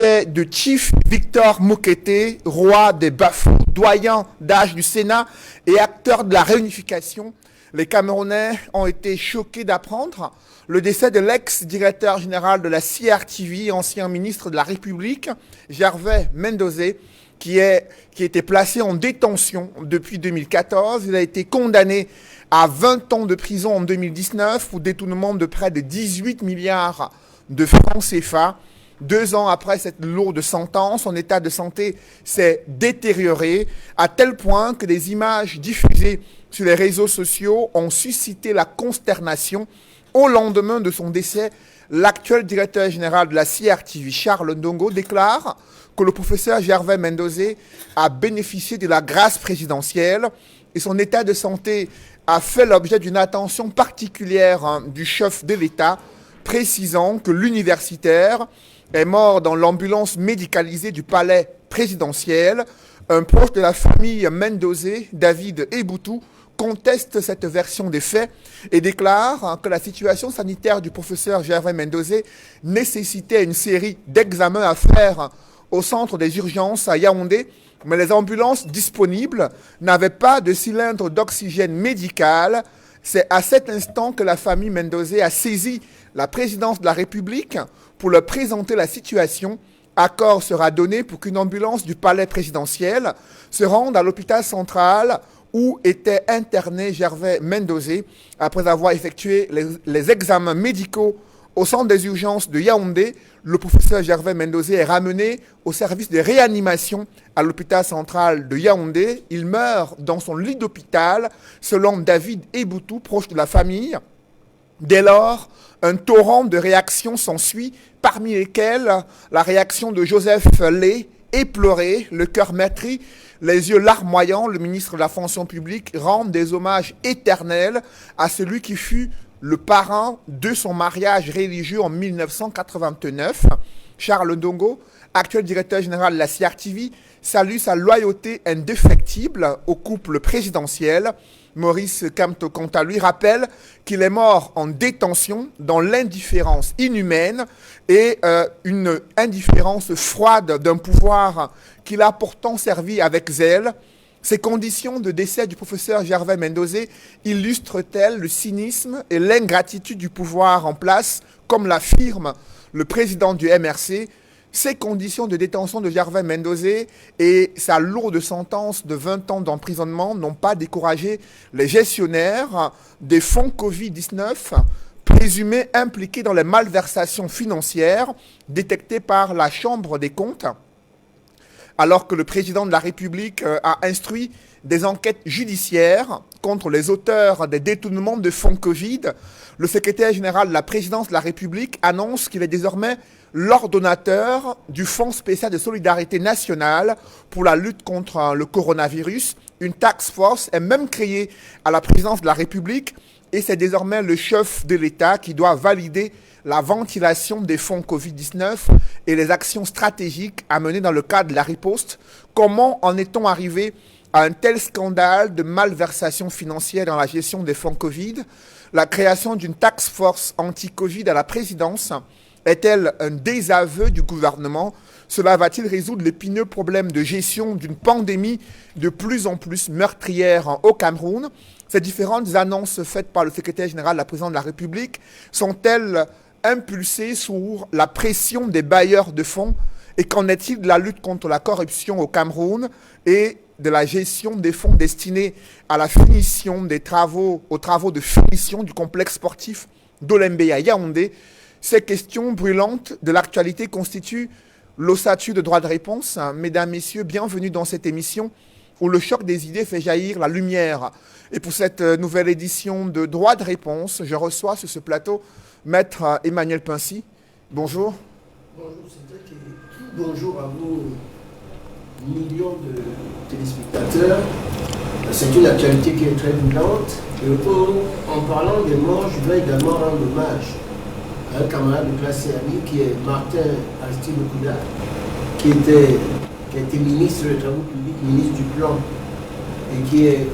de Chief Victor Mokete, roi des Bafous, doyen d'âge du Sénat et acteur de la réunification. Les Camerounais ont été choqués d'apprendre le décès de l'ex-directeur général de la CRTV, ancien ministre de la République, Gervais Mendozé, qui était placé en détention depuis 2014. Il a été condamné à 20 ans de prison en 2019 pour détournement de près de 18 milliards de francs CFA. 2 ans après cette lourde sentence, son état de santé s'est détérioré à tel point que des images diffusées sur les réseaux sociaux ont suscité la consternation. Au lendemain de son décès, l'actuel directeur général de la CRTV, Charles Ndongo, déclare que le professeur Gervais Mendozé a bénéficié de la grâce présidentielle et son état de santé a fait l'objet d'une attention particulière du chef de l'État, précisant que l'universitaire est mort dans l'ambulance médicalisée du palais présidentiel. Un proche de la famille Mendozé, David Eboutou, conteste cette version des faits et déclare que la situation sanitaire du professeur Gervais Mendozé nécessitait une série d'examens à faire au centre des urgences à Yaoundé, mais les ambulances disponibles n'avaient pas de cylindre d'oxygène médical. C'est à cet instant que la famille Mendozé a saisi la présidence de la République pour leur présenter la situation. Accord sera donné pour qu'une ambulance du palais présidentiel se rende à l'hôpital central où était interné Gervais Mendozé après avoir effectué les examens médicaux au centre des urgences de Yaoundé. Le professeur Gervais Mendozé est ramené au service de réanimation à l'hôpital central de Yaoundé. Il meurt dans son lit d'hôpital, selon David Eboutou, proche de la famille. Dès lors, un torrent de réactions s'ensuit, parmi lesquelles la réaction de Joseph Lé, éploré, le cœur meurtri, les yeux larmoyants. Le ministre de la fonction publique rend des hommages éternels à celui qui fut le parrain de son mariage religieux en 1989. Charles Ndongo, actuel directeur général de la CRTV, salue sa loyauté indéfectible au couple présidentiel. Maurice Kamto, quant à lui, rappelle qu'il est mort en détention dans l'indifférence inhumaine et une indifférence froide d'un pouvoir qu'il a pourtant servi avec zèle. Ces conditions de décès du professeur Gervais Mendozé illustrent-elles le cynisme et l'ingratitude du pouvoir en place, comme l'affirme le président du MRC? Ces conditions de détention de Gervais Mendozé et sa lourde sentence de 20 ans d'emprisonnement n'ont pas découragé les gestionnaires des fonds Covid-19 présumés impliqués dans les malversations financières détectées par la Chambre des comptes. Alors que le président de la République a instruit des enquêtes judiciaires contre les auteurs des détournements de fonds Covid, le secrétaire général de la présidence de la République annonce qu'il est désormais l'ordonnateur du Fonds spécial de solidarité nationale pour la lutte contre le coronavirus. Une task force est même créée à la présidence de la République et c'est désormais le chef de l'État qui doit valider la ventilation des fonds Covid-19 et les actions stratégiques à mener dans le cadre de la riposte. Comment en est-on arrivé à un tel scandale de malversation financière dans la gestion des fonds Covid? La création d'une task force anti-Covid à la présidence est-elle un désaveu du gouvernement? Cela va-t-il résoudre l'épineux problème de gestion d'une pandémie de plus en plus meurtrière au Cameroun? Ces différentes annonces faites par le secrétaire général de la présidence de la République sont-elles impulsées sous la pression des bailleurs de fonds? Et qu'en est-il de la lutte contre la corruption au Cameroun et de la gestion des fonds destinés à la finition des travaux, aux travaux de finition du complexe sportif d'Olembe à Yaoundé? Ces questions brûlantes de l'actualité constituent l'ossature de droit de réponse. Mesdames, Messieurs, bienvenue dans cette émission où le choc des idées fait jaillir la lumière. Et pour cette nouvelle édition de droit de réponse, je reçois sur ce plateau Maître Emmanuel Pincy. Bonjour. Bonjour Cédric et bonjour à vous, millions de téléspectateurs. C'est une actualité qui est très brûlante. Et en parlant des morts, je dois également rendre hommage à un camarade de classe et ami qui est Martin Aristide Okuda, qui a été ministre des Travaux publics, ministre du Plan, et qui est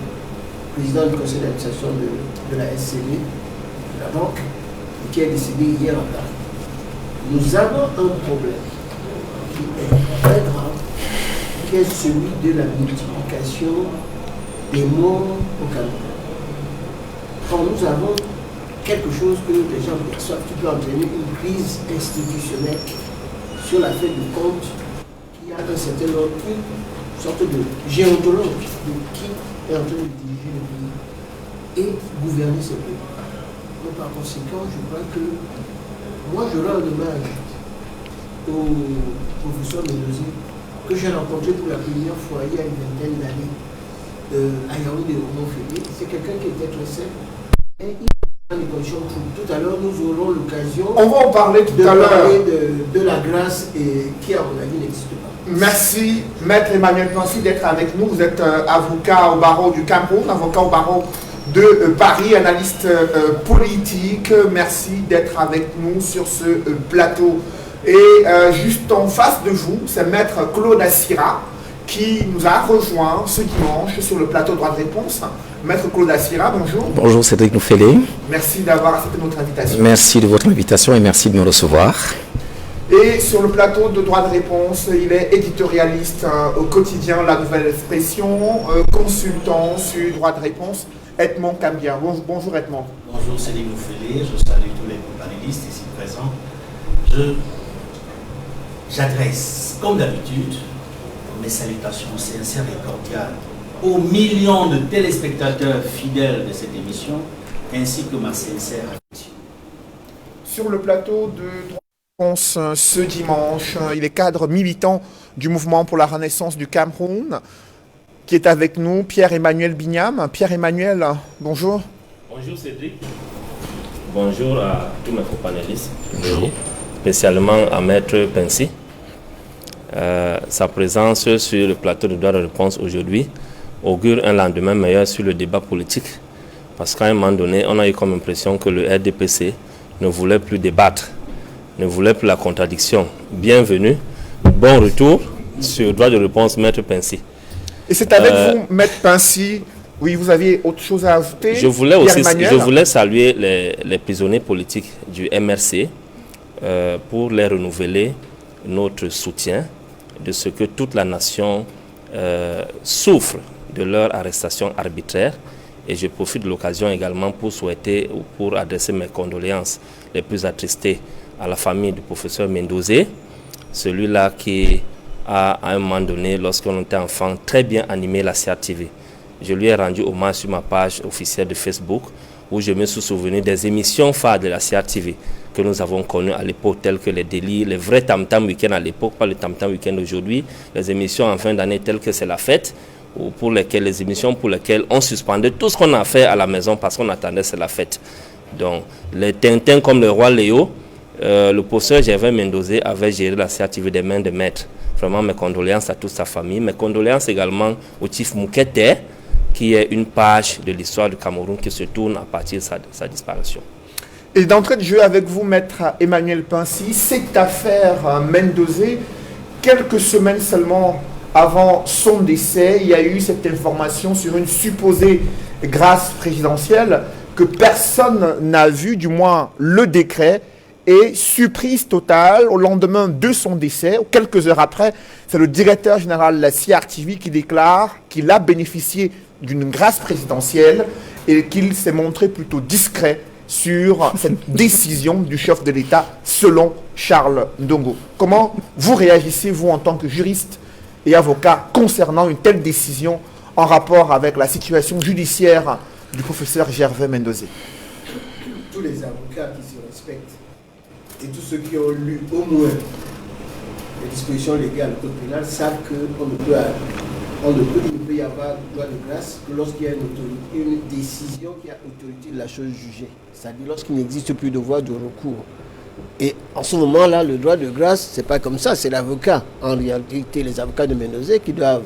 président du conseil d'administration de la SCB, de la banque, et qui est décédé hier à Paris. Nous avons un problème qui très grave, qui est celui de la multiplication des morts au Cameroun. Quand nous avons quelque chose que les gens perçoivent qui peut entraîner une crise institutionnelle sur la fête de compte, qui a un certain ordre, une sorte de géontologue de qui est en train de diriger le pays et gouverner ce pays. Donc par conséquent, je crois que moi je rends hommage au professeur Médosé que j'ai rencontré pour la première fois il y a une vingtaine d'années à Yaoundé au Mont-Fédé. C'est quelqu'un qui était très simple et il a des conditions pour tout à l'heure nous aurons l'occasion On va en parler tout à l'heure. de la grâce et qui à mon avis n'existe pas. Merci, Maître Emmanuel Pensy, d'être avec nous. Vous êtes avocat au barreau du Cameroun, avocat au barreau de Paris, analyste politique. Merci d'être avec nous sur ce plateau. Et juste en face de vous, c'est Maître Claude Assira qui nous a rejoint ce dimanche sur le plateau Droit de Réponse. Maître Claude Assira, bonjour. Bonjour Cédric Noufélé. Merci d'avoir accepté notre invitation. Merci de votre invitation et merci de me recevoir. Et sur le plateau de Droit de Réponse, il est éditorialiste au quotidien La Nouvelle Expression, consultant sur Droit de Réponse, Edmond Cambien. Bonjour Edmond. Bonjour Cédric Noufélé, je salue tous les panélistes ici présents. J'adresse, comme d'habitude, mes salutations sincères et cordiales aux millions de téléspectateurs fidèles de cette émission, ainsi que ma sincère affection. Sur le plateau de Droit de Réponse ce dimanche, il est cadre militant du mouvement pour la renaissance du Cameroun, qui est avec nous, Pierre-Emmanuel Bignam. Pierre-Emmanuel, bonjour. Bonjour Cédric. Bonjour à tous mes co-panélistes, spécialement à Maître Pensy. Sa présence sur le plateau de Droit de Réponse aujourd'hui augure un lendemain meilleur sur le débat politique, parce qu'à un moment donné, on a eu comme impression que le RDPC ne voulait plus débattre, ne voulait plus la contradiction. Bienvenue, bon retour sur Droit de Réponse, Maître Pensy. Et c'est avec vous, Maître Pensy. Oui, vous aviez autre chose à ajouter? Je voulais saluer les prisonniers politiques du MRC pour les renouveler notre soutien de ce que toute la nation souffre de leur arrestation arbitraire. Et je profite de l'occasion également pour souhaiter ou pour adresser mes condoléances les plus attristées à la famille du professeur Mendozé, celui-là qui a, à un moment donné, lorsqu'on était enfant, très bien animé la CRTV. Je lui ai rendu hommage sur ma page officielle de Facebook, où je me suis souvenu des émissions phares de la CRTV que nous avons connues à l'époque, telles que les délits, les vrais tam-tam week-end à l'époque, pas le tam-tam week-end d'aujourd'hui, les émissions en fin d'année telles que c'est la fête, ou pour lesquelles, les émissions pour lesquelles on suspendait tout ce qu'on a fait à la maison parce qu'on attendait c'est la fête. Donc, les Tintins comme le Roi Léo, le professeur Gervais Mendozé avait géré la CRTV des mains de maître. Vraiment, mes condoléances à toute sa famille. Mes condoléances également au Chief Moukete, qui est une page de l'histoire du Cameroun qui se tourne à partir de sa disparition. Et d'entrée de jeu avec vous, Maître Emmanuel Pensy, cette affaire Mendozé, quelques semaines seulement avant son décès, il y a eu cette information sur une supposée grâce présidentielle que personne n'a vu, du moins le décret, et surprise totale au lendemain de son décès, ou quelques heures après, c'est le directeur général de la CRTV qui déclare qu'il a bénéficié d'une grâce présidentielle et qu'il s'est montré plutôt discret sur cette décision du chef de l'État selon Charles Ndongo. Comment vous réagissez, vous, en tant que juriste et avocat, concernant une telle décision en rapport avec la situation judiciaire du professeur Gervais Mendozé? Tous les avocats qui se respectent et tous ceux qui ont lu au moins les dispositions légales du code pénal savent qu'il ne peut y avoir droit de grâce que lorsqu'il y a une décision qui a autorité de la chose jugée. C'est-à-dire lorsqu'il n'existe plus de voie de recours. Et en ce moment-là, le droit de grâce, c'est pas comme ça, c'est l'avocat. En réalité, les avocats de Mendozé qui doivent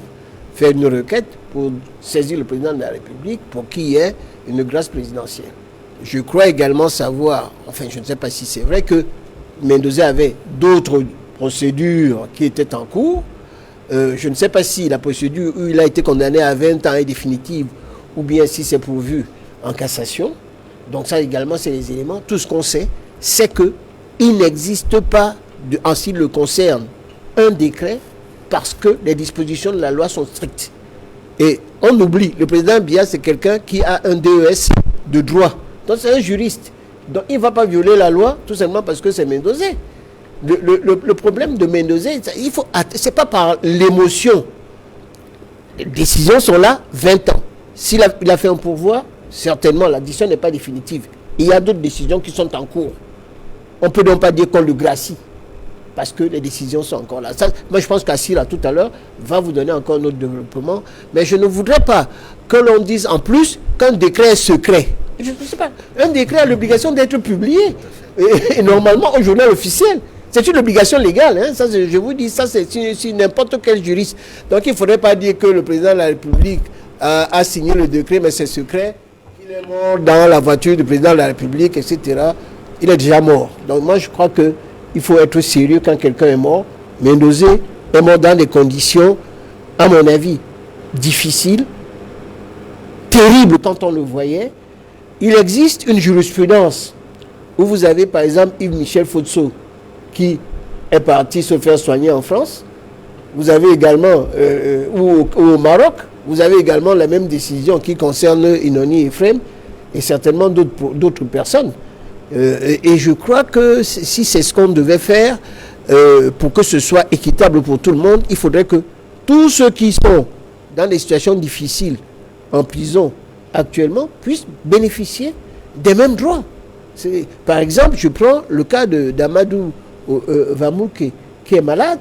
faire une requête pour saisir le président de la République pour qu'il y ait une grâce présidentielle. Je crois également savoir, enfin je ne sais pas si c'est vrai, que Mendozé avait d'autres procédures qui étaient en cours. Je ne sais pas si la procédure où il a été condamné à 20 ans est définitive ou bien si c'est pourvu en cassation. Donc ça également, c'est les éléments. Tout ce qu'on sait, c'est qu'il n'existe pas, en ce qui le concerne, un décret parce que les dispositions de la loi sont strictes. Et on oublie, le président Biya, c'est quelqu'un qui a un DES de droit. Donc c'est un juriste. Donc il ne va pas violer la loi tout simplement parce que c'est Mendozé. Le problème de Mendozé, c'est pas par l'émotion. Les décisions sont là 20 ans. S'il a fait un pourvoi, certainement la décision n'est pas définitive. Il y a d'autres décisions qui sont en cours. On ne peut donc pas dire qu'on le gracie parce que les décisions sont encore là. Ça, moi, je pense qu'Assira, tout à l'heure, va vous donner encore un autre développement. Mais je ne voudrais pas que l'on dise en plus qu'un décret est secret. Je ne sais pas. Un décret a l'obligation d'être publié. Et normalement, au journal officiel. C'est une obligation légale. Hein. Ça, je vous dis, ça, c'est n'importe quel juriste. Donc, il ne faudrait pas dire que le président de la République a signé le décret, mais c'est secret. Il est mort dans la voiture du président de la République, etc. Il est déjà mort. Donc, moi, je crois qu'il faut être sérieux quand quelqu'un est mort. Mendozé est mort dans des conditions, à mon avis, difficiles, terribles quand on le voyait. Il existe une jurisprudence où vous avez, par exemple, Yves-Michel Fotso, qui est parti se faire soigner en France. Vous avez également, ou au Maroc, vous avez également la même décision qui concerne Inoni Ephraim et certainement d'autres personnes. Et je crois que si c'est ce qu'on devait faire, pour que ce soit équitable pour tout le monde, il faudrait que tous ceux qui sont dans des situations difficiles en prison actuellement puissent bénéficier des mêmes droits. Par exemple, je prends le cas d'Amadou Vamou qui est malade.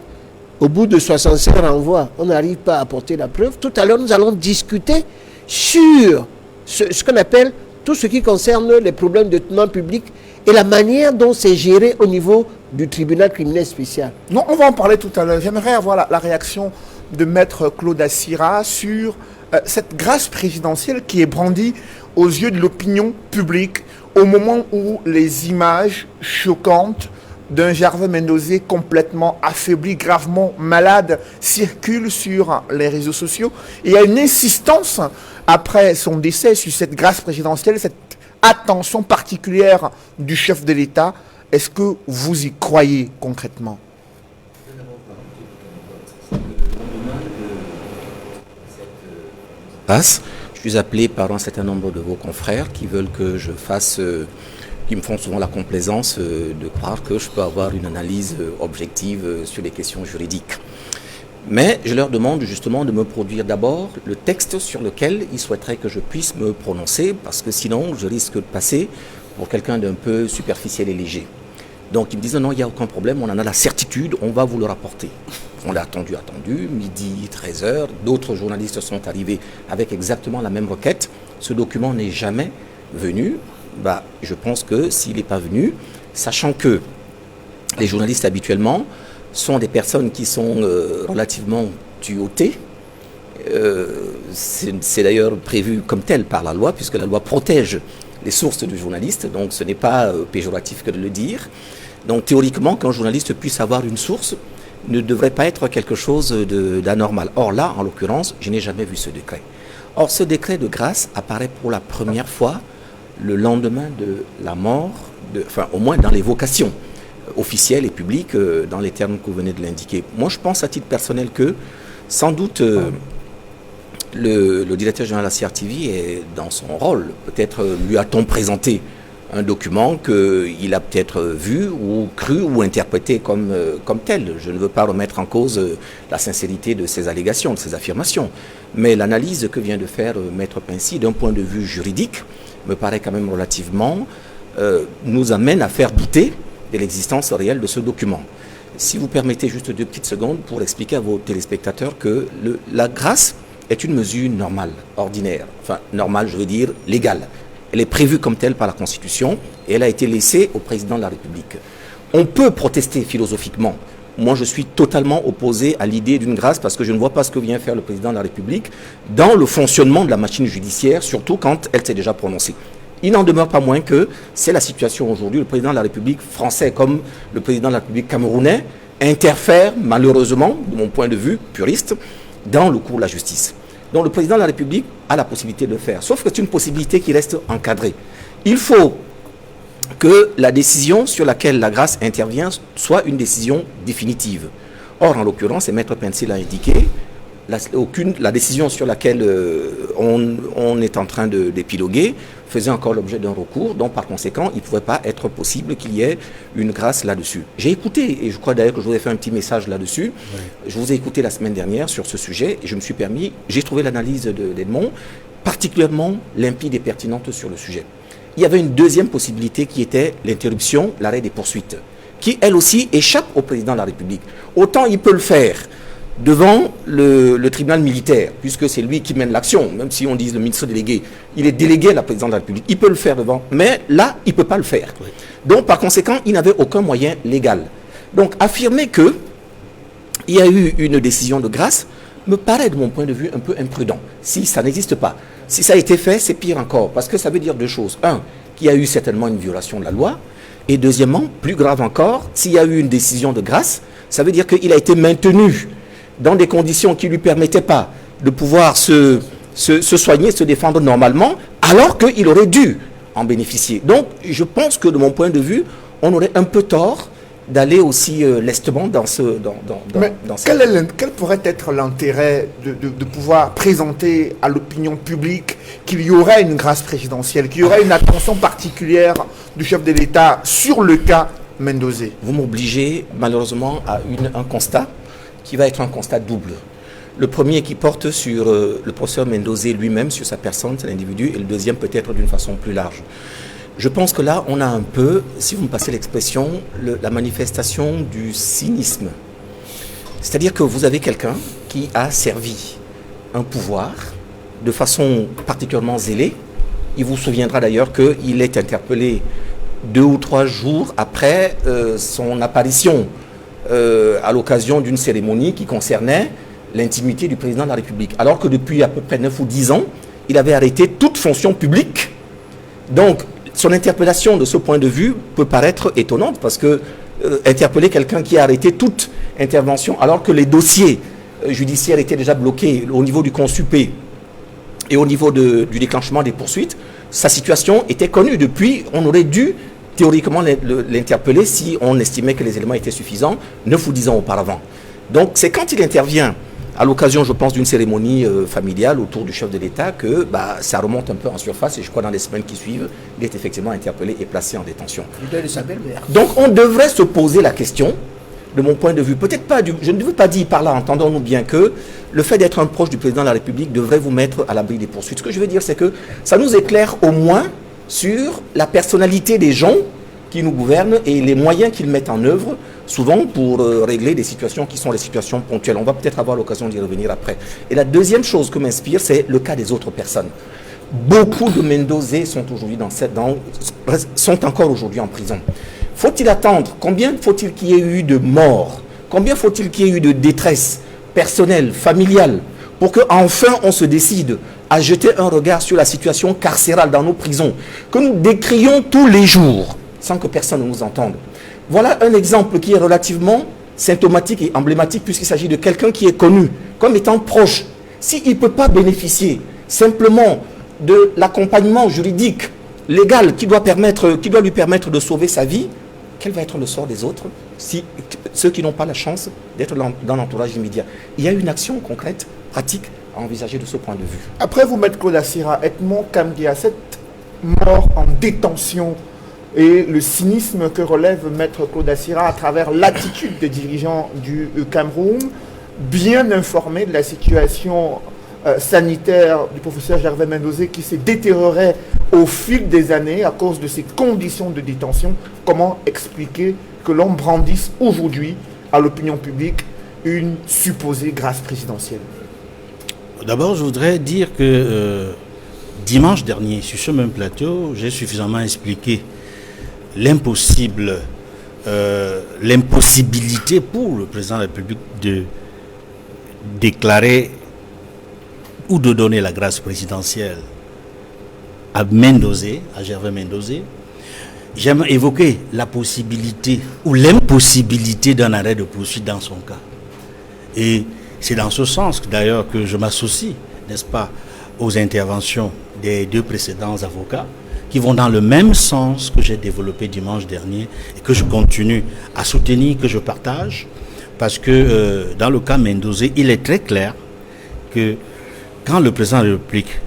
Au bout de 65 renvois, on n'arrive pas à apporter la preuve. Tout à l'heure, nous allons discuter sur ce qu'on appelle tout ce qui concerne les problèmes de tenant public et la manière dont c'est géré au niveau du tribunal criminel spécial. Non, on va en parler tout à l'heure. J'aimerais avoir la réaction de Maître Claude Assira sur cette grâce présidentielle qui est brandie aux yeux de l'opinion publique au moment où les images choquantes d'un Gervais Mendozé complètement affaibli, gravement malade, circulent sur les réseaux sociaux. Et il y a une insistance après son décès sur cette grâce présidentielle, cette attention particulière du chef de l'État. Est-ce que vous y croyez concrètement? Je suis appelé par un certain nombre de vos confrères qui veulent que je fasse, qui me font souvent la complaisance de croire que je peux avoir une analyse objective sur les questions juridiques. Mais je leur demande justement de me produire d'abord le texte sur lequel ils souhaiteraient que je puisse me prononcer, parce que sinon je risque de passer pour quelqu'un d'un peu superficiel et léger. Donc ils me disent non, il n'y a aucun problème, on en a la certitude, on va vous le rapporter. On l'a attendu, midi, 13h, d'autres journalistes sont arrivés avec exactement la même requête. Ce document n'est jamais venu. Je pense que s'il n'est pas venu, sachant que les journalistes habituellement sont des personnes qui sont relativement tuyautées, c'est d'ailleurs prévu comme tel par la loi, puisque la loi protège les sources du journaliste, donc ce n'est pas péjoratif que de le dire. Donc théoriquement, qu'un journaliste puisse avoir une source ne devrait pas être quelque chose d'anormal. Or là, en l'occurrence, je n'ai jamais vu ce décret. Or, ce décret de grâce apparaît pour la première fois le lendemain de la mort, enfin au moins dans l'évocation officielle et publique, dans les termes que vous venez de l'indiquer. Moi, je pense à titre personnel que, sans doute, le directeur général de la CRTV est dans son rôle. Peut-être lui a-t-on présenté un document qu'il a peut-être vu ou cru ou interprété comme tel. Je ne veux pas remettre en cause la sincérité de ces allégations, de ces affirmations. Mais l'analyse que vient de faire Maître Pincy, d'un point de vue juridique, me paraît quand même relativement, nous amène à faire douter de l'existence réelle de ce document. Si vous permettez juste 2 petites secondes pour expliquer à vos téléspectateurs que la grâce est une mesure normale, ordinaire, enfin normale, je veux dire légale. Elle est prévue comme telle par la Constitution et elle a été laissée au président de la République. On peut protester philosophiquement. Moi, je suis totalement opposé à l'idée d'une grâce parce que je ne vois pas ce que vient faire le président de la République dans le fonctionnement de la machine judiciaire, surtout quand elle s'est déjà prononcée. Il n'en demeure pas moins que c'est la situation aujourd'hui. Le président de la République français comme le président de la République camerounais interfèrent malheureusement, de mon point de vue puriste, dans le cours de la justice. Donc le président de la République a la possibilité de le faire, sauf que c'est une possibilité qui reste encadrée. Il faut que la décision sur laquelle la grâce intervient soit une décision définitive. Or, en l'occurrence, et Maître Pencil l'a indiqué, la décision sur laquelle on est en train d'épiloguer faisait encore l'objet d'un recours, donc par conséquent, il ne pouvait pas être possible qu'il y ait une grâce là-dessus. J'ai écouté, et je crois d'ailleurs que je vous ai fait un petit message là-dessus, je vous ai écouté la semaine dernière sur ce sujet, et je me suis permis, j'ai trouvé l'analyse d'Edmond particulièrement limpide et pertinente sur le sujet. Il y avait une deuxième possibilité qui était l'interruption, l'arrêt des poursuites, qui elle aussi échappe au président de la République. Autant il peut le faire devant le tribunal militaire, puisque c'est lui qui mène l'action, même si on dit le ministre délégué, il est délégué à la présidence de la République, il peut le faire devant, mais là, il ne peut pas le faire. Oui. Donc, par conséquent, il n'avait aucun moyen légal. Donc, affirmer qu'il y a eu une décision de grâce me paraît, de mon point de vue, un peu imprudent, si ça n'existe pas. Si ça a été fait, c'est pire encore, parce que ça veut dire deux choses. Un, qu'il y a eu certainement une violation de la loi, et deuxièmement, plus grave encore, s'il y a eu une décision de grâce, ça veut dire qu'il a été maintenu dans des conditions qui ne lui permettaient pas de pouvoir se soigner, se défendre normalement, alors qu'il aurait dû en bénéficier. Donc, je pense que de mon point de vue, on aurait un peu tort d'aller aussi lestement dans quel pourrait être l'intérêt de pouvoir présenter à l'opinion publique qu'il y aurait une grâce présidentielle, qu'il y aurait une attention particulière du chef de l'État sur le cas Mendozé? Vous m'obligez malheureusement à un constat qui va être un constat double. Le premier qui porte sur le professeur Mendozé lui-même, sur sa personne, c'est l'individu, et le deuxième peut-être d'une façon plus large. Je pense que là, on a un peu, si vous me passez l'expression, la manifestation du cynisme. C'est-à-dire que vous avez quelqu'un qui a servi un pouvoir de façon particulièrement zélée. Il vous souviendra d'ailleurs qu'il est interpellé 2 ou 3 jours après son apparition à l'occasion d'une cérémonie qui concernait l'intimité du président de la République. Alors que depuis à peu près 9 ou 10 ans, il avait arrêté toute fonction publique. Donc, son interpellation de ce point de vue peut paraître étonnante parce que interpeller quelqu'un qui a arrêté toute intervention alors que les dossiers judiciaires étaient déjà bloqués au niveau du consupé et au niveau du déclenchement des poursuites, sa situation était connue. Depuis, on aurait dû théoriquement l'interpeller si on estimait que les éléments étaient suffisants 9 ou 10 ans auparavant. Donc c'est quand il intervient à l'occasion, je pense, d'une cérémonie familiale autour du chef de l'État que ça remonte un peu en surface et je crois dans les semaines qui suivent, il est effectivement interpellé et placé en détention. Donc on devrait se poser la question, de mon point de vue, peut-être pas, je ne veux pas dire par là, entendons-nous bien que le fait d'être un proche du président de la République devrait vous mettre à l'abri des poursuites. Ce que je veux dire, c'est que ça nous éclaire au moins sur la personnalité des gens qui nous gouvernent et les moyens qu'ils mettent en œuvre, souvent pour régler des situations qui sont les situations ponctuelles. On va peut-être avoir l'occasion d'y revenir après. Et la deuxième chose que m'inspire, c'est le cas des autres personnes. Beaucoup de Mendozé sont encore aujourd'hui en prison. Faut-il attendre? Combien faut-il qu'il y ait eu de morts? Combien faut-il qu'il y ait eu de détresse personnelle, familiale, pour qu'enfin on se décide à jeter un regard sur la situation carcérale dans nos prisons, que nous décrions tous les jours, sans que personne ne nous entende. Voilà un exemple qui est relativement symptomatique et emblématique puisqu'il s'agit de quelqu'un qui est connu comme étant proche. S'il ne peut pas bénéficier simplement de l'accompagnement juridique, légal, qui doit lui permettre de sauver sa vie, quel va être le sort des autres, ceux qui n'ont pas la chance d'être dans l'entourage immédiat? Il y a une action concrète, pratique, à envisager de ce point de vue. Après vous, Maître Claude Assira, Edmond Kamdia, cette mort en détention et le cynisme que relève Maître Claude Assira à travers l'attitude des dirigeants du Cameroun, bien informés de la situation sanitaire du professeur Gervais Mendozé qui s'est détérioré au fil des années à cause de ces conditions de détention, comment expliquer que l'on brandisse aujourd'hui à l'opinion publique une supposée grâce présidentielle? D'abord, je voudrais dire que dimanche dernier, sur ce même plateau, j'ai suffisamment expliqué l'impossibilité pour le président de la République de déclarer ou de donner la grâce présidentielle à Mendozé, à Gervais Mendozé. J'aime évoquer la possibilité ou l'impossibilité d'un arrêt de poursuite dans son cas. Et c'est dans ce sens d'ailleurs que je m'associe, n'est-ce pas, aux interventions des 2 précédents avocats qui vont dans le même sens que j'ai développé dimanche dernier et que je continue à soutenir, que je partage, Parce que dans le cas Mendoza, il est très clair que quand le président de la République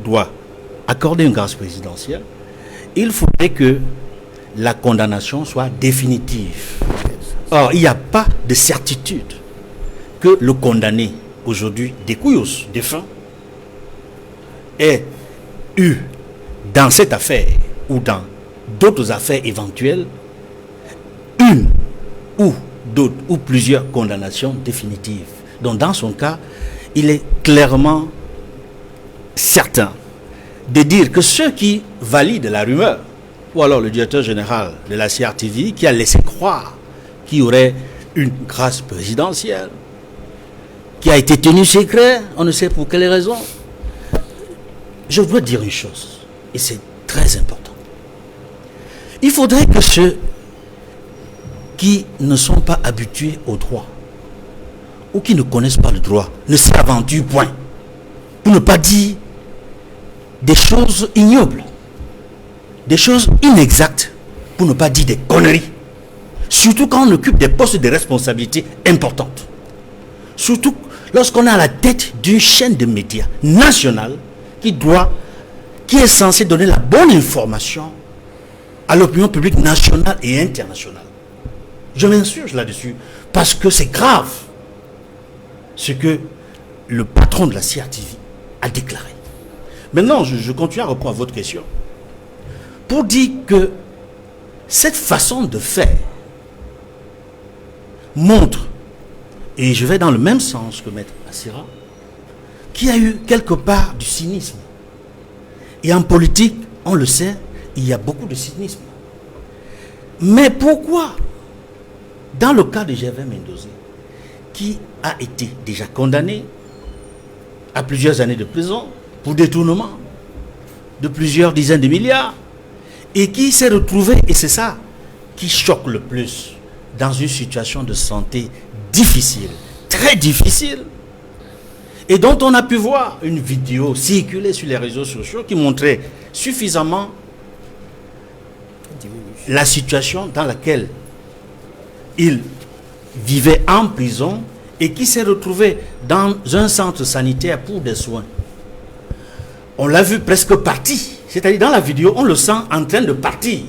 doit accorder une grâce présidentielle, il faudrait que la condamnation soit définitive. Or, il n'y a pas de certitude que le condamné, aujourd'hui, Dekouios, défunt, ait eu, dans cette affaire ou dans d'autres affaires éventuelles, une ou d'autres ou plusieurs condamnations définitives. Donc, dans son cas, il est clairement certain de dire que ceux qui valident la rumeur, ou alors le directeur général de la CRTV qui a laissé croire qu'il y aurait une grâce présidentielle, qui a été tenue secret, on ne sait pour quelle raison. Je dois dire une chose, et c'est très important. Il faudrait que ceux qui ne sont pas habitués au droit, ou qui ne connaissent pas le droit, ne s'aventurent point, pour ne pas dire des choses ignobles, des choses inexactes, pour ne pas dire des conneries. Surtout quand on occupe des postes de responsabilité importantes. Surtout lorsqu'on est à la tête d'une chaîne de médias nationale qui est censée donner la bonne information à l'opinion publique nationale et internationale. Je m'insurge là-dessus parce que c'est grave ce que le patron de la CRTV a déclaré. Maintenant, je continue à reprendre votre question pour dire que cette façon de faire montre, et je vais dans le même sens que Maître Assira, qu'il y a eu quelque part du cynisme. Et en politique, on le sait, il y a beaucoup de cynisme. Mais pourquoi, dans le cas de Gervais Mendoza, qui a été déjà condamné à plusieurs années de prison pour détournement de plusieurs dizaines de milliards, et qui s'est retrouvé, et c'est ça qui choque le plus, dans une situation de santé difficile, très difficile, et dont on a pu voir une vidéo circuler sur les réseaux sociaux qui montrait suffisamment la situation dans laquelle il vivait en prison et qui s'est retrouvé dans un centre sanitaire pour des soins. On l'a vu presque parti, c'est-à-dire dans la vidéo, on le sent en train de partir,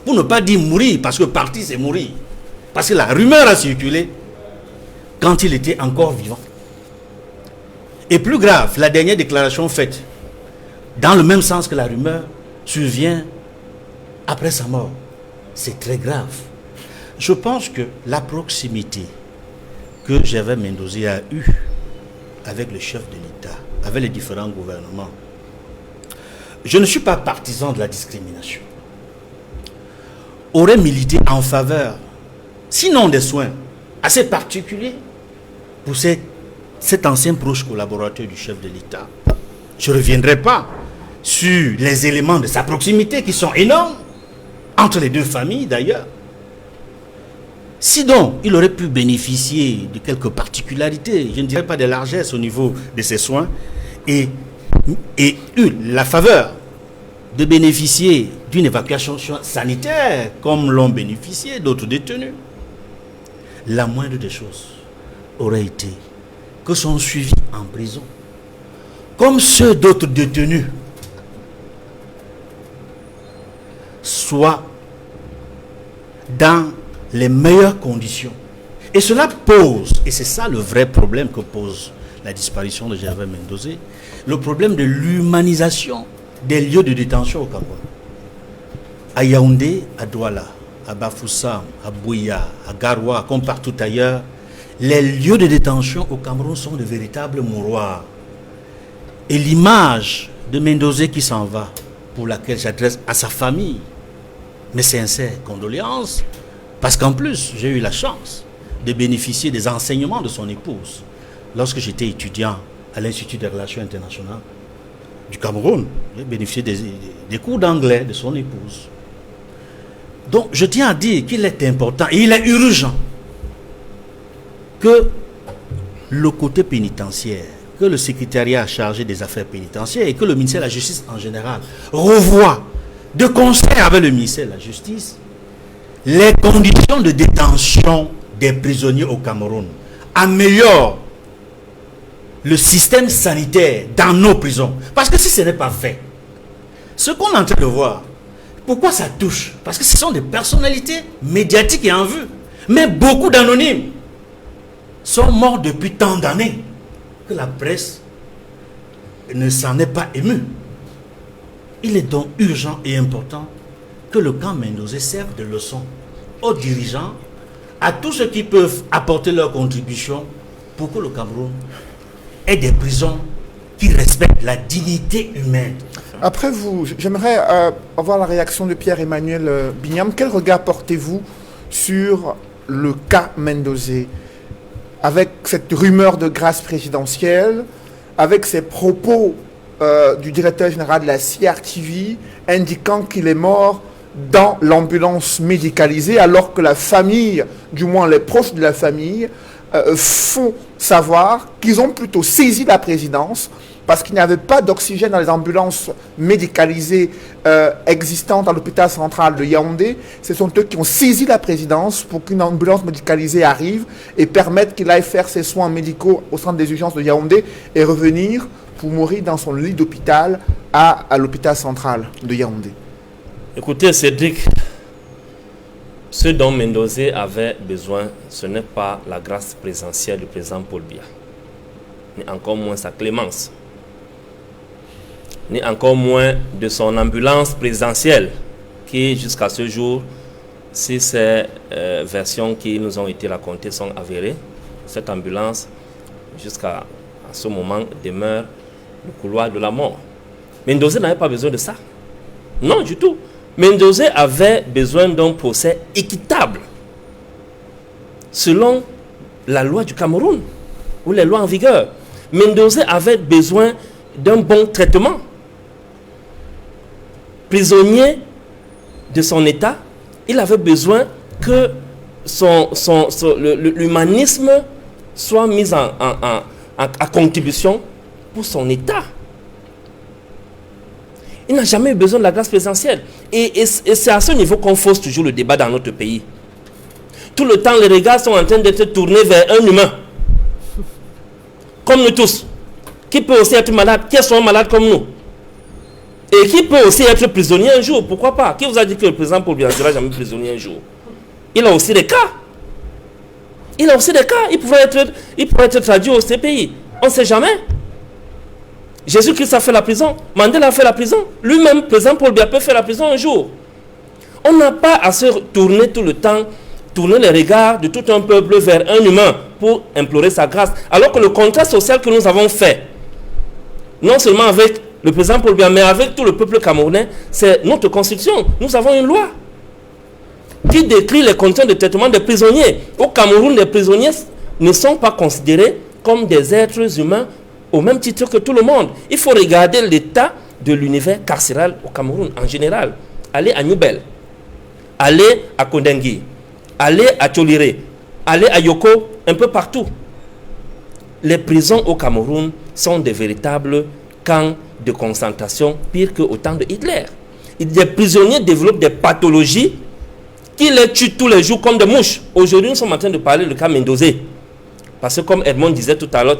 pour ne pas dire mourir, parce que partir c'est mourir. Parce que la rumeur a circulé quand il était encore vivant. Et plus grave, la dernière déclaration faite, dans le même sens que la rumeur, survient après sa mort. C'est très grave. Je pense que la proximité que Gervais Mendoza a eue avec le chef de l'État, avec les différents gouvernements, je ne suis pas partisan de la discrimination, aurait milité en faveur, sinon des soins assez particuliers pour cet ancien proche collaborateur du chef de l'État. Je ne reviendrai pas sur les éléments de sa proximité qui sont énormes, entre les deux familles d'ailleurs. Si donc il aurait pu bénéficier de quelques particularités, je ne dirais pas de largesse au niveau de ses soins, et eu la faveur de bénéficier d'une évacuation sanitaire comme l'ont bénéficié d'autres détenus, la moindre des choses aurait été que son suivi en prison, comme ceux d'autres détenus, soit dans les meilleures conditions. Et cela pose, et c'est ça le vrai problème que pose la disparition de Gervais Mendoza, le problème de l'humanisation des lieux de détention au Cameroun. À Yaoundé, à Douala, à Bafoussam, à Bouya, à Garoua, comme partout ailleurs, les lieux de détention au Cameroun sont de véritables mouroirs. Et l'image de Mendoza qui s'en va, pour laquelle j'adresse à sa famille mes sincères condoléances, parce qu'en plus, j'ai eu la chance de bénéficier des enseignements de son épouse lorsque j'étais étudiant à l'Institut des Relations Internationales du Cameroun. J'ai bénéficié des cours d'anglais de son épouse. Donc, je tiens à dire qu'il est important et il est urgent que le côté pénitentiaire, que le secrétariat chargé des affaires pénitentiaires et que le ministère de la Justice en général revoient de concert avec le ministère de la Justice les conditions de détention des prisonniers au Cameroun améliore le système sanitaire dans nos prisons. Parce que si ce n'est pas fait, ce qu'on est en train de voir, pourquoi ça touche? Parce que ce sont des personnalités médiatiques et en vue. Mais beaucoup d'anonymes sont morts depuis tant d'années que la presse ne s'en est pas émue. Il est donc urgent et important que le camp Mendozé serve de leçon aux dirigeants, à tous ceux qui peuvent apporter leur contribution pour que le Cameroun ait des prisons qui respectent la dignité humaine. Après vous, j'aimerais avoir la réaction de Pierre-Emmanuel Bignam. Quel regard portez-vous sur le cas Mendozé, avec cette rumeur de grâce présidentielle, avec ces propos du directeur général de la CRTV indiquant qu'il est mort dans l'ambulance médicalisée, alors que la famille, du moins les proches de la famille, font savoir qu'ils ont plutôt saisi la présidence parce qu'il n'y avait pas d'oxygène dans les ambulances médicalisées existantes à l'hôpital central de Yaoundé. Ce sont eux qui ont saisi la présidence pour qu'une ambulance médicalisée arrive et permette qu'il aille faire ses soins médicaux au centre des urgences de Yaoundé et revenir pour mourir dans son lit d'hôpital à l'hôpital central de Yaoundé. Écoutez, Cédric, ce dont Mendozé avait besoin, ce n'est pas la grâce présidentielle du président Paul Biya, ni encore moins sa clémence, ni encore moins de son ambulance présidentielle, qui jusqu'à ce jour, si ces versions qui nous ont été racontées sont avérées, cette ambulance, jusqu'à ce moment, demeure le couloir de la mort. Mendozé n'avait pas besoin de ça. Non, du tout. Mendozé avait besoin d'un procès équitable, selon la loi du Cameroun, ou les lois en vigueur. Mendozé avait besoin d'un bon traitement. Prisonnier de son état, il avait besoin que l'humanisme soit mis à contribution pour son état. Il n'a jamais eu besoin de la grâce présidentielle. Et c'est à ce niveau qu'on fausse toujours le débat dans notre pays. Tout le temps, les regards sont en train d'être tournés vers un humain. Comme nous tous. Qui peut aussi être malade, qui sont malades comme nous. Et qui peut aussi être prisonnier un jour. Pourquoi pas? Qui vous a dit que le président Paul Biya ne sera jamais prisonnier un jour? Il a aussi des cas. Il a aussi des cas. Il pourrait être traduit au CPI. On ne sait jamais. Jésus-Christ a fait la prison. Mandela a fait la prison. Lui-même, président Paul Biya peut faire la prison un jour. On n'a pas à se tourner tout le temps, tourner les regards de tout un peuple vers un humain pour implorer sa grâce. Alors que le contrat social que nous avons fait, non seulement avec le président Paul Biya, mais avec tout le peuple camerounais, c'est notre constitution. Nous avons une loi qui décrit les conditions de traitement des prisonniers. Au Cameroun, les prisonniers ne sont pas considérés comme des êtres humains au même titre que tout le monde. Il faut regarder l'état de l'univers carcéral au Cameroun en général. Allez à Newbel, allez à Kondengui, allez à Tcholiré, allez à Yoko, un peu partout. Les prisons au Cameroun sont des véritables camps de concentration, pire qu'au temps de Hitler. Les prisonniers développent des pathologies qui les tuent tous les jours comme des mouches. Aujourd'hui, nous sommes en train de parler du cas Mendozé. Parce que comme Edmond disait tout à l'heure,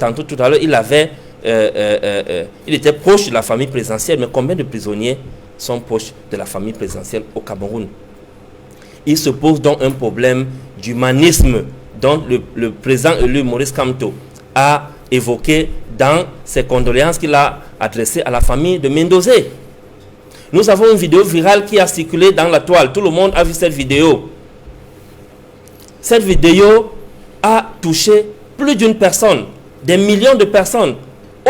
il était proche de la famille présidentielle. Mais combien de prisonniers sont proches de la famille présidentielle au Cameroun? Il se pose donc un problème d'humanisme dont le président élu Maurice Kamto a évoqué dans ses condoléances qu'il a adressées à la famille de Mendozé. Nous avons une vidéo virale qui a circulé dans la toile. Tout le monde a vu cette vidéo. Cette vidéo a touché plus d'une personne, des millions de personnes.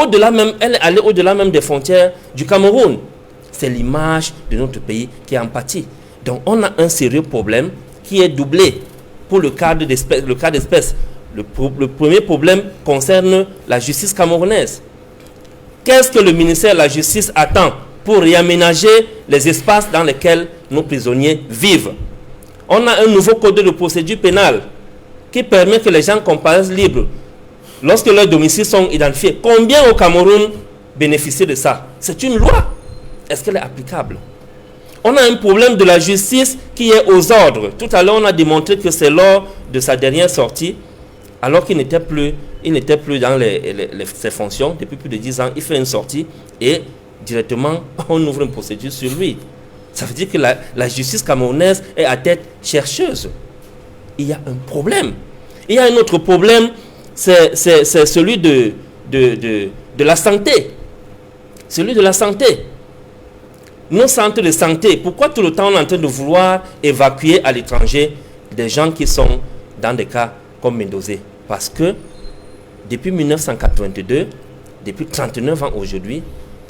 Au-delà même, elle est allée au-delà même des frontières du Cameroun. C'est l'image de notre pays qui en pâtit. Donc on a un sérieux problème qui est doublé pour le cas d'espèce. Le premier problème concerne la justice camerounaise. Qu'est-ce que le ministère de la Justice attend pour réaménager les espaces dans lesquels nos prisonniers vivent? On a un nouveau code de procédure pénale qui permet que les gens comparaissent libres lorsque leurs domiciles sont identifiés. Combien au Cameroun bénéficient de ça? C'est une loi. Est-ce qu'elle est applicable? On a un problème de la justice qui est aux ordres. Tout à l'heure, on a démontré que c'est lors de sa dernière sortie, alors qu'il n'était plus dans ses fonctions depuis plus de 10 ans. Il fait une sortie et directement, on ouvre une procédure sur lui. Ça veut dire que la justice camerounaise est à tête chercheuse. Il y a un problème. Il y a un autre problème, c'est celui de la santé. Celui de la santé. Nos centres de santé, pourquoi tout le temps on est en train de vouloir évacuer à l'étranger des gens qui sont dans des cas comme Mendoza? Parce que depuis 1982, depuis 39 ans aujourd'hui,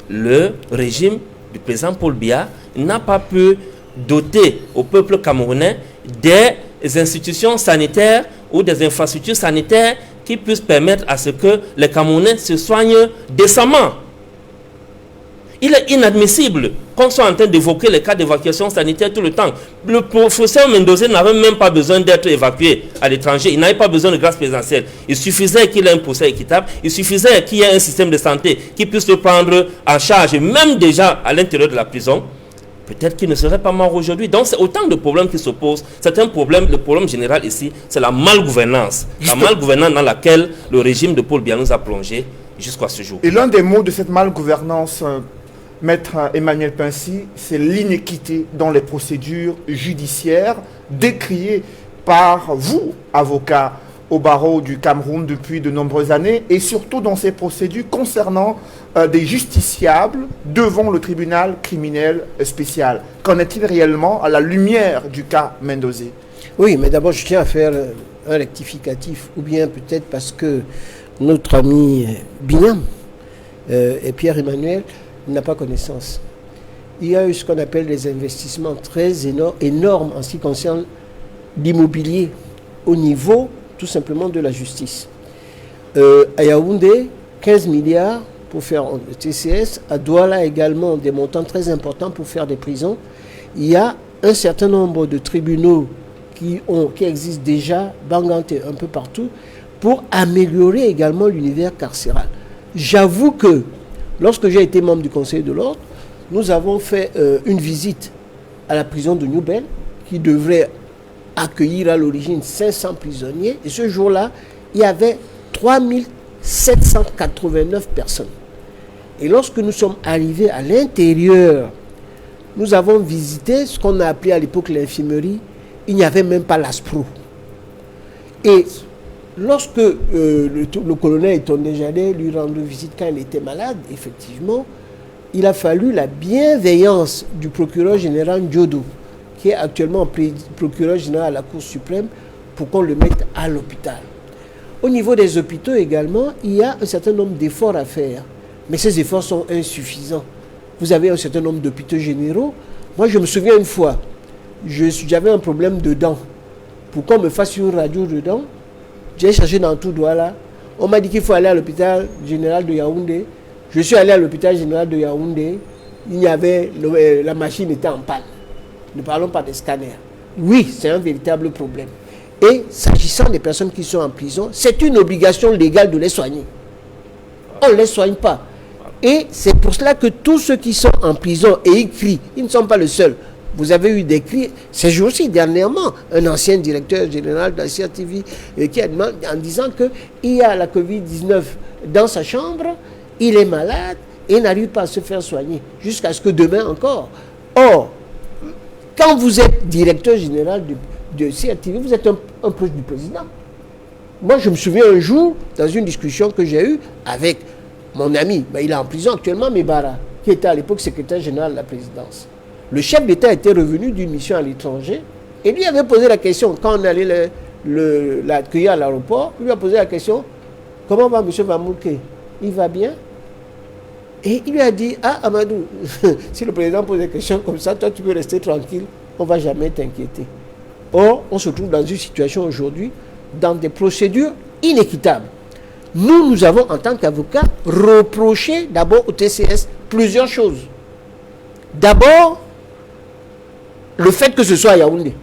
le régime du président Paul Biya n'a pas pu doter au peuple camerounais des institutions sanitaires ou des infrastructures sanitaires qui puissent permettre à ce que les Camerounais se soignent décemment. Il est inadmissible qu'on soit en train d'évoquer les cas d'évacuation sanitaire tout le temps. Le professeur Mendoza n'avait même pas besoin d'être évacué à l'étranger. Il n'avait pas besoin de grâce présidentielle. Il suffisait qu'il ait un procès équitable. Il suffisait qu'il y ait un système de santé qui puisse le prendre en charge, même déjà à l'intérieur de la prison. Peut-être qu'il ne serait pas mort aujourd'hui. Donc, c'est autant de problèmes qui s'opposent. C'est un problème, le problème général ici, c'est la malgouvernance. La malgouvernance dans laquelle le régime de Paul Biya nous a plongé jusqu'à ce jour. Et l'un des mots de cette malgouvernance, Maître Emmanuel Pincy, c'est l'inéquité dans les procédures judiciaires décriées par vous, avocat au barreau du Cameroun depuis de nombreuses années, et surtout dans ces procédures concernant des justiciables devant le tribunal criminel spécial. Qu'en est-il réellement à la lumière du cas Mendoza? Oui, mais d'abord je tiens à faire un rectificatif, ou bien peut-être parce que notre ami Binam et Pierre-Emmanuel n'a pas connaissance. Il y a eu ce qu'on appelle des investissements très énormes en ce qui concerne l'immobilier au niveau tout simplement de la justice. À Yaoundé, 15 milliards pour faire le TCS. À Douala également, des montants très importants pour faire des prisons. Il y a un certain nombre de tribunaux qui existent déjà, Bangante un peu partout, pour améliorer également l'univers carcéral. J'avoue que lorsque j'ai été membre du Conseil de l'Ordre, nous avons fait une visite à la prison de New-Bel, qui devrait accueillir à l'origine 500 prisonniers. Et ce jour-là, il y avait 3789 personnes. Et lorsque nous sommes arrivés à l'intérieur, nous avons visité ce qu'on a appelé à l'époque l'infirmerie. Il n'y avait même pas l'ASPRO. Et lorsque le colonel Etondejade lui rendre visite quand il était malade, effectivement, il a fallu la bienveillance du procureur général Ndjodo, qui est actuellement procureur général à la Cour suprême, pour qu'on le mette à l'hôpital. Au niveau des hôpitaux également, il y a un certain nombre d'efforts à faire, mais ces efforts sont insuffisants. Vous avez un certain nombre d'hôpitaux généraux. Moi, je me souviens une fois, j'avais un problème de dents. Pour qu'on me fasse une radio de dents, j'ai cherché dans tout Douala. On m'a dit qu'il faut aller à l'hôpital général de Yaoundé. Je suis allé à l'hôpital général de Yaoundé. La machine était en panne. Ne parlons pas des scanners. Oui, c'est un véritable problème. Et s'agissant des personnes qui sont en prison, c'est une obligation légale de les soigner. On ne les soigne pas. Et c'est pour cela que tous ceux qui sont en prison et ils crient, ils ne sont pas les seuls. Vous avez eu des cris, ces jours-ci, dernièrement, un ancien directeur général de la CRTV qui a demandé en disant qu'il y a la Covid-19 dans sa chambre, il est malade et n'arrive pas à se faire soigner, jusqu'à ce que demain encore. Or, quand vous êtes directeur général de CRTV, vous êtes un proche du président. Moi, je me souviens un jour, dans une discussion que j'ai eue avec mon ami, il est en prison actuellement, Mebara, qui était à l'époque secrétaire général de la présidence. Le chef d'État était revenu d'une mission à l'étranger et lui avait posé la question, quand on allait l'accueillir à l'aéroport, il lui a posé la question, comment va M. Vamouké? Il va bien? Et il lui a dit, ah Amadou, si le président pose des questions comme ça, toi tu peux rester tranquille, on ne va jamais t'inquiéter. Or, on se trouve dans une situation aujourd'hui, dans des procédures inéquitables. Nous avons en tant qu'avocats reproché d'abord au TCS plusieurs choses. D'abord, le fait que ce soit à Yaoundé.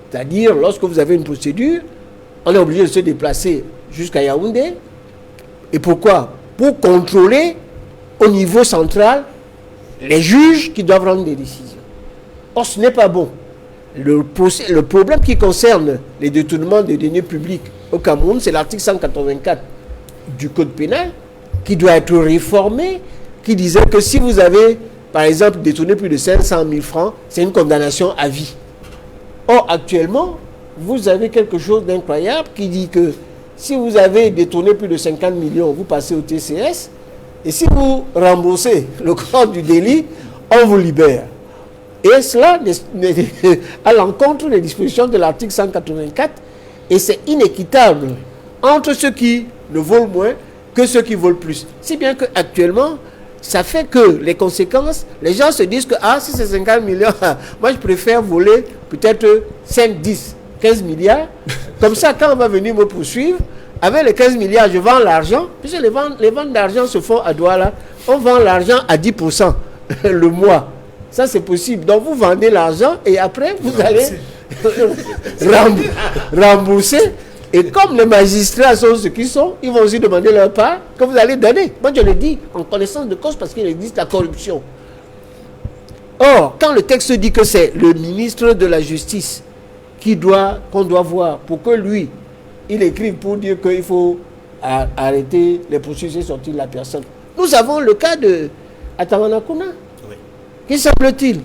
C'est-à-dire, lorsque vous avez une procédure, on est obligé de se déplacer jusqu'à Yaoundé. Et pourquoi? Pour contrôler au niveau central les juges qui doivent rendre des décisions. Or, ce n'est pas bon. Le problème qui concerne les détournements des deniers publics au Cameroun, c'est l'article 184 du Code pénal qui doit être réformé, qui disait que si vous avez, par exemple, détourné plus de 500 000 francs, c'est une condamnation à vie. Or, actuellement, vous avez quelque chose d'incroyable qui dit que si vous avez détourné plus de 50 millions, vous passez au TCS, et si vous remboursez le corps du délit, on vous libère. Et cela à l'encontre des dispositions de l'article 184, et c'est inéquitable entre ceux qui ne volent moins que ceux qui volent plus. Si bien qu'actuellement, ça fait que les conséquences, les gens se disent que si c'est 50 millions, moi je préfère voler peut-être 5, 10, 15 milliards. Comme ça, quand on va venir me poursuivre, avec les 15 milliards, je vends l'argent, puisque les ventes d'argent se font à Douala, on vend l'argent à 10% le mois. Ça, c'est possible. Donc, vous vendez l'argent et après, vous allez rembourser. Et comme les magistrats sont ce qu'ils sont, ils vont aussi demander leur part que vous allez donner. Moi, je le dis en connaissance de cause parce qu'il existe la corruption. Or, quand le texte dit que c'est le ministre de la Justice qu'on doit voir pour que lui, il écrive pour dire qu'il faut arrêter les poursuites et sortir la personne. Nous avons le cas de Atamanakuna, qui semble-t-il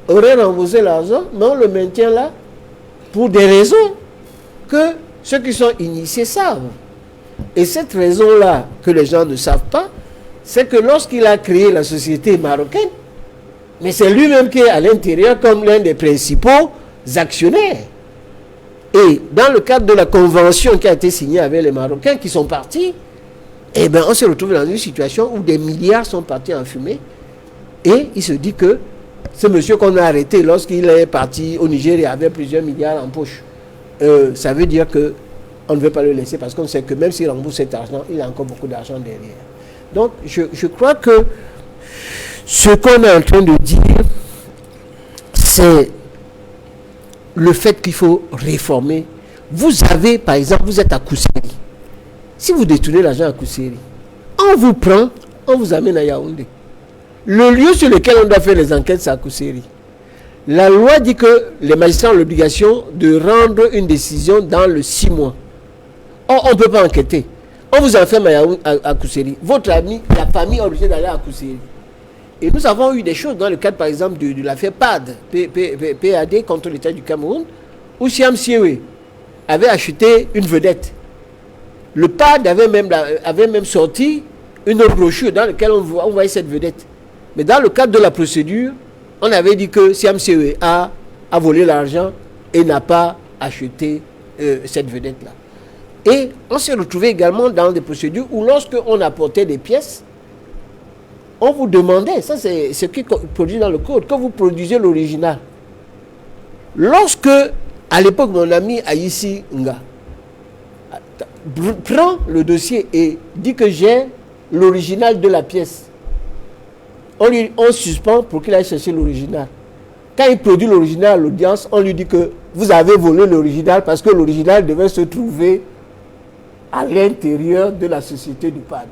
aurait remboursé l'argent, mais on le maintient là pour des raisons que ceux qui sont initiés savent. Et cette raison-là, que les gens ne savent pas, c'est que lorsqu'il a créé la société marocaine, mais c'est lui-même qui est à l'intérieur comme l'un des principaux actionnaires. Et dans le cadre de la convention qui a été signée avec les Marocains qui sont partis, eh bien, on se retrouve dans une situation où des milliards sont partis en fumée. Et il se dit que ce monsieur qu'on a arrêté lorsqu'il est parti au Nigeria avec plusieurs milliards en poche, ça veut dire qu'on ne veut pas le laisser parce qu'on sait que même s'il rembourse cet argent, il a encore beaucoup d'argent derrière. Donc, je crois que ce qu'on est en train de dire, c'est le fait qu'il faut réformer. Vous avez, par exemple, vous êtes à Kousséri. Si vous détournez l'argent à Kousséri, on vous prend, on vous amène à Yaoundé. Le lieu sur lequel on doit faire les enquêtes, c'est à Kousséri. La loi dit que les magistrats ont l'obligation de rendre une décision dans le 6 mois. Or, on ne peut pas enquêter. On vous enferme à Kousséri. Votre ami, la famille est obligée d'aller à Kousséri. Et nous avons eu des choses dans le cadre, par exemple, de l'affaire PAD contre l'État du Cameroun, où Siam Siewe avait acheté une vedette. Le PAD avait même sorti une brochure dans laquelle on voyait cette vedette. Mais dans le cadre de la procédure, on avait dit que Siam Siewe a volé l'argent et n'a pas acheté cette vedette-là. Et on s'est retrouvé également dans des procédures où lorsqu'on apportait des pièces, on vous demandait, ça c'est ce qui est produit dans le code, que vous produisez l'original. Lorsque, à l'époque, mon ami Aïssi Nga prend le dossier et dit que j'ai l'original de la pièce, on suspend pour qu'il aille chercher l'original. Quand il produit l'original à l'audience, on lui dit que vous avez volé l'original parce que l'original devait se trouver à l'intérieur de la société du PAD.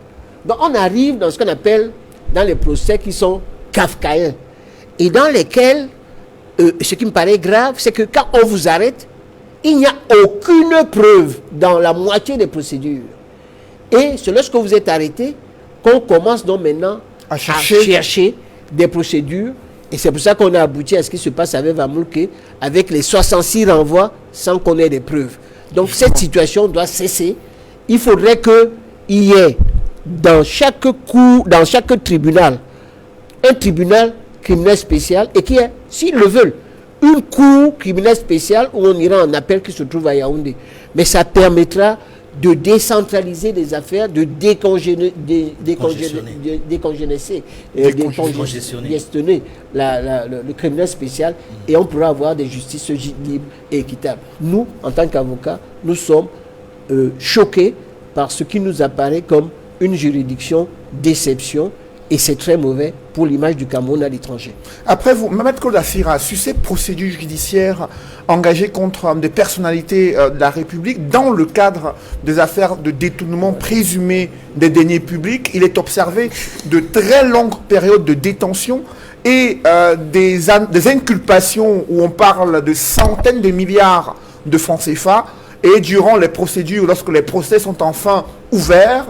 Donc on arrive dans ce qu'on appelle dans les procès qui sont kafkaïens et dans lesquels ce qui me paraît grave, c'est que quand on vous arrête, il n'y a aucune preuve dans la moitié des procédures. Et c'est lorsque vous êtes arrêté qu'on commence donc maintenant à chercher des procédures. Et c'est pour ça qu'on a abouti à ce qui se passe avec Vamulke, avec les 66 renvois sans qu'on ait des preuves. Donc cette situation doit cesser. Il faudrait qu'il y ait dans chaque cour, dans chaque tribunal, un tribunal criminel spécial et qui est, s'ils le veulent, une cour criminelle spéciale où on ira en appel qui se trouve à Yaoundé. Mais ça permettra de décentraliser des affaires, de décongestionner le criminel spécial et on pourra avoir des justices libres et équitables. Nous, en tant qu'avocats, nous sommes choqués par ce qui nous apparaît comme une juridiction déception et c'est très mauvais pour l'image du Cameroun à l'étranger. Après vous, Mohamed Kodafira, sur ces procédures judiciaires engagées contre des personnalités de la République dans le cadre des affaires de détournement présumé des deniers publics, il est observé de très longues périodes de détention et des inculpations où on parle de centaines de milliards de francs CFA, et durant les procédures, lorsque les procès sont enfin ouverts,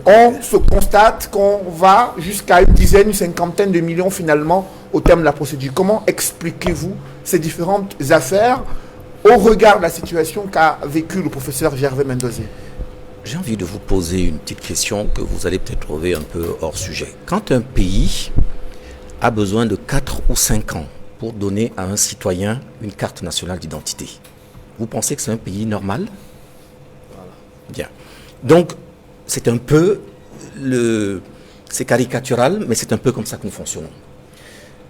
on se constate qu'on va jusqu'à une dizaine, une cinquantaine de millions finalement au terme de la procédure. Comment expliquez-vous ces différentes affaires au regard de la situation qu'a vécu le professeur Gervais Mendozé? J'ai envie de vous poser une petite question que vous allez peut-être trouver un peu hors sujet. Quand un pays a besoin de 4 ou 5 ans pour donner à un citoyen une carte nationale d'identité, vous pensez que c'est un pays normal? Bien. Donc, c'est un peu, c'est caricatural, mais c'est un peu comme ça que nous fonctionnons.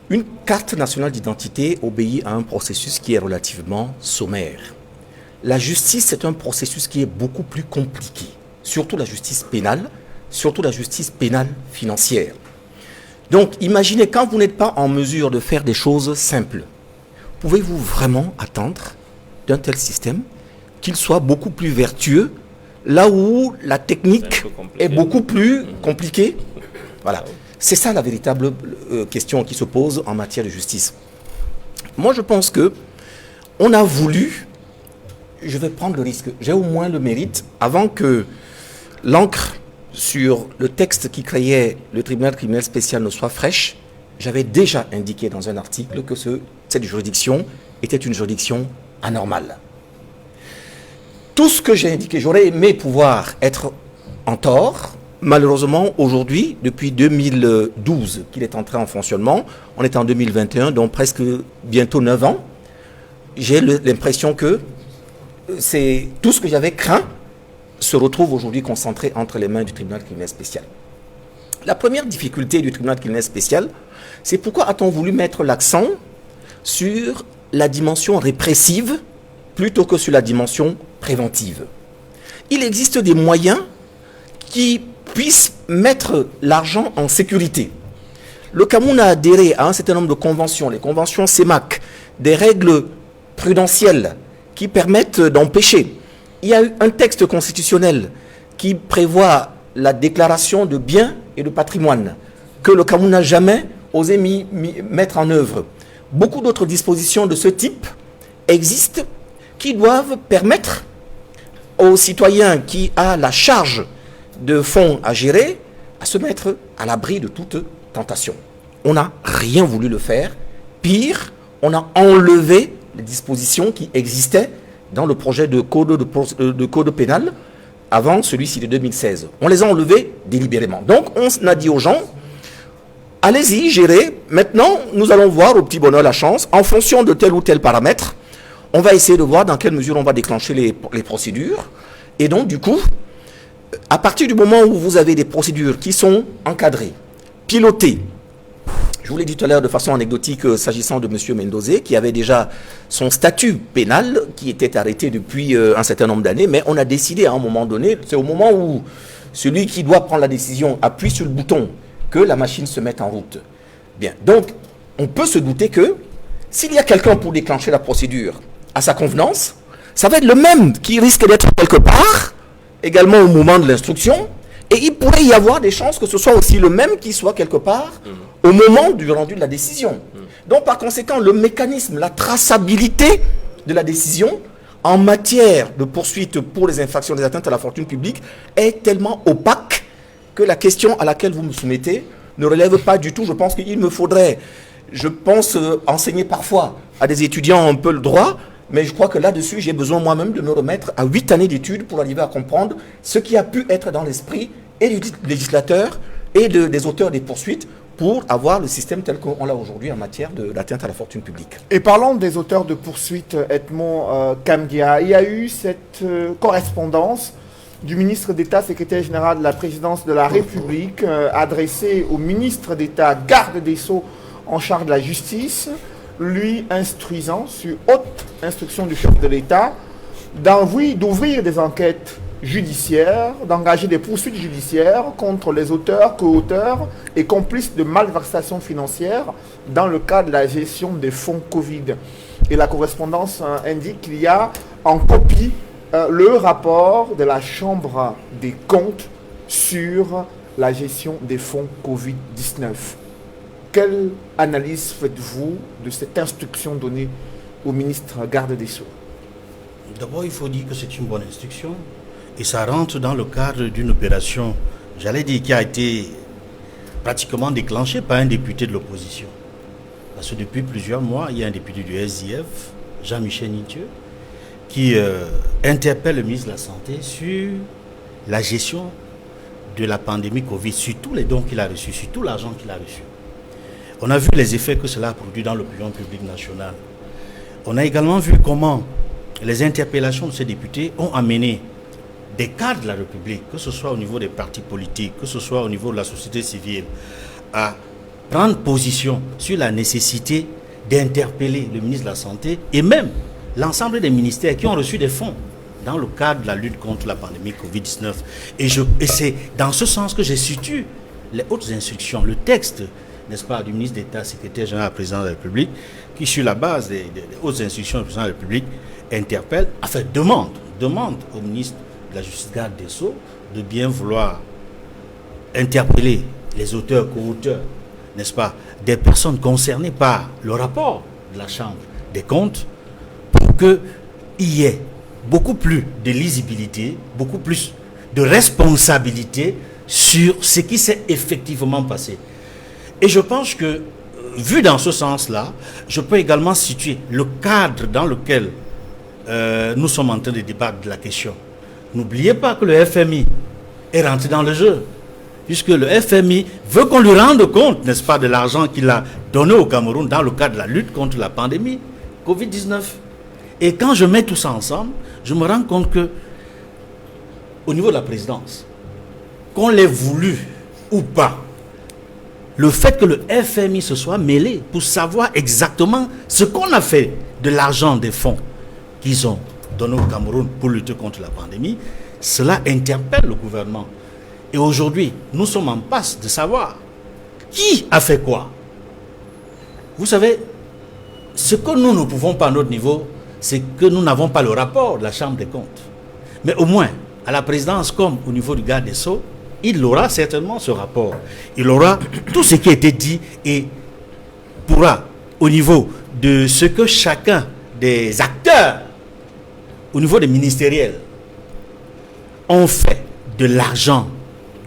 Une carte nationale d'identité obéit à un processus qui est relativement sommaire. La justice, c'est un processus qui est beaucoup plus compliqué, surtout la justice pénale, surtout la justice pénale financière. Donc, imaginez, quand vous n'êtes pas en mesure de faire des choses simples, pouvez-vous vraiment attendre d'un tel système qu'il soit beaucoup plus vertueux, là où la technique est beaucoup plus compliquée? Voilà. C'est ça la véritable question qui se pose en matière de justice. Moi, je pense que on a voulu, je vais prendre le risque, j'ai au moins le mérite, avant que l'encre sur le texte qui créait le tribunal criminel spécial ne soit fraîche, j'avais déjà indiqué dans un article que cette juridiction était une juridiction anormale. Tout ce que j'ai indiqué, j'aurais aimé pouvoir être en tort. Malheureusement, aujourd'hui, depuis 2012 qu'il est entré en fonctionnement, on est en 2021, donc presque bientôt 9 ans, j'ai l'impression que c'est tout ce que j'avais craint se retrouve aujourd'hui concentré entre les mains du tribunal criminel spécial. La première difficulté du tribunal criminel spécial, c'est pourquoi a-t-on voulu mettre l'accent sur la dimension répressive plutôt que sur la dimension préventive. Il existe des moyens qui puissent mettre l'argent en sécurité. Le Cameroun a adhéré à un certain nombre de conventions, les conventions CEMAC, des règles prudentielles qui permettent d'empêcher. Il y a eu un texte constitutionnel qui prévoit la déclaration de biens et de patrimoine que le Cameroun n'a jamais osé mettre en œuvre. Beaucoup d'autres dispositions de ce type existent qui doivent permettre aux citoyens qui ont la charge de fonds à gérer à se mettre à l'abri de toute tentation. On n'a rien voulu le faire. Pire, on a enlevé les dispositions qui existaient dans le projet de code pénal avant celui-ci de 2016. On les a enlevés délibérément. Donc on a dit aux gens, allez-y, gérez. Maintenant, nous allons voir au petit bonheur la chance, en fonction de tel ou tel paramètre, on va essayer de voir dans quelle mesure on va déclencher les procédures. Et donc, du coup, à partir du moment où vous avez des procédures qui sont encadrées, pilotées, je vous l'ai dit tout à l'heure de façon anecdotique s'agissant de M. Mendozé, qui avait déjà son statut pénal, qui était arrêté depuis un certain nombre d'années, mais on a décidé à un moment donné, c'est au moment où celui qui doit prendre la décision appuie sur le bouton, que la machine se mette en route. Bien, donc, on peut se douter que s'il y a quelqu'un pour déclencher la procédure à sa convenance, ça va être le même qui risque d'être quelque part, également au moment de l'instruction, et il pourrait y avoir des chances que ce soit aussi le même qui soit quelque part au moment du rendu de la décision. Donc par conséquent, le mécanisme, la traçabilité de la décision en matière de poursuite pour les infractions des atteintes à la fortune publique est tellement opaque que la question à laquelle vous me soumettez ne relève pas du tout. Je pense qu'il me faudrait, enseigner parfois à des étudiants un peu le droit, mais je crois que là-dessus, j'ai besoin moi-même de me remettre à 8 années d'études pour arriver à comprendre ce qui a pu être dans l'esprit et du législateur et des auteurs des poursuites pour avoir le système tel qu'on l'a aujourd'hui en matière d'atteinte à la fortune publique. Et parlons des auteurs de poursuites, Edmond Kamgia. Il y a eu cette correspondance du ministre d'État, secrétaire général de la présidence de la République, adressée au ministre d'État, garde des Sceaux en charge de la justice, lui instruisant, sur haute instruction du chef de l'État, d'ouvrir des enquêtes judiciaires, d'engager des poursuites judiciaires contre les auteurs, co-auteurs et complices de malversations financières dans le cadre de la gestion des fonds Covid. Et la correspondance indique qu'il y a en copie le rapport de la Chambre des comptes sur la gestion des fonds Covid-19. Quelle analyse faites-vous de cette instruction donnée au ministre garde des Sceaux? D'abord, il faut dire que c'est une bonne instruction et ça rentre dans le cadre d'une opération, j'allais dire, qui a été pratiquement déclenchée par un député de l'opposition. Parce que depuis plusieurs mois, il y a un député du SDF, Jean-Michel Nitieux, qui interpelle le ministre de la Santé sur la gestion de la pandémie Covid, sur tous les dons qu'il a reçus, sur tout l'argent qu'il a reçu. On a vu les effets que cela a produit dans l'opinion publique nationale. On a également vu comment les interpellations de ces députés ont amené des cadres de la République, que ce soit au niveau des partis politiques, que ce soit au niveau de la société civile, à prendre position sur la nécessité d'interpeller le ministre de la Santé et même l'ensemble des ministères qui ont reçu des fonds dans le cadre de la lutte contre la pandémie Covid-19. Et c'est dans ce sens que je situe les hautes instructions, le texte, n'est-ce pas, du ministre d'État, secrétaire général, président de la République, qui, sur la base des hautes instructions du président de la République, interpelle, enfin demande au ministre de la Justice, garde des Sceaux, de bien vouloir interpeller les auteurs, co-auteurs, n'est-ce pas, des personnes concernées par le rapport de la Chambre des comptes, pour qu'il y ait beaucoup plus de lisibilité, beaucoup plus de responsabilité sur ce qui s'est effectivement passé. Et je pense que, vu dans ce sens-là, je peux également situer le cadre dans lequel nous sommes en train de débattre de la question. N'oubliez pas que le FMI est rentré dans le jeu, puisque le FMI veut qu'on lui rende compte, n'est-ce pas, de l'argent qu'il a donné au Cameroun dans le cadre de la lutte contre la pandémie Covid-19. Et quand je mets tout ça ensemble, je me rends compte que, au niveau de la présidence, qu'on l'ait voulu ou pas, le fait que le FMI se soit mêlé pour savoir exactement ce qu'on a fait de l'argent des fonds qu'ils ont donné au Cameroun pour lutter contre la pandémie, cela interpelle le gouvernement. Et aujourd'hui, nous sommes en passe de savoir qui a fait quoi. Vous savez, ce que nous ne pouvons pas à notre niveau, c'est que nous n'avons pas le rapport de la Chambre des comptes. Mais au moins, à la présidence comme au niveau du garde des Sceaux, il aura certainement ce rapport. Il aura tout ce qui a été dit et pourra, au niveau de ce que chacun des acteurs, au niveau des ministériels, ont fait de l'argent,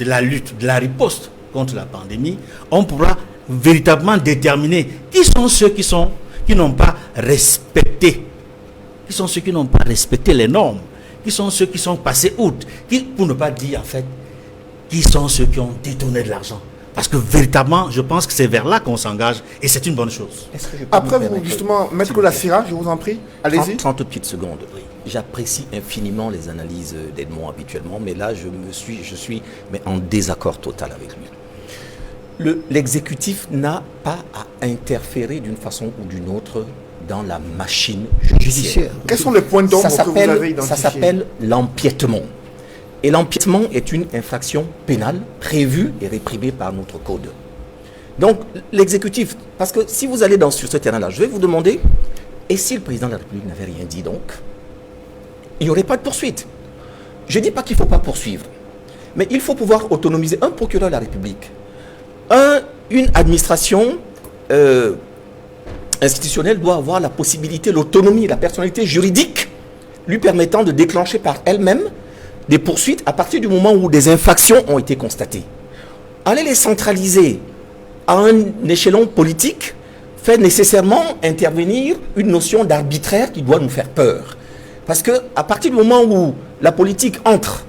de la lutte, de la riposte contre la pandémie, on pourra véritablement déterminer qui sont ceux qui n'ont pas respecté. Qui sont ceux qui n'ont pas respecté les normes. Qui sont ceux qui sont passés outre. Pour ne pas dire en fait, qui sont ceux qui ont détourné de l'argent. Parce que véritablement, je pense que c'est vers là qu'on s'engage et c'est une bonne chose. Après, vous, justement, Maître Lassira, je vous en prie, allez-y. 30 petites secondes. Oui. J'apprécie infiniment les analyses d'Edmond habituellement, mais là, je suis en désaccord total avec lui. L'exécutif n'a pas à interférer d'une façon ou d'une autre dans la machine judiciaire. Quels sont les points d'ombre que vous avez identifiés? Ça s'appelle l'empiètement. Et l'empiètement est une infraction pénale prévue et réprimée par notre code. Donc, l'exécutif, parce que si vous allez sur ce terrain-là, je vais vous demander, et si le président de la République n'avait rien dit donc, il n'y aurait pas de poursuite. Je ne dis pas qu'il ne faut pas poursuivre, mais il faut pouvoir autonomiser un procureur de la République, une administration institutionnelle doit avoir la possibilité, l'autonomie, la personnalité juridique lui permettant de déclencher par elle-même des poursuites à partir du moment où des infractions ont été constatées. Aller les centraliser à un échelon politique fait nécessairement intervenir une notion d'arbitraire qui doit nous faire peur. Parce qu'à partir du moment où la politique entre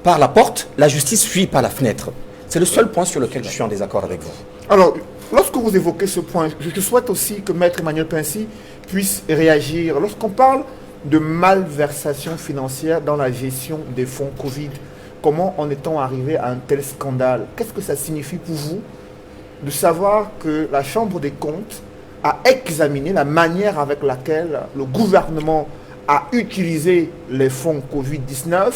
par la porte, la justice fuit par la fenêtre. C'est le seul point sur lequel je suis en désaccord avec vous. Alors, lorsque vous évoquez ce point, je souhaite aussi que Maître Emmanuel Pincy puisse réagir. Lorsqu'on parle de malversation financière dans la gestion des fonds Covid, comment en est-on arrivé à un tel scandale? Qu'est-ce que ça signifie pour vous de savoir que la Chambre des comptes a examiné la manière avec laquelle le gouvernement a utilisé les fonds Covid-19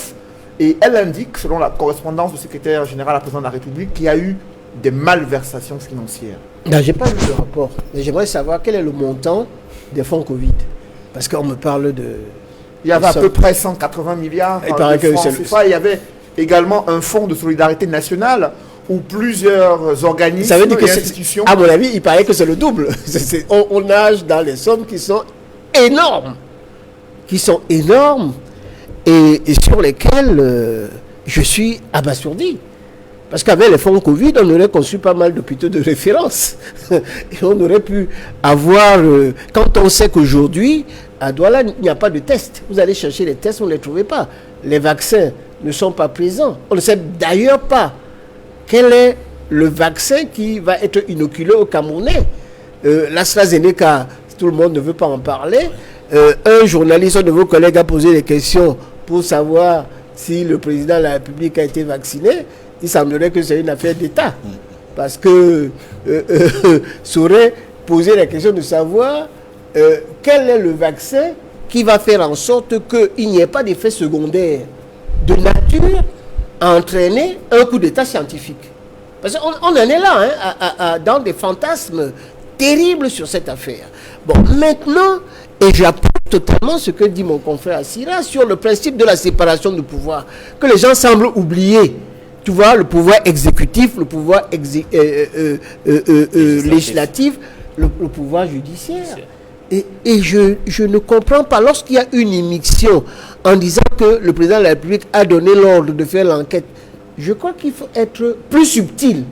et elle indique, selon la correspondance du secrétaire général à la présidence de la République, qu'il y a eu des malversations financières? Non, je n'ai pas lu le rapport, mais j'aimerais savoir quel est le montant des fonds Covid. Parce qu'on me parle de... Il y avait à peu près 180 milliards de francs CFA. Il y avait également un fonds de solidarité nationale ou plusieurs organismes Ça veut dire que et institutions. à mon avis, il paraît que c'est le double. On nage dans les sommes qui sont énormes. Et sur lesquelles je suis abasourdi. Parce qu'avec les fonds Covid, on aurait conçu pas mal d'hôpitaux de référence. Et on aurait pu avoir... quand on sait qu'aujourd'hui, à Douala, il n'y a pas de tests. Vous allez chercher les tests, vous ne les trouvez pas. Les vaccins ne sont pas présents. On ne sait d'ailleurs pas quel est le vaccin qui va être inoculé aux Camerounais. L'AstraZeneca, tout le monde ne veut pas en parler. Un journaliste, un de vos collègues, a posé des questions pour savoir si le président de la République a été vacciné. Il semblerait que c'est une affaire d'État. Parce que ça aurait posé la question de savoir quel est le vaccin qui va faire en sorte qu'il n'y ait pas d'effet secondaire de nature à entraîner un coup d'État scientifique. Parce qu'on en est là, dans des fantasmes terribles sur cette affaire. Bon, maintenant, et j'approuve totalement ce que dit mon confrère Assira sur le principe de la séparation du pouvoir, que les gens semblent oublier. Tu vois, le pouvoir exécutif, le pouvoir législatif, le pouvoir judiciaire. Et je ne comprends pas, lorsqu'il y a une immixtion en disant que le président de la République a donné l'ordre de faire l'enquête, je crois qu'il faut être plus subtil.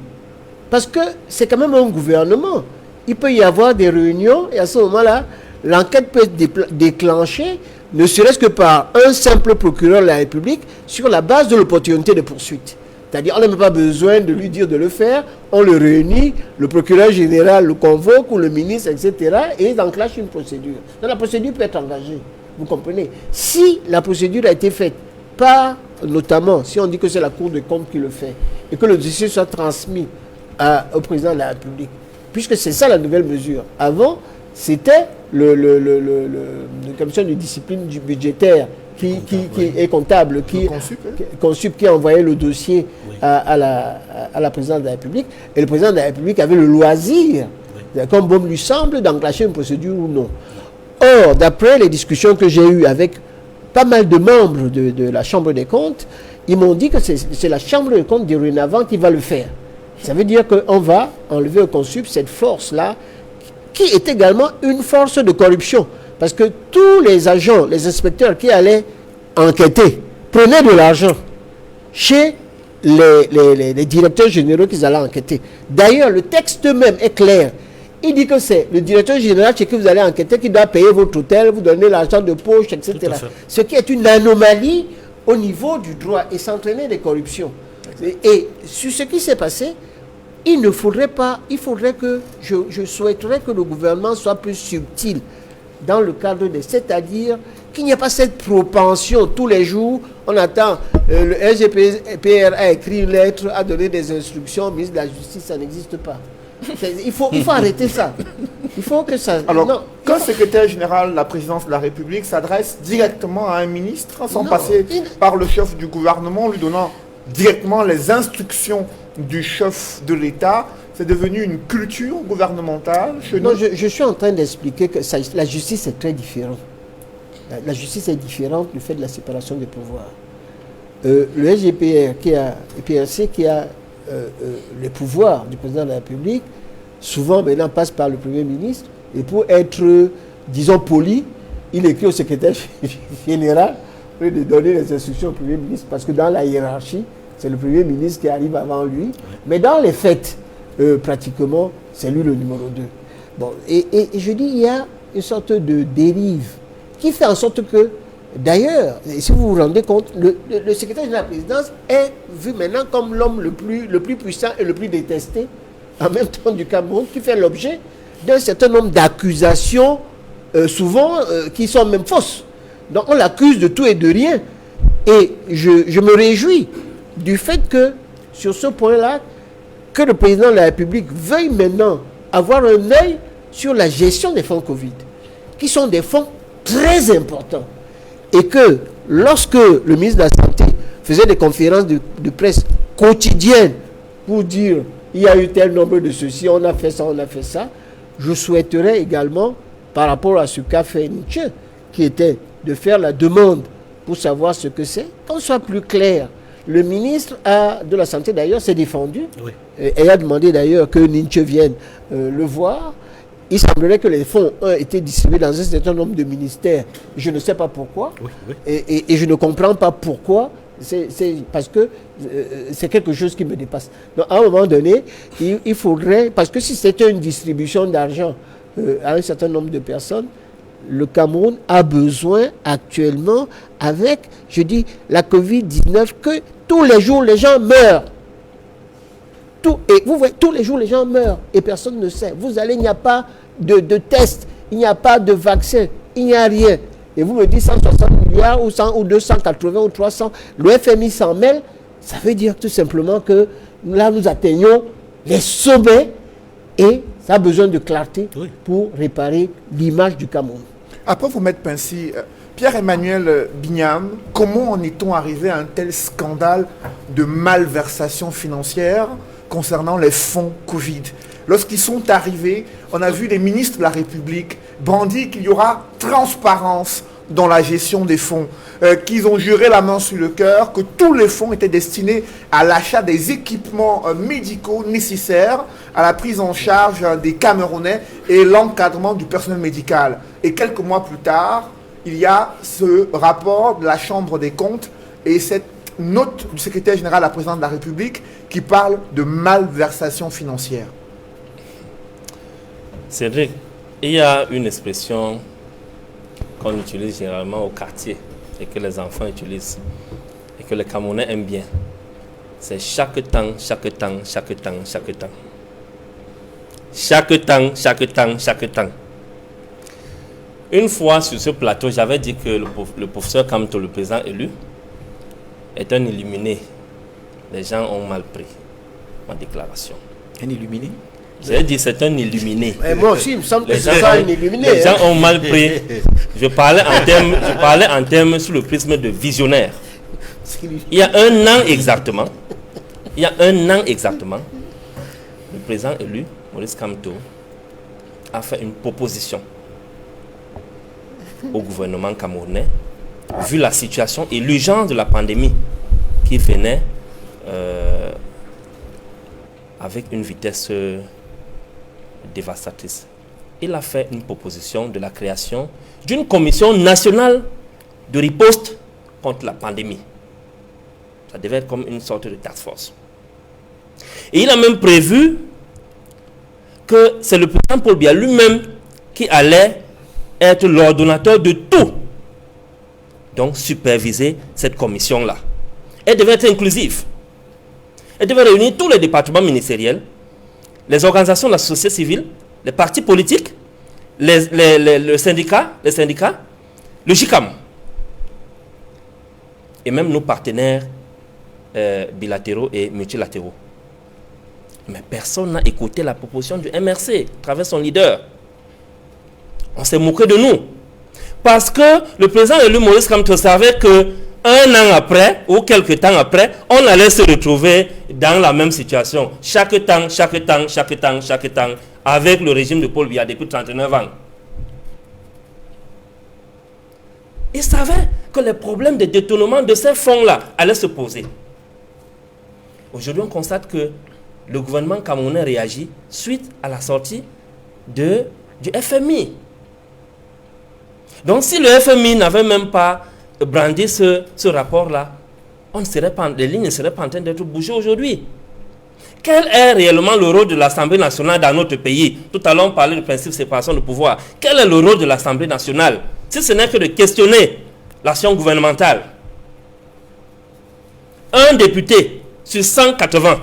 Parce que c'est quand même un gouvernement. Il peut y avoir des réunions et à ce moment-là, l'enquête peut être déclenchée, ne serait-ce que par un simple procureur de la République, sur la base de l'opportunité de poursuite. C'est-à-dire, on n'a même pas besoin de lui dire de le faire, on le réunit, le procureur général le convoque, ou le ministre, etc., et il enclenche une procédure. Donc la procédure peut être engagée, vous comprenez. Si la procédure a été faite par, notamment, si on dit que c'est la Cour des comptes qui le fait, et que le dossier soit transmis au président de la République, puisque c'est ça la nouvelle mesure. Avant, c'était le commission de discipline budgétaire qui est comptable, qui envoyait le dossier à la présidence de la République, et le président de la République avait le loisir, comme bon lui semble, d'enclencher une procédure ou non. Or, d'après les discussions que j'ai eues avec pas mal de membres de la Chambre des comptes, ils m'ont dit que c'est la Chambre des comptes dorénavant qui va le faire. Ça veut dire qu'on va enlever au consup cette force-là, qui est également une force de corruption. Parce que tous les agents, les inspecteurs qui allaient enquêter, prenaient de l'argent chez les directeurs généraux qu'ils allaient enquêter. D'ailleurs, le texte même est clair. Il dit que c'est le directeur général chez qui vous allez enquêter qui doit payer votre hôtel, vous donner l'argent de poche, etc. Ce qui est une anomalie au niveau du droit et s'entraîner des corruptions. Et sur ce qui s'est passé, il faudrait que, je souhaiterais que le gouvernement soit plus subtil dans le cadre de, c'est-à-dire qu'il n'y ait pas cette propension tous les jours, on attend, le SGPR a écrit une lettre, a donné des instructions au ministre de la Justice, ça n'existe pas. Il faut arrêter ça. Il faut que ça... Alors, quand le secrétaire général de la présidence de la République s'adresse directement à un ministre, sans passer par le chef du gouvernement, lui donnant directement les instructions du chef de l'État, c'est devenu une culture gouvernementale chez nous. Non, je suis en train d'expliquer que la justice est très différente. La justice est différente du fait de la séparation des pouvoirs. Le SGPR, PRC, qui a les pouvoirs du président de la République, souvent maintenant passe par le Premier ministre, et pour être, disons, poli, il écrit au secrétaire général pour lui donner les instructions au Premier ministre, parce que dans la hiérarchie, c'est le Premier ministre qui arrive avant lui. Mais dans les faits, pratiquement, c'est lui le numéro 2. Bon, et je dis, il y a une sorte de dérive qui fait en sorte que, d'ailleurs, si vous vous rendez compte, le secrétaire de la présidence est vu maintenant comme l'homme le plus puissant et le plus détesté, en même temps du Cameroun, qui fait l'objet d'un certain nombre d'accusations, souvent qui sont même fausses. Donc on l'accuse de tout et de rien. Et je me réjouis du fait que, sur ce point-là, que le président de la République veuille maintenant avoir un œil sur la gestion des fonds Covid, qui sont des fonds très importants. Et que lorsque le ministre de la Santé faisait des conférences de presse quotidiennes pour dire il y a eu tel nombre de ceci, on a fait ça, je souhaiterais également, par rapport à ce qu'a fait Nietzsche, qui était de faire la demande pour savoir ce que c'est, qu'on soit plus clair. Le ministre de la Santé, d'ailleurs, s'est défendu. Oui. Et a demandé d'ailleurs que Ninche vienne le voir. Il semblerait que les fonds ont été distribués dans un certain nombre de ministères. Je ne sais pas pourquoi. Oui, oui. Et je ne comprends pas pourquoi. C'est parce que c'est quelque chose qui me dépasse. Donc, à un moment donné, il faudrait... Parce que si c'était une distribution d'argent à un certain nombre de personnes, le Cameroun a besoin actuellement, avec, je dis, la Covid-19, que tous les jours, les gens meurent. Et vous voyez, tous les jours, les gens meurent et personne ne sait. Vous allez, il n'y a pas de test, il n'y a pas de vaccin, il n'y a rien. Et vous me dites 160 milliards ou 100 ou 280 ou 300, le FMI s'en mêle, ça veut dire tout simplement que là, nous atteignons les sommets et ça a besoin de clarté pour réparer l'image du Cameroun. Après vous mettre Pincy, Pierre-Emmanuel Bignam, comment en est-on arrivé à un tel scandale de malversation financière concernant les fonds Covid? Lorsqu'ils sont arrivés, on a vu les ministres de la République brandir qu'il y aura transparence dans la gestion des fonds, qu'ils ont juré la main sur le cœur, que tous les fonds étaient destinés à l'achat des équipements médicaux nécessaires à la prise en charge des Camerounais et l'encadrement du personnel médical. Et quelques mois plus tard, il y a ce rapport de la Chambre des comptes et cette note du secrétaire général à la présidente de la République qui parle de malversation financière. Cédric, il y a une expression qu'on utilise généralement au quartier et que les enfants utilisent et que les Camerounais aiment bien. C'est chaque temps, chaque temps, chaque temps, chaque temps. Chaque temps, chaque temps, chaque temps. Une fois sur ce plateau, j'avais dit que le professeur Kamto, le président élu, est un illuminé. Les gens ont mal pris ma déclaration. Un illuminé? J'ai dit c'est un illuminé. Et moi aussi, il me semble que c'est gens, un illuminé. Les gens ont mal pris. Je parlais en termes sous le prisme de visionnaire. Il y a un an exactement, le président élu, Maurice Kamto, a fait une proposition au gouvernement camerounais, vu la situation et l'urgence de la pandémie qui venait avec une vitesse dévastatrice. Il a fait une proposition de la création d'une commission nationale de riposte contre la pandémie. Ça devait être comme une sorte de task force. Et il a même prévu que c'est le président Paul Biya lui-même qui allait être l'ordonnateur de tout. Donc superviser cette commission-là. Elle devait être inclusive. Elle devait réunir tous les départements ministériels, les organisations de la société civile, les partis politiques, les syndicats, le JICAM, et même nos partenaires bilatéraux et multilatéraux. Mais personne n'a écouté la proposition du MRC à travers son leader. On s'est moqué de nous. Parce que le président élu Maurice Kamto savait que un an après, ou quelques temps après, on allait se retrouver dans la même situation. Chaque temps, avec le régime de Paul Biya depuis 39 ans. Il savait que les problèmes de détournement de ces fonds-là allaient se poser. Aujourd'hui, on constate que le gouvernement camerounais réagit suite à la sortie du FMI. Donc, si le FMI n'avait même pas brandi ce rapport-là, les lignes ne seraient pas en train d'être bougées aujourd'hui. Quel est réellement le rôle de l'Assemblée nationale dans notre pays? Tout à l'heure, on parlait du principe de séparation de pouvoir. Quel est le rôle de l'Assemblée nationale? Si ce n'est que de questionner l'action gouvernementale. Un député sur 180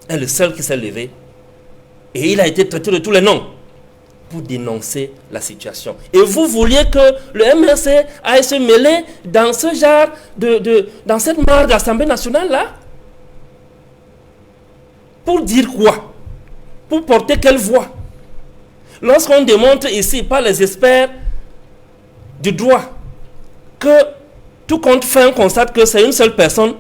est le seul qui s'est levé. Et il a été traité de tous les noms pour dénoncer la situation. Et vous vouliez que le MRC aille se mêler dans ce genre dans cette mare de l'Assemblée nationale là? Pour dire quoi? Pour porter quelle voix? Lorsqu'on démontre ici par les experts du droit que tout compte fait, on constate que c'est une seule personne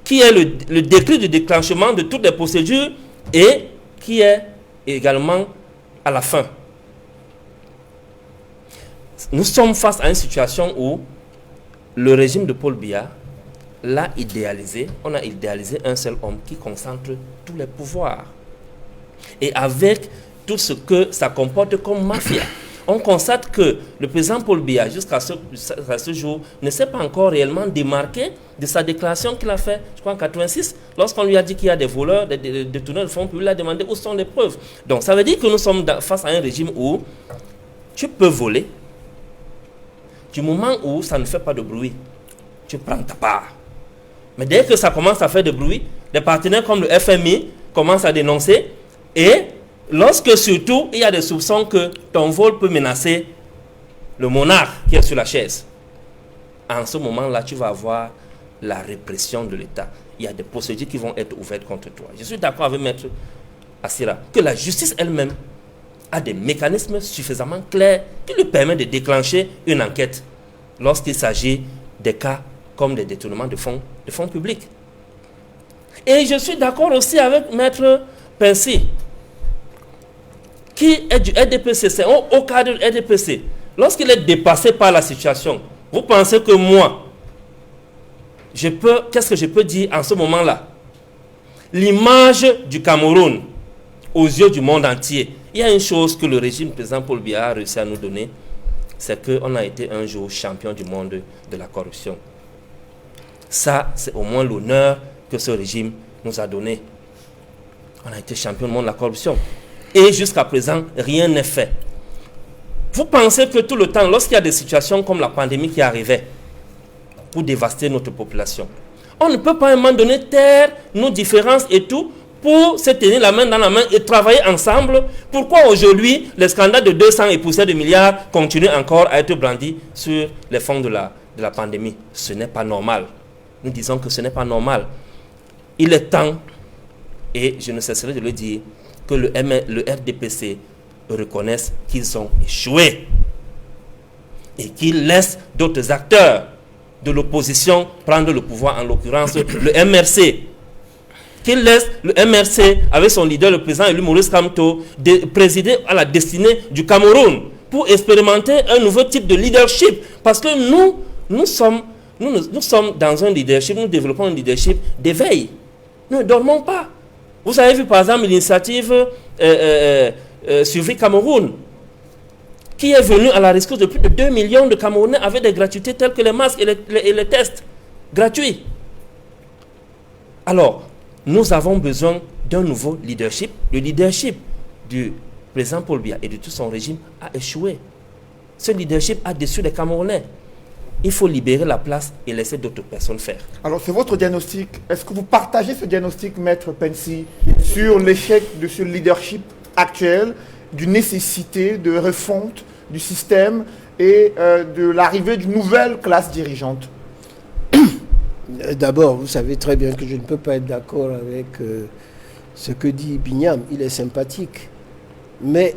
qui est le décret de déclenchement de toutes les procédures et qui est également à la fin. Nous sommes face à une situation où le régime de Paul Biya l'a idéalisé, on a idéalisé un seul homme qui concentre tous les pouvoirs. Et avec tout ce que ça comporte comme mafia, on constate que le président Paul Biya, jusqu'à ce jour, ne s'est pas encore réellement démarqué de sa déclaration qu'il a faite, je crois en 86, lorsqu'on lui a dit qu'il y a des voleurs, des détourneurs de fonds publics, il a demandé où sont les preuves. Donc ça veut dire que nous sommes face à un régime où tu peux voler, du moment où ça ne fait pas de bruit, tu prends ta part. Mais dès que ça commence à faire de bruit, des partenaires comme le FMI commencent à dénoncer, et lorsque surtout il y a des soupçons que ton vol peut menacer le monarque qui est sur la chaise, en ce moment-là, tu vas avoir la répression de l'État. Il y a des procédures qui vont être ouvertes contre toi. Je suis d'accord avec Maître Assira que la justice elle-même a des mécanismes suffisamment clairs qui lui permettent de déclencher une enquête lorsqu'il s'agit des cas comme des détournements de fonds publics. Et je suis d'accord aussi avec Maître Pensy, qui est du RDPC, c'est au cadre du RDPC. Lorsqu'il est dépassé par la situation, vous pensez que moi, qu'est-ce que je peux dire en ce moment-là? L'image du Cameroun aux yeux du monde entier. Il y a une chose que le régime président Paul Biya a réussi à nous donner, c'est qu'on a été un jour champion du monde de la corruption. Ça, c'est au moins l'honneur que ce régime nous a donné. On a été champion du monde de la corruption. Et jusqu'à présent, rien n'est fait. Vous pensez que tout le temps, lorsqu'il y a des situations comme la pandémie qui arrivait pour dévaster notre population, on ne peut pas à un moment donné taire nos différences et tout pour se tenir la main dans la main et travailler ensemble? Pourquoi aujourd'hui les scandales de 200 et poussières de milliards continuent encore à être brandis sur les fonds de la pandémie? Ce n'est pas normal. Nous disons que ce n'est pas normal. Il est temps, et je ne cesserai de le dire, que le RDPC reconnaisse qu'ils ont échoué et qu'ils laissent d'autres acteurs de l'opposition prendre le pouvoir, en l'occurrence le MRC. Qu'il laisse le MRC, avec son leader, le président élu Maurice Kamto, présider à la destinée du Cameroun pour expérimenter un nouveau type de leadership. Parce que nous sommes dans un leadership, nous développons un leadership d'éveil. Nous ne dormons pas. Vous avez vu par exemple l'initiative Suivi Cameroun, qui est venue à la rescousse de plus de 2 millions de Camerounais avec des gratuités telles que les masques et les tests gratuits. Alors, nous avons besoin d'un nouveau leadership. Le leadership du président Paul Biya et de tout son régime a échoué. Ce leadership a déçu les Camerounais. Il faut libérer la place et laisser d'autres personnes faire. Alors, c'est votre diagnostic. Est-ce que vous partagez ce diagnostic, Maître Pensy, sur l'échec de ce leadership actuel, d'une nécessité de refonte du système et de l'arrivée d'une nouvelle classe dirigeante? D'abord, vous savez très bien que je ne peux pas être d'accord avec ce que dit Binyam. Il est sympathique. Mais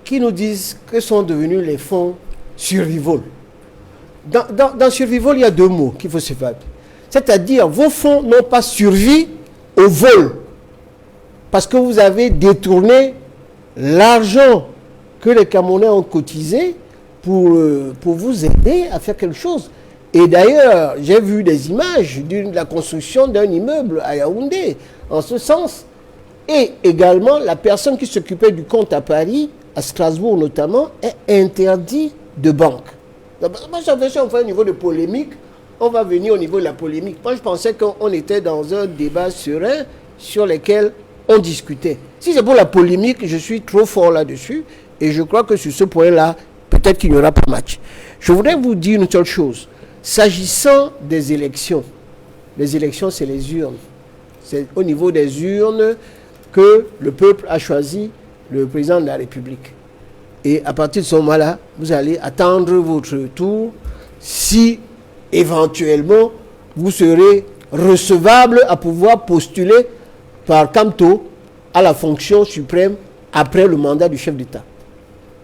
qui nous disent que sont devenus les fonds Survival? Dans Survival, il y a 2 mots qu'il faut se faire. C'est-à-dire, vos fonds n'ont pas survécu au vol. Parce que vous avez détourné l'argent que les Camerounais ont cotisé pour vous aider à faire quelque chose. Et d'ailleurs, j'ai vu des images de la construction d'un immeuble à Yaoundé, en ce sens. Et également, la personne qui s'occupait du compte à Paris, à Strasbourg notamment, est interdite de banque. Moi, j'avais fait un niveau de polémique. On va venir au niveau de la polémique. Moi, je pensais qu'on était dans un débat serein sur lequel on discutait. Si c'est pour la polémique, je suis trop fort là-dessus. Et je crois que sur ce point-là, peut-être qu'il n'y aura pas match. Je voudrais vous dire une seule chose. S'agissant des élections, les élections, c'est les urnes. C'est au niveau des urnes que le peuple a choisi le président de la République. Et à partir de ce moment-là, vous allez attendre votre tour si, éventuellement, vous serez recevable à pouvoir postuler par Kamto à la fonction suprême après le mandat du chef d'État.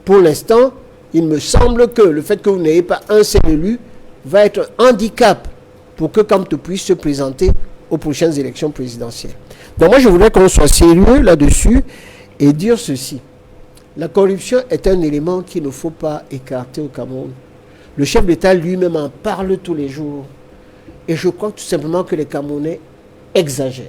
Pour l'instant, il me semble que le fait que vous n'ayez pas un seul élu va être un handicap pour que Kamto puisse se présenter aux prochaines élections présidentielles. Donc moi, je voudrais qu'on soit sérieux là-dessus et dire ceci. La corruption est un élément qu'il ne faut pas écarter au Cameroun. Le chef d'État lui-même en parle tous les jours. Et je crois tout simplement que les Camerounais exagèrent.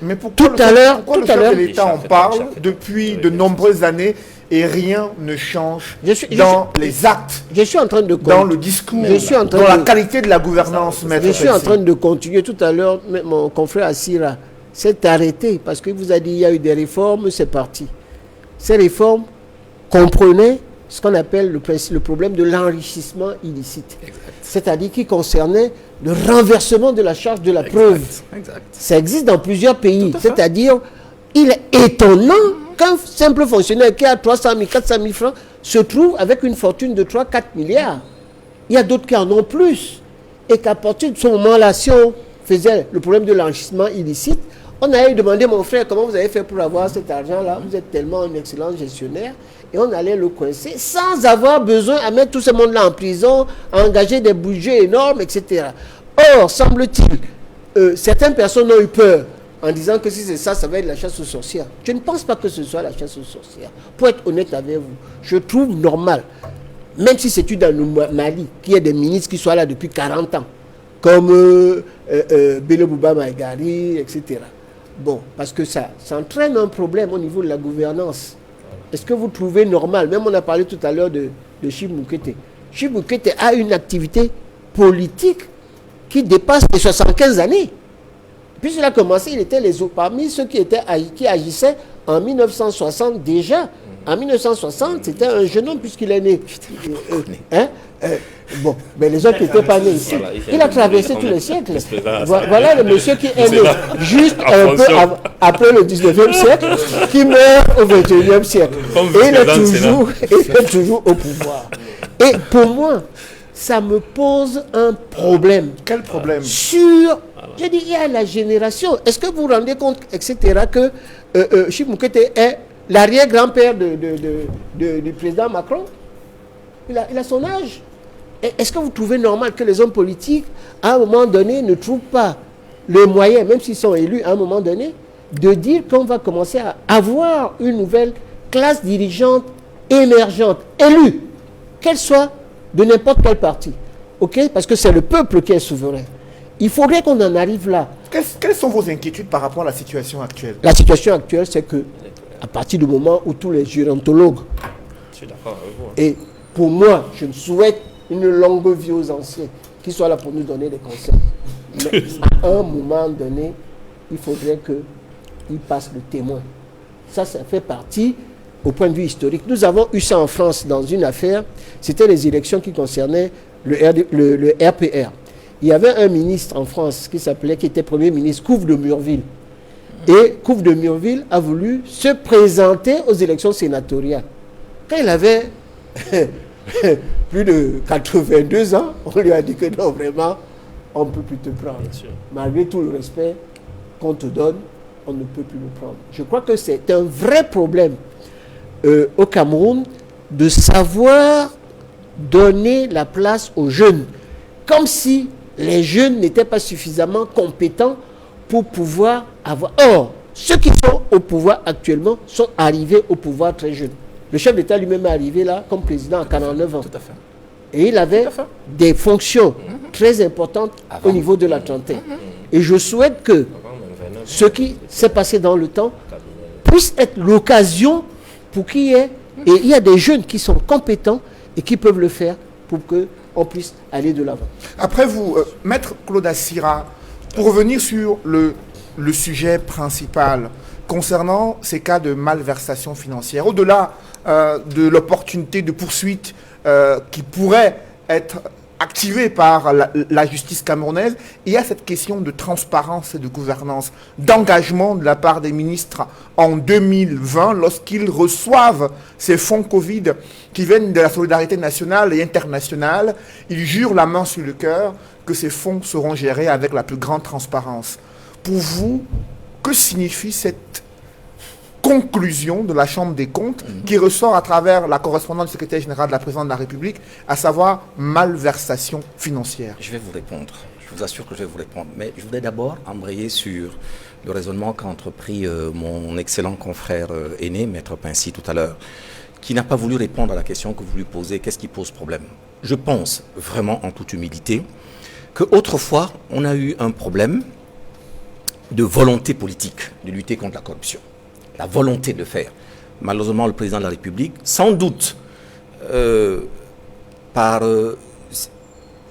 Mais pourquoi Tout à l'heure, le chef de l'État en Richard, parle Richard. depuis de nombreuses années et rien ne change Je suis- dans les actes, Je suis en train de dans le discours, Je suis en train dans la de- qualité de la gouvernance, maître Je suis en Pelsi. train de continuer. Tout à l'heure, mon confrère Assira s'est arrêté parce qu'il vous a dit qu'il y a eu des réformes, c'est parti. Ces réformes comprenaient ce qu'on appelle le problème de l'enrichissement illicite. C'est-à-dire qui concernait le renversement de la charge de la preuve. Exact. Ça existe dans plusieurs pays. Tout à fait. C'est-à-dire, il est étonnant qu'un simple fonctionnaire qui a 300 000, 400 000 francs se trouve avec une fortune de 3-4 milliards. Il y a d'autres qui en ont plus. Et qu'à partir de ce moment-là, si on faisait le problème de l'enrichissement illicite, on allait demander, mon frère, comment vous avez fait pour avoir cet argent-là? Vous êtes tellement un excellent gestionnaire. Et on allait le coincer sans avoir besoin à mettre tout ce monde-là en prison, à engager des budgets énormes, etc. Or, semble-t-il, certaines personnes ont eu peur en disant que si c'est ça, ça va être la chasse aux sorcières. Je ne pense pas que ce soit la chasse aux sorcières. Pour être honnête avec vous, je trouve normal, même si c'est dans le Mali, qu'il y ait des ministres qui soient là depuis 40 ans, comme Bello Bouba Maïgari, etc. Bon, parce que ça entraîne un problème au niveau de la gouvernance. Est-ce que vous trouvez normal? Même on a parlé tout à l'heure de Chief Moukete. Chief Moukete a une activité politique qui dépasse les 75 années. Puisqu'il a commencé, il était parmi ceux qui agissaient en 1960 déjà. En 1960, c'était un jeune homme puisqu'il est né. Bon, mais les autres n'étaient pas nés ici. Voilà, Il a traversé tous les siècles. Espérance. Voilà le monsieur qui est né juste En un peu fonction. après le 19e siècle, qui meurt au 21e siècle. Comme Et il vice-président est toujours au pouvoir. Et pour moi, ça me pose un problème. Quel problème? Je dis, il y a la génération. Est-ce que vous vous rendez compte, etc., que Chief Moukete est l'arrière-grand-père du président Macron? Il a son âge. Est-ce que vous trouvez normal que les hommes politiques, à un moment donné, ne trouvent pas le moyen, même s'ils sont élus à un moment donné, de dire qu'on va commencer à avoir une nouvelle classe dirigeante émergente, élue, qu'elle soit de n'importe quel parti, ok? Parce que c'est le peuple qui est souverain. Il faudrait qu'on en arrive là. Quelles sont vos inquiétudes par rapport à la situation actuelle? La situation actuelle, c'est que à partir du moment où tous les gérontologues, Je suis d'accord avec vous. et pour moi, je me souhaite une longue vie aux anciens qui soient là pour nous donner des conseils. Mais à un moment donné, il faudrait qu'ils passent le témoin. Ça fait partie au point de vue historique. Nous avons eu ça en France dans une affaire, c'était les élections qui concernaient le RPR. Il y avait un ministre en France qui était Premier ministre, Couve de Murville. Et Couve de Murville a voulu se présenter aux élections sénatoriales. Quand il avait plus de 82 ans, on lui a dit que non, vraiment, on ne peut plus te prendre. Bien sûr. Malgré tout le respect qu'on te donne, on ne peut plus le prendre. Je crois que c'est un vrai problème au Cameroun de savoir donner la place aux jeunes. Comme si les jeunes n'étaient pas suffisamment compétents pour pouvoir avoir... Or, ceux qui sont au pouvoir actuellement sont arrivés au pouvoir très jeunes. Le chef d'État lui-même est arrivé là comme président à 49 ans. Tout à fait. Et il avait Tout à fait. des fonctions très importantes au niveau de la trentaine. Et je souhaite que ce qui s'est passé dans le temps puisse être l'occasion pour qu'il y ait... Et il y a des jeunes qui sont compétents et qui peuvent le faire pour qu'on puisse aller de l'avant. Après vous, maître Claude Assira, pour revenir sur le sujet principal concernant ces cas de malversation financière, au-delà de l'opportunité de poursuite qui pourrait être activée par la justice camerounaise, il y a cette question de transparence et de gouvernance, d'engagement de la part des ministres en 2020 lorsqu'ils reçoivent ces fonds Covid qui viennent de la solidarité nationale et internationale. Ils jurent la main sur le cœur que ces fonds seront gérés avec la plus grande transparence. Pour vous, que signifie cette conclusion de la Chambre des comptes qui ressort à travers la correspondance du secrétaire général de la présidente de la République, à savoir malversation financière? Je vais vous répondre. Je vous assure que je vais vous répondre. Mais je voudrais d'abord embrayer sur le raisonnement qu'a entrepris mon excellent confrère aîné, Maître Pincy, tout à l'heure, qui n'a pas voulu répondre à la question que vous lui posez, qu'est-ce qui pose problème? Je pense vraiment, en toute humilité, qu'autrefois, on a eu un problème de volonté politique de lutter contre la corruption. La volonté de le faire. Malheureusement, le président de la République, sans doute,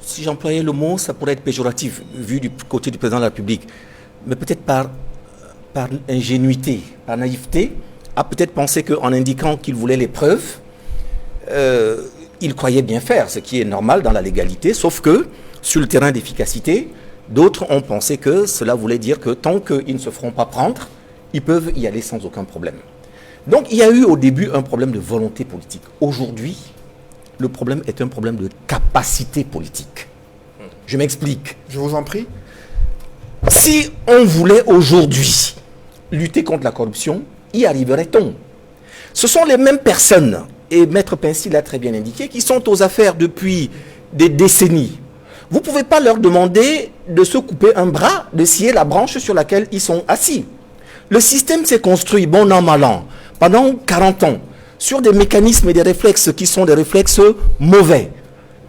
si j'employais le mot, ça pourrait être péjoratif, vu du côté du président de la République, mais peut-être par ingénuité, par naïveté, a peut-être pensé qu'en indiquant qu'il voulait les preuves, il croyait bien faire, ce qui est normal dans la légalité, sauf que, sur le terrain d'efficacité, d'autres ont pensé que cela voulait dire que tant qu'ils ne se feront pas prendre, ils peuvent y aller sans aucun problème. Donc il y a eu au début un problème de volonté politique. Aujourd'hui, le problème est un problème de capacité politique. Je m'explique. Je vous en prie. Si on voulait aujourd'hui lutter contre la corruption, y arriverait-on? Ce sont les mêmes personnes, et Maître Pincy l'a très bien indiqué, qui sont aux affaires depuis des décennies. Vous ne pouvez pas leur demander de se couper un bras, de scier la branche sur laquelle ils sont assis. Le système s'est construit, bon an, mal an, pendant 40 ans, sur des mécanismes et des réflexes qui sont des réflexes mauvais.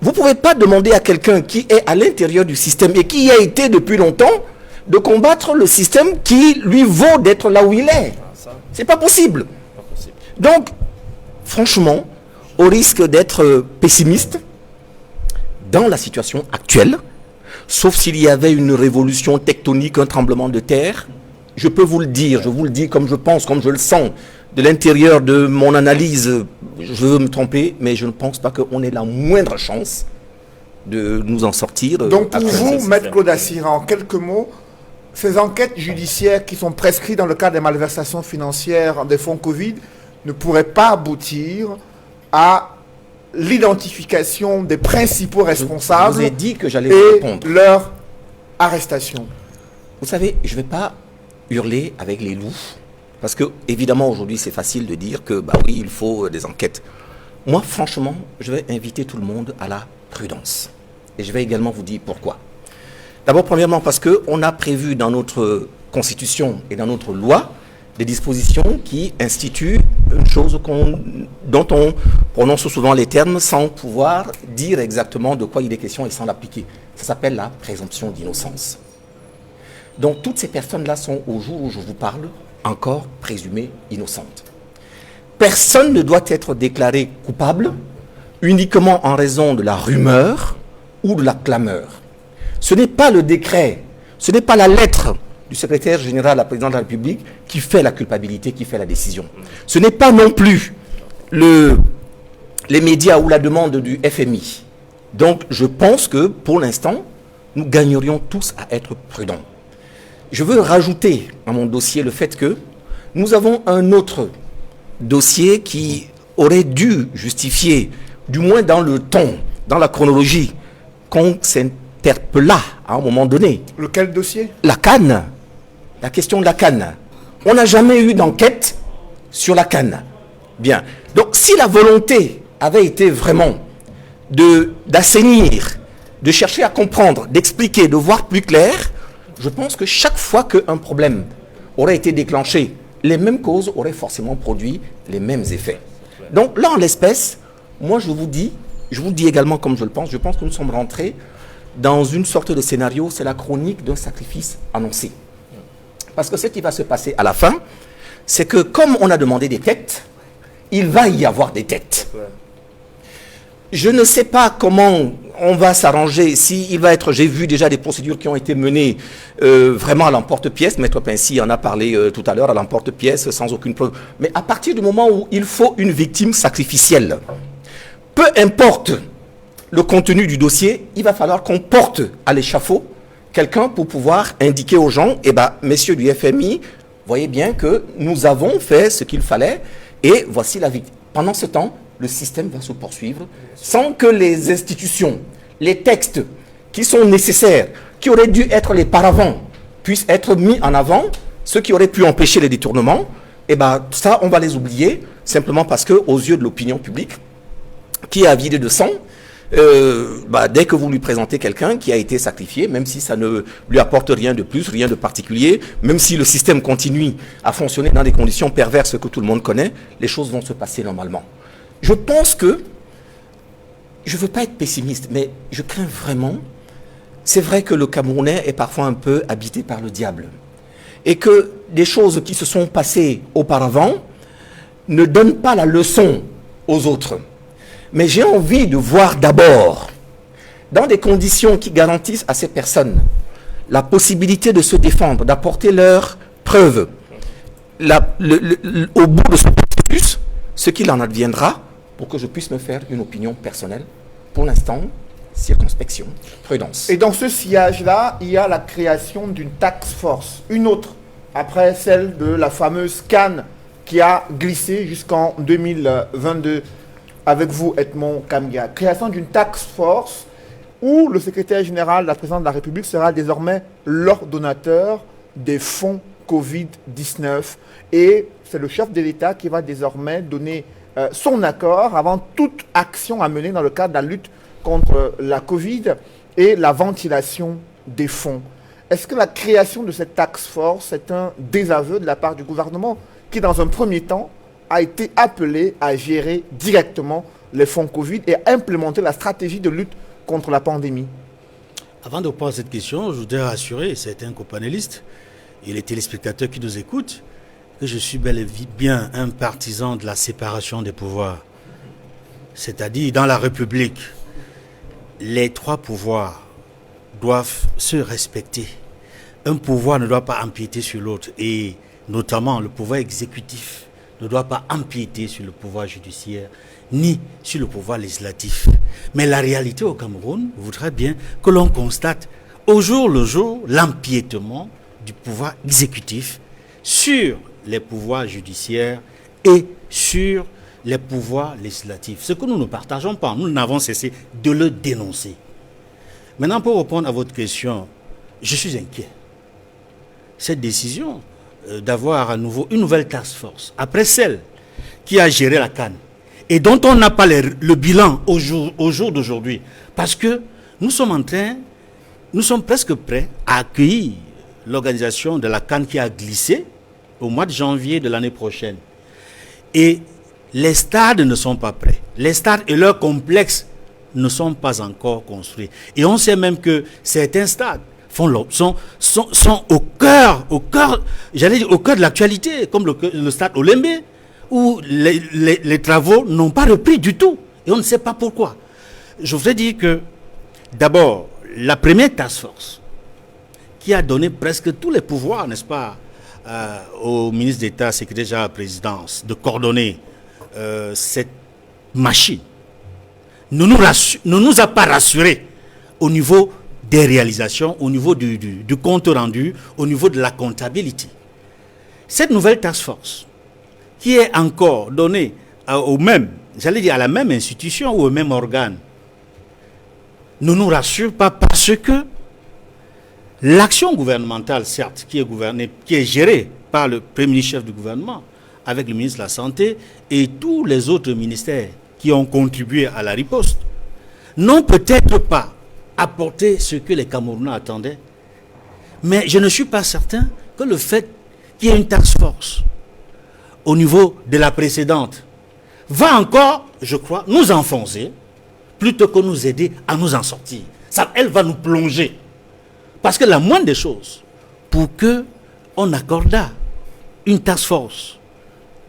Vous ne pouvez pas demander à quelqu'un qui est à l'intérieur du système et qui y a été depuis longtemps de combattre le système qui lui vaut d'être là où il est. C'est pas possible. Donc, franchement, au risque d'être pessimiste, dans la situation actuelle, sauf s'il y avait une révolution tectonique, un tremblement de terre, je peux vous le dire, je vous le dis comme je pense, comme je le sens, de l'intérieur de mon analyse, je veux me tromper, mais je ne pense pas qu'on ait la moindre chance de nous en sortir. Donc pour vous, Maître Claude Assira, en quelques mots, ces enquêtes judiciaires qui sont prescrites dans le cadre des malversations financières des fonds Covid ne pourraient pas aboutir à l'identification des principaux responsables je vous ai dit que j'allais vous et répondre. leur arrestation. Vous savez, je ne vais pas hurler avec les loups, parce que évidemment aujourd'hui c'est facile de dire que bah oui, il faut des enquêtes. Moi franchement, je vais inviter tout le monde à la prudence. Et je vais également vous dire pourquoi. D'abord, premièrement, parce qu'on a prévu dans notre constitution et dans notre loi des dispositions qui instituent une chose dont on prononce souvent les termes sans pouvoir dire exactement de quoi il est question et sans l'appliquer. Ça s'appelle la présomption d'innocence. Donc toutes ces personnes-là sont, au jour où je vous parle, encore présumées innocentes. Personne ne doit être déclaré coupable uniquement en raison de la rumeur ou de la clameur. Ce n'est pas le décret, ce n'est pas la lettre du secrétaire général à la présidente de la République qui fait la culpabilité, qui fait la décision. Ce n'est pas non plus les médias ou la demande du FMI. Donc je pense que pour l'instant, nous gagnerions tous à être prudents. Je veux rajouter à mon dossier le fait que nous avons un autre dossier qui aurait dû justifier, du moins dans le ton, dans la chronologie, qu'on s'interpella à un moment donné. Lequel dossier? La CAN, la question de la CAN. On n'a jamais eu d'enquête sur la CAN. Bien. Donc si la volonté avait été vraiment d'assainir, de chercher à comprendre, d'expliquer, de voir plus clair, je pense que chaque fois qu'un problème aurait été déclenché, les mêmes causes auraient forcément produit les mêmes effets. Donc là, en l'espèce, moi je vous dis également comme je pense que nous sommes rentrés dans une sorte de scénario, c'est la chronique d'un sacrifice annoncé. Parce que ce qui va se passer à la fin, c'est que comme on a demandé des têtes, il va y avoir des têtes. Je ne sais pas comment on va s'arranger, j'ai vu déjà des procédures qui ont été menées vraiment à l'emporte-pièce, Maître Pincy en a parlé tout à l'heure, à l'emporte-pièce, sans aucune preuve. Mais à partir du moment où il faut une victime sacrificielle, peu importe le contenu du dossier, il va falloir qu'on porte à l'échafaud quelqu'un pour pouvoir indiquer aux gens, messieurs du FMI, voyez bien que nous avons fait ce qu'il fallait et voici la victime. Pendant ce temps, le système va se poursuivre sans que les institutions, les textes qui sont nécessaires, qui auraient dû être les paravents, puissent être mis en avant, ceux qui auraient pu empêcher les détournements, ça, on va les oublier, simplement parce que, aux yeux de l'opinion publique, qui est avide de sang, dès que vous lui présentez quelqu'un qui a été sacrifié, même si ça ne lui apporte rien de plus, rien de particulier, même si le système continue à fonctionner dans des conditions perverses que tout le monde connaît, les choses vont se passer normalement. Je pense que, je ne veux pas être pessimiste, mais je crains vraiment c'est vrai que le Camerounais est parfois un peu habité par le diable. Et que des choses qui se sont passées auparavant ne donnent pas la leçon aux autres. Mais j'ai envie de voir d'abord, dans des conditions qui garantissent à ces personnes la possibilité de se défendre, d'apporter leurs preuves, au bout de ce processus, ce qu'il en adviendra, pour que je puisse me faire une opinion personnelle. Pour l'instant, circonspection, prudence. Et dans ce sillage-là, il y a la création d'une task force, une autre, après celle de la fameuse Cannes qui a glissé jusqu'en 2022 avec vous, Edmond Kamgia. Création d'une task force où le secrétaire général, la présidente de la République, sera désormais l'ordonnateur des fonds Covid-19. Et c'est le chef de l'État qui va désormais donner son accord avant toute action à mener dans le cadre de la lutte contre la Covid et la ventilation des fonds. Est-ce que la création de cette task force est un désaveu de la part du gouvernement qui, dans un premier temps, a été appelé à gérer directement les fonds Covid et à implémenter la stratégie de lutte contre la pandémie? Avant de poser cette question, je voudrais rassurer certains copanélistes et les téléspectateurs qui nous écoutent que je suis bel et bien un partisan de la séparation des pouvoirs. C'est-à-dire, dans la République, les trois pouvoirs doivent se respecter. Un pouvoir ne doit pas empiéter sur l'autre, et notamment le pouvoir exécutif ne doit pas empiéter sur le pouvoir judiciaire, ni sur le pouvoir législatif. Mais la réalité au Cameroun voudrait bien que l'on constate au jour le jour l'empiétement du pouvoir exécutif sur les pouvoirs judiciaires et sur les pouvoirs législatifs. Ce que nous ne partageons pas, nous n'avons cessé de le dénoncer. Maintenant, pour répondre à votre question, je suis inquiet. Cette décision d'avoir à nouveau une nouvelle task force, après celle qui a géré la Cannes, et dont on n'a pas le bilan au jour d'aujourd'hui, parce que nous sommes presque prêts à accueillir l'organisation de la Cannes qui a glissé au mois de janvier de l'année prochaine. Et les stades ne sont pas prêts. Les stades et leurs complexes ne sont pas encore construits. Et on sait même que certains stades sont au cœur de l'actualité, comme le stade Olembe, où les travaux n'ont pas repris du tout. Et on ne sait pas pourquoi. Je voudrais dire que, d'abord, la première task force, qui a donné presque tous les pouvoirs, n'est-ce pas, au ministre d'État, secrétaire général à la présidence, de coordonner cette machine, ne nous a pas rassurés au niveau des réalisations, au niveau du compte rendu, au niveau de la comptabilité. Cette nouvelle task force, qui est encore donnée à la même institution ou au même organe, ne nous rassure pas parce que l'action gouvernementale, certes, qui est gérée par le premier chef du gouvernement, avec le ministre de la Santé et tous les autres ministères qui ont contribué à la riposte, n'ont peut-être pas apporté ce que les Camerounais attendaient. Mais je ne suis pas certain que le fait qu'il y ait une task force au niveau de la précédente va encore, je crois, nous enfoncer plutôt que nous aider à nous en sortir. Elle va nous plonger. Parce que la moindre des choses, pour qu'on accordât une task force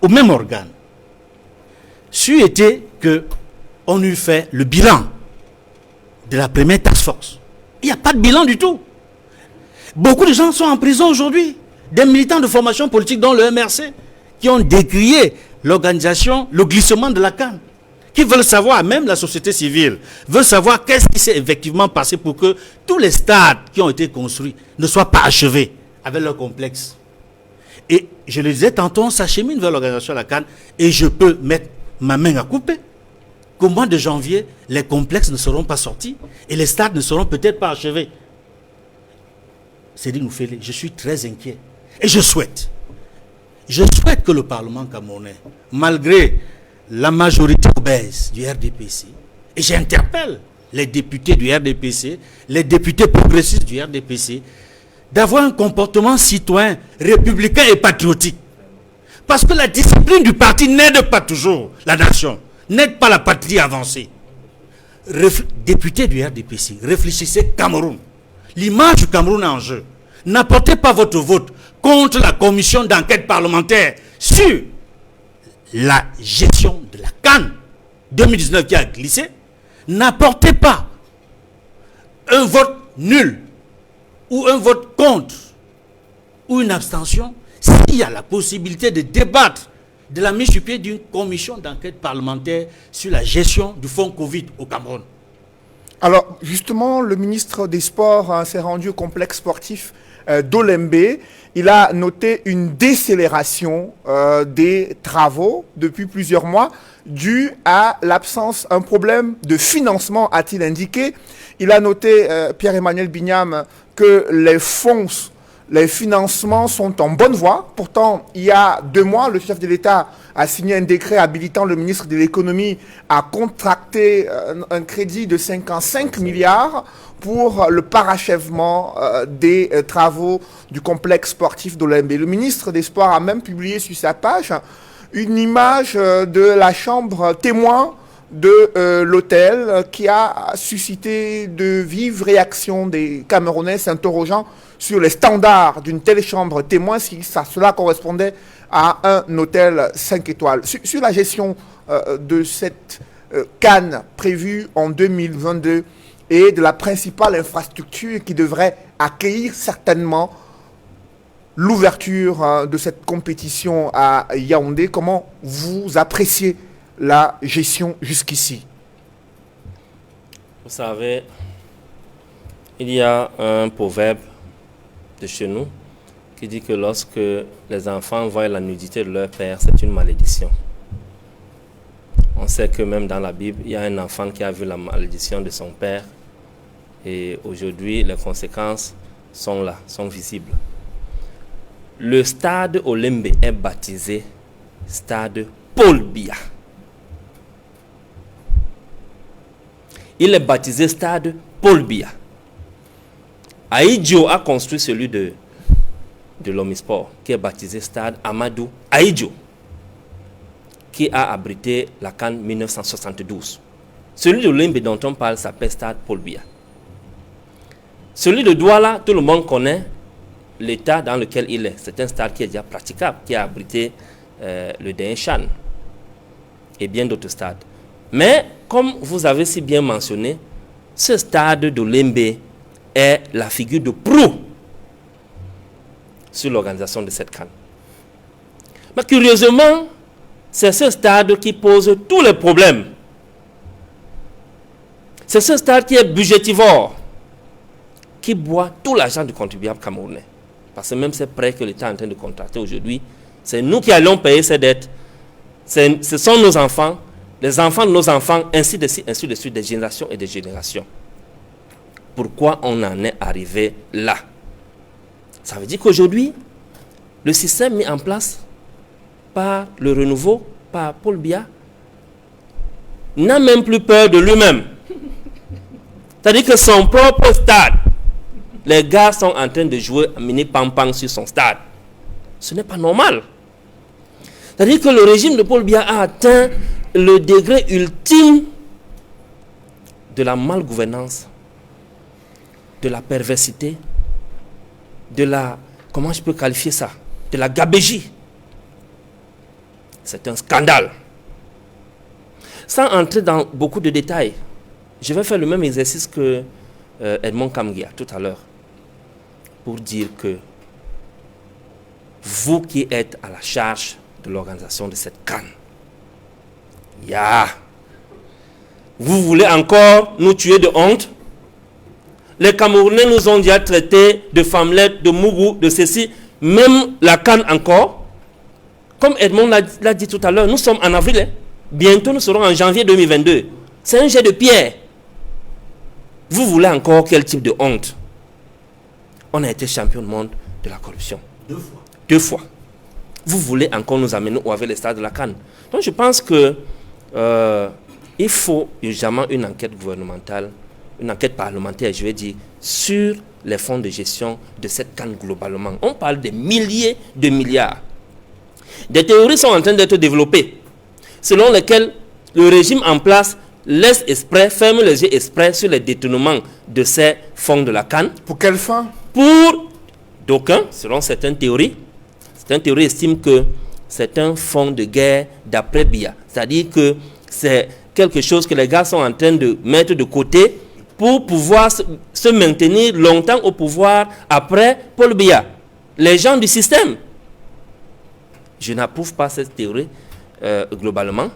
au même organe, c'eût été qu'on eût fait le bilan de la première task force. Il n'y a pas de bilan du tout. Beaucoup de gens sont en prison aujourd'hui. Des militants de formation politique, dont le MRC, qui ont décrié l'organisation, le glissement de la Cannes, qui veulent savoir, même la société civile, veut savoir qu'est-ce qui s'est effectivement passé pour que tous les stades qui ont été construits ne soient pas achevés avec leur complexe. Et je le disais tantôt, on s'achemine vers l'organisation de la Cannes et je peux mettre ma main à couper qu'au mois de janvier, les complexes ne seront pas sortis et les stades ne seront peut-être pas achevés. C'est dit, je suis très inquiet. Et je souhaite que le Parlement camerounais, malgré la majorité obèse du RDPC, et j'interpelle les députés du RDPC, les députés progressistes du RDPC, d'avoir un comportement citoyen, républicain et patriotique. Parce que la discipline du parti n'aide pas toujours la nation, n'aide pas la patrie avancée. Députés du RDPC, réfléchissez Cameroun. l'image du Cameroun est en jeu. N'apportez pas votre vote contre la commission d'enquête parlementaire sur la gestion de la CAN 2019 qui a glissé. N'apportez pas un vote nul ou un vote contre ou une abstention s'il y a la possibilité de débattre de la mise sur pied d'une commission d'enquête parlementaire sur la gestion du fonds Covid au Cameroun. Alors, justement, le ministre des Sports s'est rendu au complexe sportif d'Olembe. Il a noté une décélération des travaux depuis plusieurs mois dû à l'absence, un problème de financement, a-t-il indiqué. Il a noté, Pierre-Emmanuel Bignam, que les financements sont en bonne voie. Pourtant, il y a 2 mois, le chef de l'État a signé un décret habilitant le ministre de l'économie à contracter un crédit de 55 milliards pour le parachèvement des travaux du complexe sportif d'Olembe. Le ministre des Sports a même publié sur sa page une image de la chambre témoin de l'hôtel qui a suscité de vives réactions des Camerounais s'interrogeant sur les standards d'une telle chambre témoin, si cela correspondait à un hôtel 5 étoiles. Sur la gestion de cette CAN prévue en 2022 et de la principale infrastructure qui devrait accueillir certainement l'ouverture de cette compétition à Yaoundé, comment vous appréciez la gestion jusqu'ici? Vous savez, il y a un proverbe de chez nous qui dit que lorsque les enfants voient la nudité de leur père, c'est une malédiction. On sait que même dans la Bible, il y a un enfant qui a vu la malédiction de son père et aujourd'hui, les conséquences sont là, sont visibles. Le stade Olembe est baptisé stade Paul Biya. Il est baptisé stade Paul Biya. Ahidjo a construit celui de l'Omisport, qui est baptisé stade Amadou Ahidjo, qui a abrité la CAN 1972. Celui de Olembe dont on parle s'appelle stade Paul Biya. Celui de Douala, tout le monde connaît l'état dans lequel il est. C'est un stade qui est déjà praticable, qui a abrité le Dain-Chan et bien d'autres stades. Mais, comme vous avez si bien mentionné, ce stade d'Olembe est la figure de proue sur l'organisation de cette CAN. Mais curieusement, c'est ce stade qui pose tous les problèmes. C'est ce stade qui est budgétivore, qui boit tout l'argent du contribuable camerounais. Parce que même ces prêts que l'État est en train de contracter aujourd'hui, c'est nous qui allons payer ces dettes. Ce sont nos enfants, les enfants de nos enfants, ainsi de suite, des générations et des générations. Pourquoi on en est arrivé là? Ça veut dire qu'aujourd'hui, le système mis en place par le renouveau, par Paul Biya, n'a même plus peur de lui-même. C'est-à-dire que son propre stade, les gars sont en train de jouer à mini-pam-pam sur son stade. Ce n'est pas normal. C'est-à-dire que le régime de Paul Biya a atteint le degré ultime de la malgouvernance, de la perversité, de la, comment je peux qualifier ça, de la gabégie. C'est un scandale. Sans entrer dans beaucoup de détails, je vais faire le même exercice que Edmond Kamgia tout à l'heure, pour dire que vous qui êtes à la charge de l'organisation de cette CAN, vous voulez encore nous tuer de honte? Les Camerounais nous ont déjà traités de femmelettes, de mougou, de ceci, même la CAN encore. Comme Edmond l'a dit tout à l'heure, nous sommes en avril, hein. Bientôt nous serons en janvier 2022. C'est un jet de pierre. Vous voulez encore quel type de honte? On a été champion du monde de la corruption. 2 fois. 2 fois. Vous voulez encore nous amener où avec les stades de la CAN? Donc je pense que il faut urgemment une enquête gouvernementale, une enquête parlementaire, je vais dire, sur les fonds de gestion de cette CAN globalement. On parle des milliers de milliards. Des théories sont en train d'être développées, selon lesquelles le régime en place laisse exprès, ferme les yeux exprès sur les détournements de ces fonds de la CAN. Pour quelle fin? Pour d'aucuns, selon certaines théories estiment que c'est un fonds de guerre d'après Biya. C'est-à-dire que c'est quelque chose que les gars sont en train de mettre de côté pour pouvoir se maintenir longtemps au pouvoir après Paul Biya. Les gens du système. Je n'approuve pas cette théorie globalement,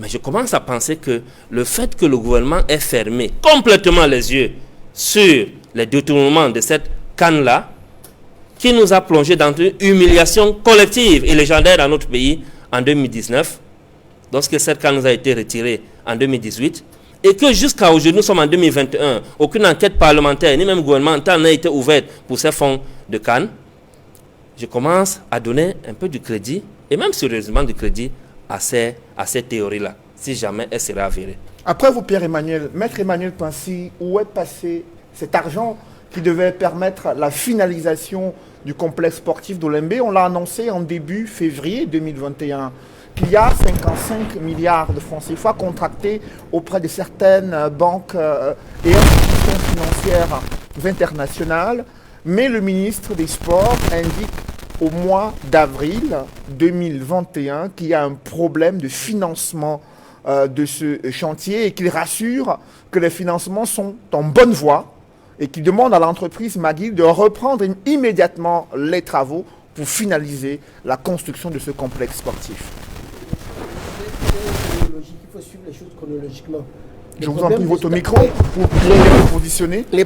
mais je commence à penser que le fait que le gouvernement ait fermé complètement les yeux sur les détournements de cette canne-là, qui nous a plongé dans une humiliation collective et légendaire dans notre pays en 2019, lorsque cette canne nous a été retirée en 2018, et que jusqu'à aujourd'hui, nous sommes en 2021, aucune enquête parlementaire, ni même gouvernementale n'a été ouverte pour ces fonds de canne. Je commence à donner un peu du crédit, et même sérieusement du crédit, à ces théories-là, si jamais elles seraient avérées. Après vous, Pierre-Emmanuel, Maître Emmanuel Pincy, où est passé cet argent qui devait permettre la finalisation du complexe sportif d'Olembe? On l'a annoncé en début février 2021 qu'il y a 55 milliards de francs CFA contractés auprès de certaines banques et institutions financières internationales. Mais le ministre des Sports indique au mois d'avril 2021 qu'il y a un problème de financement de ce chantier et qu'il rassure que les financements sont en bonne voie et qu'il demande à l'entreprise McGill de reprendre immédiatement les travaux pour finaliser la construction de ce complexe sportif. Il faut suivre les choses chronologiquement. Je vous en prie, votre micro pour vous positionner. Le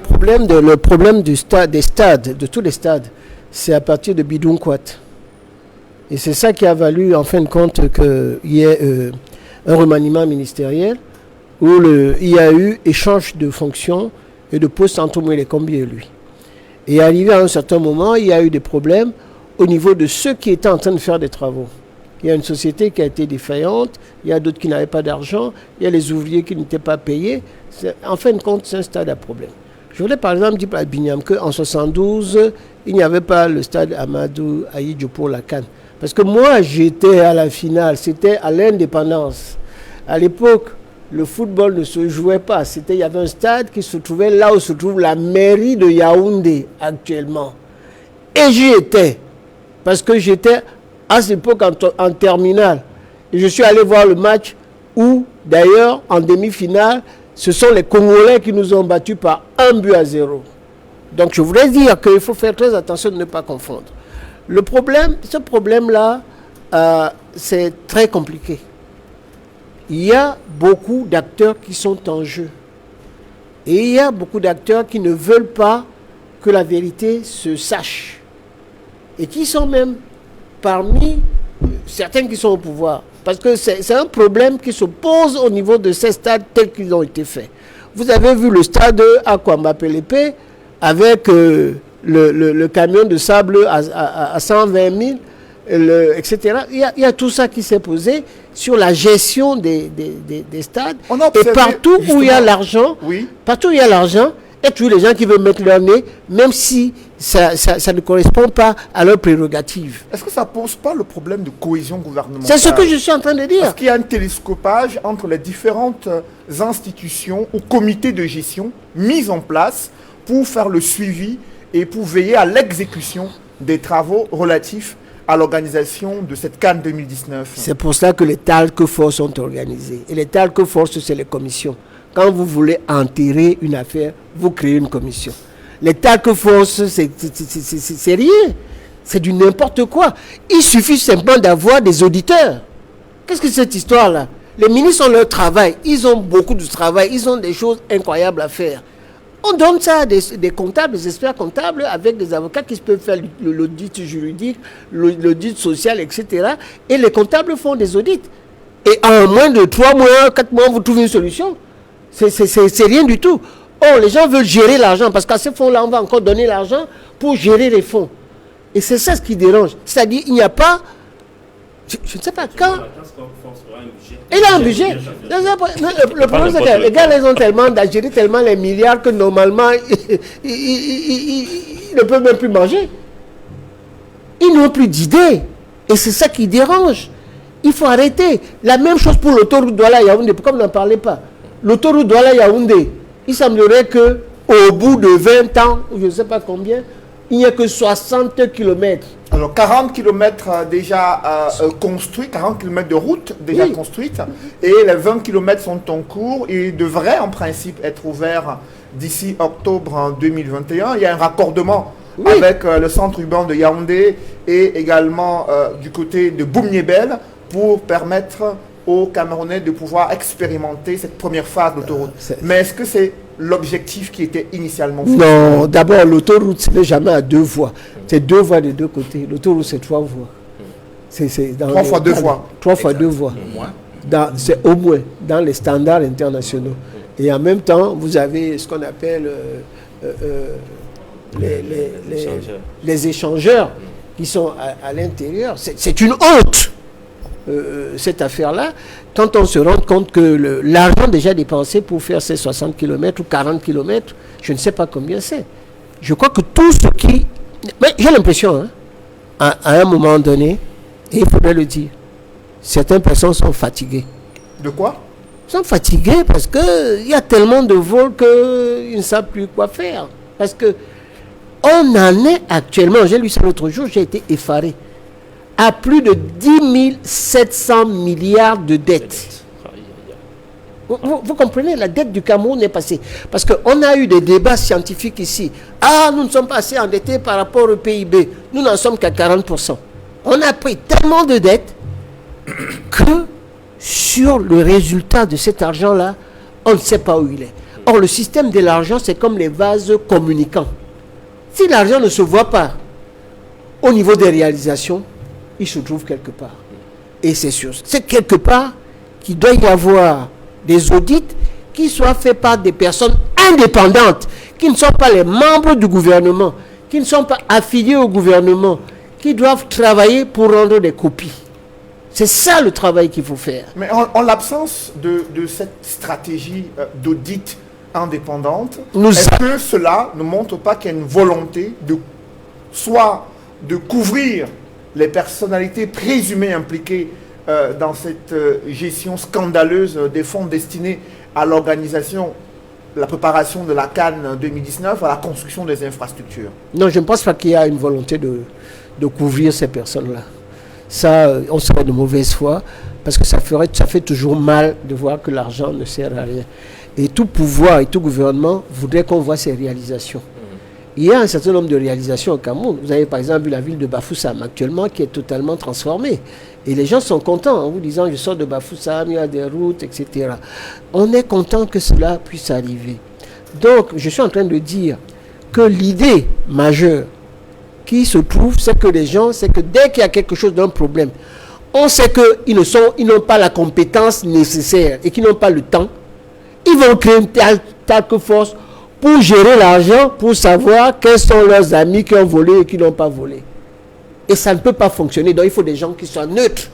problème des stades, de tous les stades, c'est à partir de Bidounkouat. Et c'est ça qui a valu, en fin de compte, qu'il y ait un remaniement ministériel où il y a eu échange de fonctions et de postes entre Moïse Kombi et lui. Et arrivé à un certain moment, il y a eu des problèmes au niveau de ceux qui étaient en train de faire des travaux. Il y a une société qui a été défaillante, il y a d'autres qui n'avaient pas d'argent, il y a les ouvriers qui n'étaient pas payés. En fin de compte, c'est un stade à problème. Je voulais par exemple dire à Bignam qu'en 72, il n'y avait pas le stade Amadou Ahidjo pour la CAN. Parce que moi, j'étais à la finale, c'était à l'indépendance. À l'époque, le football ne se jouait pas. Il y avait un stade qui se trouvait là où se trouve la mairie de Yaoundé actuellement. Et j'y étais. Parce que j'étais à cette époque en terminale. Et je suis allé voir le match où, d'ailleurs, en demi-finale, ce sont les Congolais qui nous ont battus par 1-0. Donc je voudrais dire qu'il faut faire très attention de ne pas confondre. Ce problème-là, c'est très compliqué. Il y a beaucoup d'acteurs qui sont en jeu. Et il y a beaucoup d'acteurs qui ne veulent pas que la vérité se sache. Et qui sont même parmi certains qui sont au pouvoir. Parce que c'est un problème qui se pose au niveau de ces stades tels qu'ils ont été faits. Vous avez vu le stade à Kwamba-Pelépé avec le camion de sable à 120 000, etc. Il y a tout ça qui s'est posé sur la gestion des stades. Et partout où il y a l'argent, partout où il y a l'argent, il y a toujours les gens qui veulent mettre leur nez, même si ça ne correspond pas à leurs prérogatives. Est-ce que ça ne pose pas le problème de cohésion gouvernementale? C'est ce que je suis en train de dire. Est-ce qu'il y a un télescopage entre les différentes institutions ou comités de gestion mis en place pour faire le suivi et pour veiller à l'exécution des travaux relatifs à l'organisation de cette CAN 2019? C'est pour ça que les task force sont organisés. Et les task force, c'est les commissions. Quand vous voulez enterrer une affaire, vous créez une commission. Les task force, c'est rien. C'est du n'importe quoi. Il suffit simplement d'avoir des auditeurs. Qu'est-ce que c'est cette histoire-là? Les ministres ont leur travail. Ils ont beaucoup de travail. Ils ont des choses incroyables à faire. On donne ça à des comptables, des experts comptables, avec des avocats qui peuvent faire l'audit juridique, l'audit social, etc. Et les comptables font des audits. Et en moins de 3 mois, 4 mois, vous trouvez une solution. C'est rien du tout. Oh, les gens veulent gérer l'argent, parce qu'à ces fonds-là, on va encore donner l'argent pour gérer les fonds. Et c'est ça ce qui dérange. C'est-à-dire, il n'y a pas... Je ne sais pas quand... Il a un budget. Le problème, c'est que les gars, ils ont tellement d'agir, tellement les milliards que normalement, ils ne peuvent même plus manger. Ils n'ont plus d'idées. Et c'est ça qui dérange. Il faut arrêter. La même chose pour l'autoroute Douala Yaoundé. Pourquoi vous n'en parlez pas? L'autoroute Douala-Yaoundé, il semblerait que au bout de 20 ans, je ne sais pas combien, il n'y a que 60 km. Alors 40 km déjà construits, 40 km de route déjà Oui. construite, et les 20 km sont en cours. Ils devraient en principe être ouverts d'ici octobre 2021. Il y a un raccordement Oui. avec le centre urbain de Yaoundé et également du côté de Boumniébel pour permettre aux Camerounais de pouvoir expérimenter cette première phase d'autoroute. Mais est-ce que c'est l'objectif qui était initialement fixé? Non, d'abord, l'autoroute, ce n'est jamais à 2 voies. C'est 2 voies de 2 côtés. L'autoroute, c'est 3 voies. C'est dans 3 fois 2 voies. 3 fois 2 voies. C'est au moins dans les standards internationaux. Et en même temps, vous avez ce qu'on appelle les échangeurs qui sont à l'intérieur. C'est une honte, cette affaire-là, quand on se rend compte que l'argent déjà dépensé pour faire ces 60 km ou 40 km, je ne sais pas combien c'est. Je crois que tout ce qui... Mais j'ai l'impression, hein, à un moment donné, et il faudrait le dire, certaines personnes sont fatiguées. De quoi? Ils sont fatigués parce qu'il y a tellement de vols qu'ils ne savent plus quoi faire. Parce que on en est actuellement, j'ai lu ça l'autre jour, j'ai été effaré, à plus de 10 700 milliards de dettes. Vous comprenez, la dette du Cameroun est passée. Parce qu'on a eu des débats scientifiques ici. Ah, nous ne sommes pas assez endettés par rapport au PIB. Nous n'en sommes qu'à 40%. On a pris tellement de dettes que sur le résultat de cet argent-là, on ne sait pas où il est. Or, le système de l'argent, c'est comme les vases communicants. Si l'argent ne se voit pas au niveau des réalisations, il se trouve quelque part. Et c'est sûr. C'est quelque part qu'il doit y avoir des audits qui soient faits par des personnes indépendantes, qui ne sont pas les membres du gouvernement, qui ne sont pas affiliés au gouvernement, qui doivent travailler pour rendre des copies. C'est ça le travail qu'il faut faire. Mais en l'absence de cette stratégie d'audit indépendante, est-ce que cela ne montre pas qu'il y a une volonté soit de couvrir les personnalités présumées impliquées dans cette gestion scandaleuse des fonds destinés à l'organisation, la préparation de la Cannes 2019, à la construction des infrastructures? Non, je ne pense pas qu'il y a une volonté de couvrir ces personnes-là. Ça, on serait de mauvaise foi, parce que ça fait toujours mal de voir que l'argent ne sert à rien. Et tout pouvoir et tout gouvernement voudrait qu'on voit ces réalisations. Il y a un certain nombre de réalisations au Cameroun. Vous avez par exemple la ville de Bafoussam actuellement qui est totalement transformée. Et les gens sont contents en vous disant je sors de Bafoussam, il y a des routes, etc. On est content que cela puisse arriver. Donc je suis en train de dire que l'idée majeure qui se trouve, c'est que les gens, c'est que dès qu'il y a quelque chose d'un problème, on sait qu'ils n'ont pas la compétence nécessaire et qu'ils n'ont pas le temps. Ils vont créer une task force pour gérer l'argent, pour savoir quels sont leurs amis qui ont volé et qui n'ont pas volé. Et ça ne peut pas fonctionner. Donc il faut des gens qui soient neutres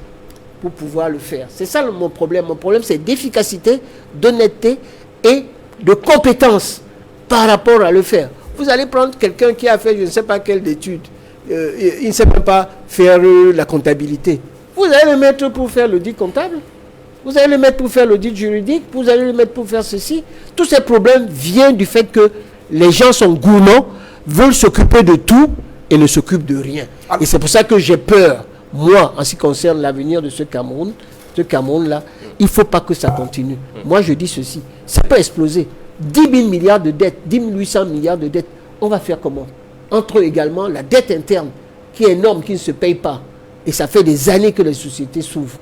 pour pouvoir le faire. C'est ça mon problème. Mon problème, c'est d'efficacité, d'honnêteté et de compétence par rapport à le faire. Vous allez prendre quelqu'un qui a fait je ne sais pas quelle étude. Il ne sait même pas faire la comptabilité. Vous allez le mettre pour faire l'audit comptable. Vous allez le mettre pour faire l'audit juridique. Vous allez le mettre pour faire ceci. Tous ces problèmes viennent du fait que les gens sont gourmands, veulent s'occuper de tout et ne s'occupent de rien. Et c'est pour ça que j'ai peur, moi, en ce qui concerne l'avenir de ce Cameroun-là, il ne faut pas que ça continue. Moi, je dis ceci, ça peut exploser. 10 000 milliards de dettes, 10 800 milliards de dettes, on va faire comment? Entre eux également la dette interne, qui est énorme, qui ne se paye pas. Et ça fait des années que les sociétés s'ouvrent.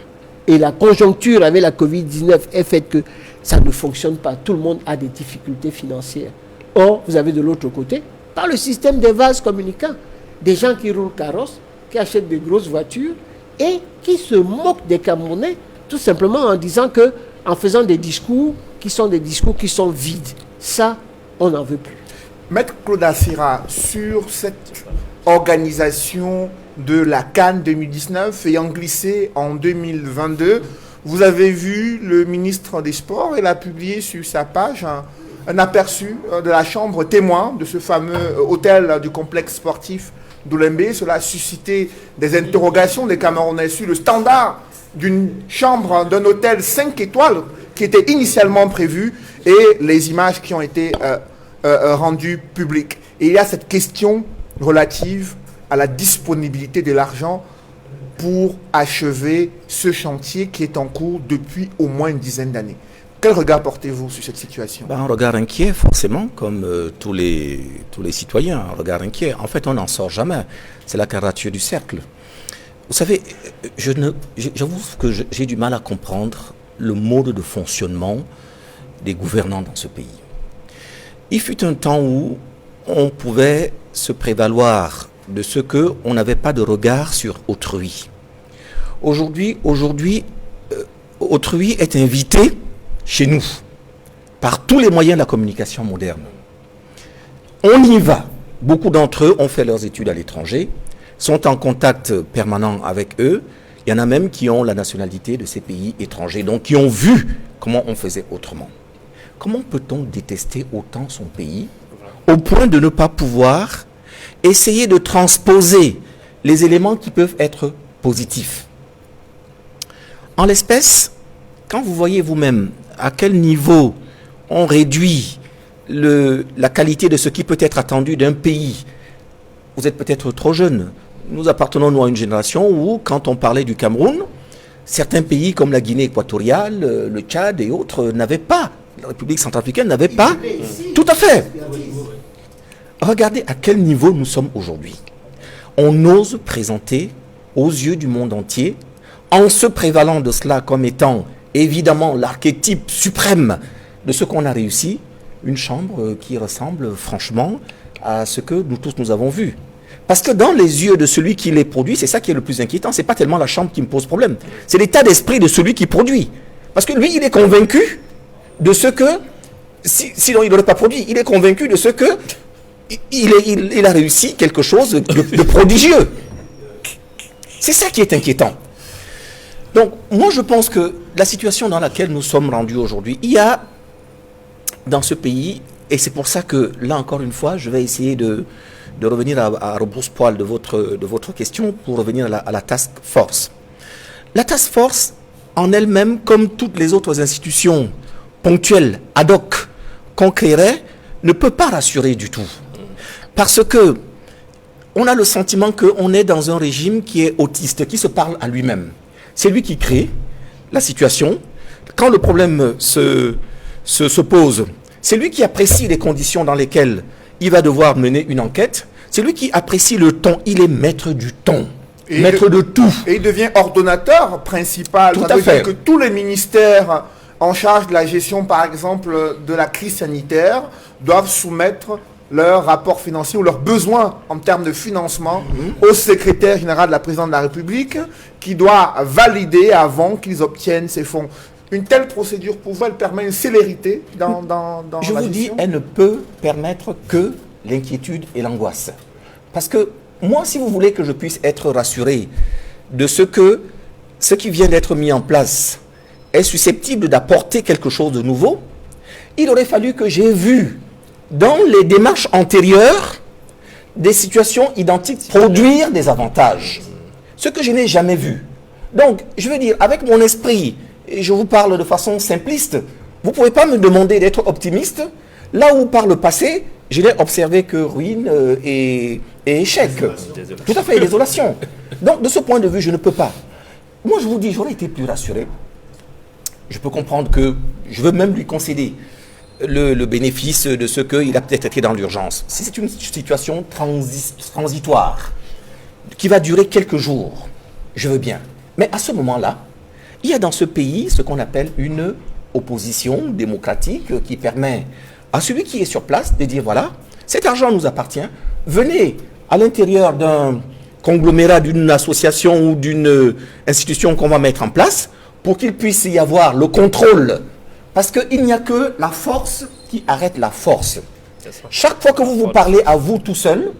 Et la conjoncture avec la Covid-19 est faite que ça ne fonctionne pas. Tout le monde a des difficultés financières. Or, vous avez de l'autre côté, par le système des vases communicants, des gens qui roulent carrosse, qui achètent des grosses voitures et qui se moquent des Camerounais, tout simplement en disant que, en faisant des discours qui sont vides. Ça, on n'en veut plus. Maître Claude Assira, sur cette organisation de la Cannes 2019 ayant glissé en 2022, vous avez vu le ministre des Sports, il a publié sur sa page un aperçu de la chambre témoin de ce fameux hôtel du complexe sportif d'Oulembe. Cela a suscité des interrogations des Camerounais sur le standard d'une chambre d'un hôtel 5 étoiles qui était initialement prévu et les images qui ont été rendues publiques. Et il y a cette question relative à la disponibilité de l'argent pour achever ce chantier qui est en cours depuis au moins une dizaine d'années. Quel regard portez-vous sur cette situation? Un regard inquiet, forcément, comme tous les citoyens, un regard inquiet. En fait, on n'en sort jamais. C'est la quadrature du cercle. Vous savez, j'avoue que j'ai du mal à comprendre le mode de fonctionnement des gouvernants dans ce pays. Il fut un temps où on pouvait se prévaloir de ce qu'on n'avait pas de regard sur autrui. Aujourd'hui, autrui est invité chez nous par tous les moyens de la communication moderne. On y va. Beaucoup d'entre eux ont fait leurs études à l'étranger, sont en contact permanent avec eux. Il y en a même qui ont la nationalité de ces pays étrangers, donc qui ont vu comment on faisait autrement. Comment peut-on détester autant son pays au point de ne pas pouvoir essayer de transposer les éléments qui peuvent être positifs? En l'espèce, quand vous voyez vous-même à quel niveau on réduit la qualité de ce qui peut être attendu d'un pays, vous êtes peut-être trop jeune. Nous appartenons, nous, à une génération où, quand on parlait du Cameroun, certains pays comme la Guinée équatoriale, le Tchad et autres n'avaient pas, la République centrafricaine n'avait pas. Tout à fait. Regardez à quel niveau nous sommes aujourd'hui. On ose présenter aux yeux du monde entier, en se prévalant de cela comme étant évidemment l'archétype suprême de ce qu'on a réussi, une chambre qui ressemble franchement à ce que nous tous nous avons vu. Parce que dans les yeux de celui qui les produit, c'est ça qui est le plus inquiétant, c'est pas tellement la chambre qui me pose problème, c'est l'état d'esprit de celui qui produit. Parce que lui, il est convaincu de ce que, sinon il n'aurait pas produit, il est convaincu de ce que il a réussi quelque chose de prodigieux. C'est ça qui est inquiétant. Donc, moi je pense que la situation dans laquelle nous sommes rendus aujourd'hui, il y a dans ce pays, et c'est pour ça que là encore une fois, je vais essayer de revenir à rebrousse-poil de votre question pour revenir à la task force. La task force en elle-même, comme toutes les autres institutions ponctuelles, ad hoc, qu'on créerait, ne peut pas rassurer du tout. Parce que on a le sentiment qu'on est dans un régime qui est autiste, qui se parle à lui-même. C'est lui qui crée la situation. Quand le problème se pose, c'est lui qui apprécie les conditions dans lesquelles il va devoir mener une enquête. C'est lui qui apprécie le ton. Il est maître du ton, maître de tout. Et il devient ordonnateur principal. Tout Ça à veut fait. dire que tous les ministères en charge de la gestion, par exemple, de la crise sanitaire, doivent soumettre leurs rapports financiers ou leurs besoins en termes de financement au secrétaire général de la présidence de la République, qui doit valider avant qu'ils obtiennent ces fonds. Une telle procédure, pour vous, elle permet une célérité dans Je la vous dis, gestion? elle ne peut permettre que l'inquiétude et l'angoisse. Parce que moi, si vous voulez que je puisse être rassuré de ce qui vient d'être mis en place est susceptible d'apporter quelque chose de nouveau, il aurait fallu que j'ai vu dans les démarches antérieures des situations identiques produire des avantages. Ce que je n'ai jamais vu. Donc, je veux dire, avec mon esprit, et je vous parle de façon simpliste, vous ne pouvez pas me demander d'être optimiste, là où par le passé, je n'ai observé que ruine et échec. Tout à fait, et désolation. Donc, de ce point de vue, je ne peux pas. Moi, je vous dis, j'aurais été plus rassuré. Je peux comprendre que, je veux même lui concéder le bénéfice de ce qu'il a peut-être été dans l'urgence. Si c'est une situation transitoire, qui va durer quelques jours, je veux bien. Mais à ce moment-là, il y a dans ce pays ce qu'on appelle une opposition démocratique qui permet à celui qui est sur place de dire, voilà, cet argent nous appartient, venez à l'intérieur d'un conglomérat, d'une association ou d'une institution qu'on va mettre en place pour qu'il puisse y avoir le contrôle. Parce qu'il n'y a que la force qui arrête la force. Chaque fois que vous parlez à vous tout seul,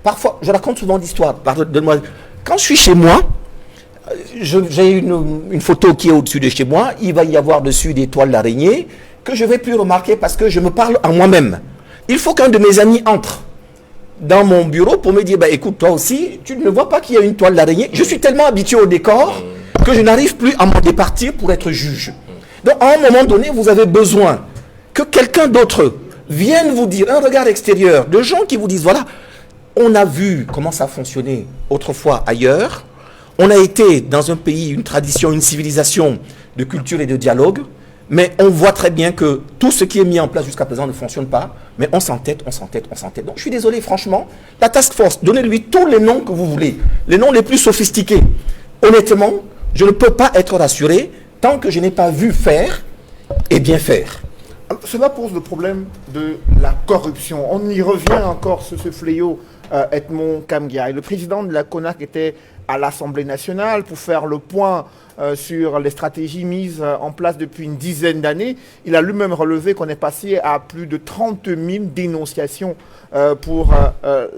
parfois, je raconte souvent d'histoires, pardonne-moi, quand je suis chez moi, j'ai une photo qui est au-dessus de chez moi, il va y avoir dessus des toiles d'araignée que je ne vais plus remarquer parce que je me parle à moi-même. Il faut qu'un de mes amis entre dans mon bureau pour me dire, bah, écoute, toi aussi, tu ne vois pas qu'il y a une toile d'araignée. Je suis tellement habitué au décor que je n'arrive plus à m'en départir pour être juge. Donc, à un moment donné, vous avez besoin que quelqu'un d'autre vienne vous dire, un regard extérieur, de gens qui vous disent, voilà, on a vu comment ça fonctionnait autrefois ailleurs, on a été dans un pays, une tradition, une civilisation de culture et de dialogue, mais on voit très bien que tout ce qui est mis en place jusqu'à présent ne fonctionne pas, mais on s'entête. Donc je suis désolé, franchement, la task force, donnez-lui tous les noms que vous voulez, les noms les plus sophistiqués. Honnêtement, je ne peux pas être rassuré tant que je n'ai pas vu faire et bien faire. Alors, cela pose le problème de la corruption. On y revient encore sur ce fléau, Edmond Kamgay. Le président de la CONAC était à l'Assemblée nationale pour faire le point sur les stratégies mises en place depuis une dizaine d'années. Il a lui-même relevé qu'on est passé à plus de 30 000 dénonciations pour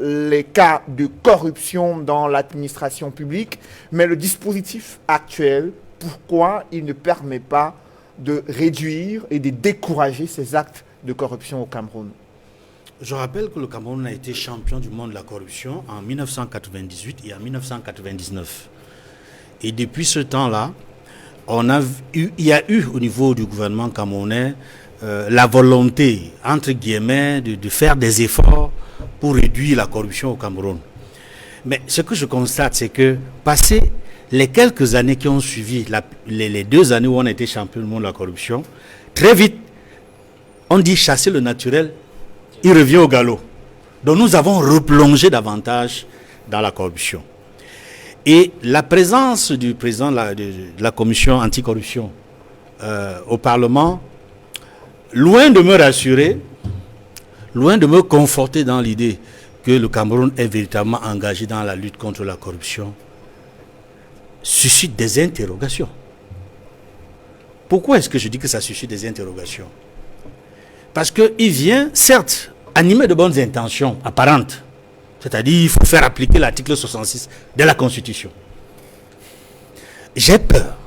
les cas de corruption dans l'administration publique. Mais le dispositif actuel, pourquoi il ne permet pas de réduire et de décourager ces actes de corruption au Cameroun? Je rappelle que le Cameroun a été champion du monde de la corruption en 1998 et en 1999. Et depuis ce temps-là, il y a eu au niveau du gouvernement camerounais la volonté, entre guillemets, de faire des efforts pour réduire la corruption au Cameroun. Mais ce que je constate, c'est que passé les quelques années qui ont suivi, les 2 années où on a été champion du monde de la corruption, très vite, on dit chasser le naturel, il revient au galop. Donc nous avons replongé davantage dans la corruption. Et la présence du président de la commission anticorruption au Parlement, loin de me rassurer, loin de me conforter dans l'idée que le Cameroun est véritablement engagé dans la lutte contre la corruption, suscite des interrogations. Pourquoi est-ce que je dis que ça suscite des interrogations? Parce qu'il vient, certes, animé de bonnes intentions apparentes. C'est-à-dire il faut faire appliquer l'article 66 de la Constitution. J'ai peur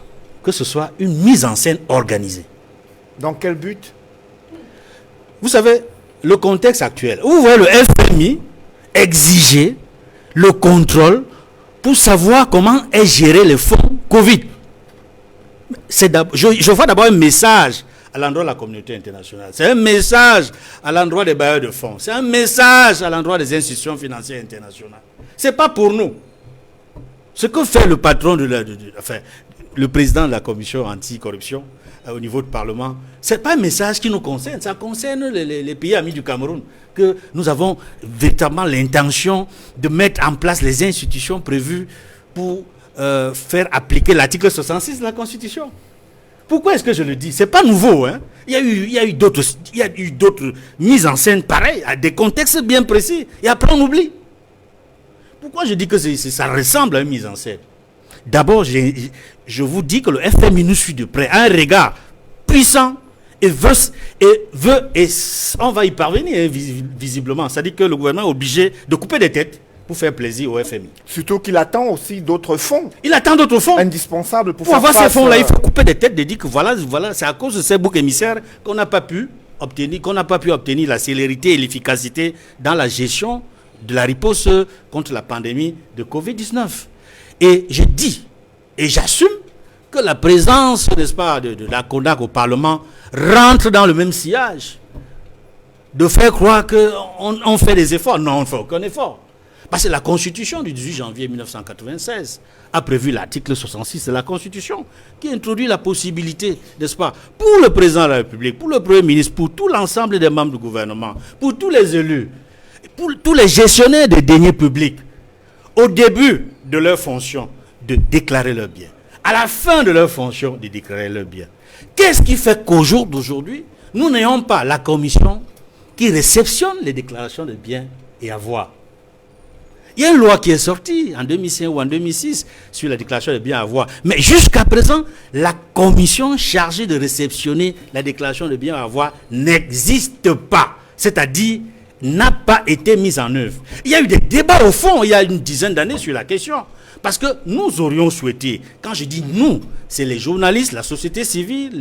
que ce soit une mise en scène organisée. Dans quel but? Vous savez, le contexte actuel, vous voyez le FMI exiger le contrôle pour savoir comment est géré les fonds Covid. Je vois d'abord un message à l'endroit de la communauté internationale. C'est un message à l'endroit des bailleurs de fonds. C'est un message à l'endroit des institutions financières internationales. Ce n'est pas pour nous. Ce que fait le patron le président de la commission anticorruption au niveau du Parlement, ce n'est pas un message qui nous concerne. Ça concerne les pays amis du Cameroun, que nous avons véritablement l'intention de mettre en place les institutions prévues pour faire appliquer l'article 66 de la Constitution. Pourquoi est-ce que je le dis? Ce n'est pas nouveau. Hein? Il y a eu d'autres mises en scène pareilles, à des contextes bien précis. Et après, on oublie. Pourquoi je dis que ça ressemble à une mise en scène? D'abord, je vous dis que le FMI nous suit de près, a un regard puissant et on va y parvenir visiblement. C'est-à-dire que le gouvernement est obligé de couper des têtes pour faire plaisir au FMI. Surtout qu'il attend aussi d'autres fonds. Il attend d'autres fonds. Indispensables pour faire face. Pour avoir ces fonds-là, il faut couper des têtes, de dire que voilà, c'est à cause de ces boucs émissaires qu'on n'a pas pu obtenir la célérité et l'efficacité dans la gestion de la riposte contre la pandémie de Covid-19. Et je dis, et j'assume, que la présence, n'est-ce pas, de la CONAC au Parlement rentre dans le même sillage. De faire croire qu'on fait des efforts. Non, on ne fait aucun effort. Parce que la Constitution du 18 janvier 1996 a prévu l'article 66 de la Constitution qui introduit la possibilité, n'est-ce pas, pour le président de la République, pour le Premier ministre, pour tout l'ensemble des membres du gouvernement, pour tous les élus, pour tous les gestionnaires des deniers publics, au début de leur fonction, de déclarer leurs biens. À la fin de leur fonction, de déclarer leurs biens. Qu'est-ce qui fait qu'au jour d'aujourd'hui, nous n'ayons pas la commission qui réceptionne les déclarations de biens et avoirs? Il y a une loi qui est sortie en 2005 ou en 2006 sur la déclaration de biens à avoir. Mais jusqu'à présent, la commission chargée de réceptionner la déclaration de biens à avoir n'existe pas. C'est-à-dire, n'a pas été mise en œuvre. Il y a eu des débats au fond il y a une dizaine d'années sur la question. Parce que nous aurions souhaité, quand je dis nous, c'est les journalistes, la société civile,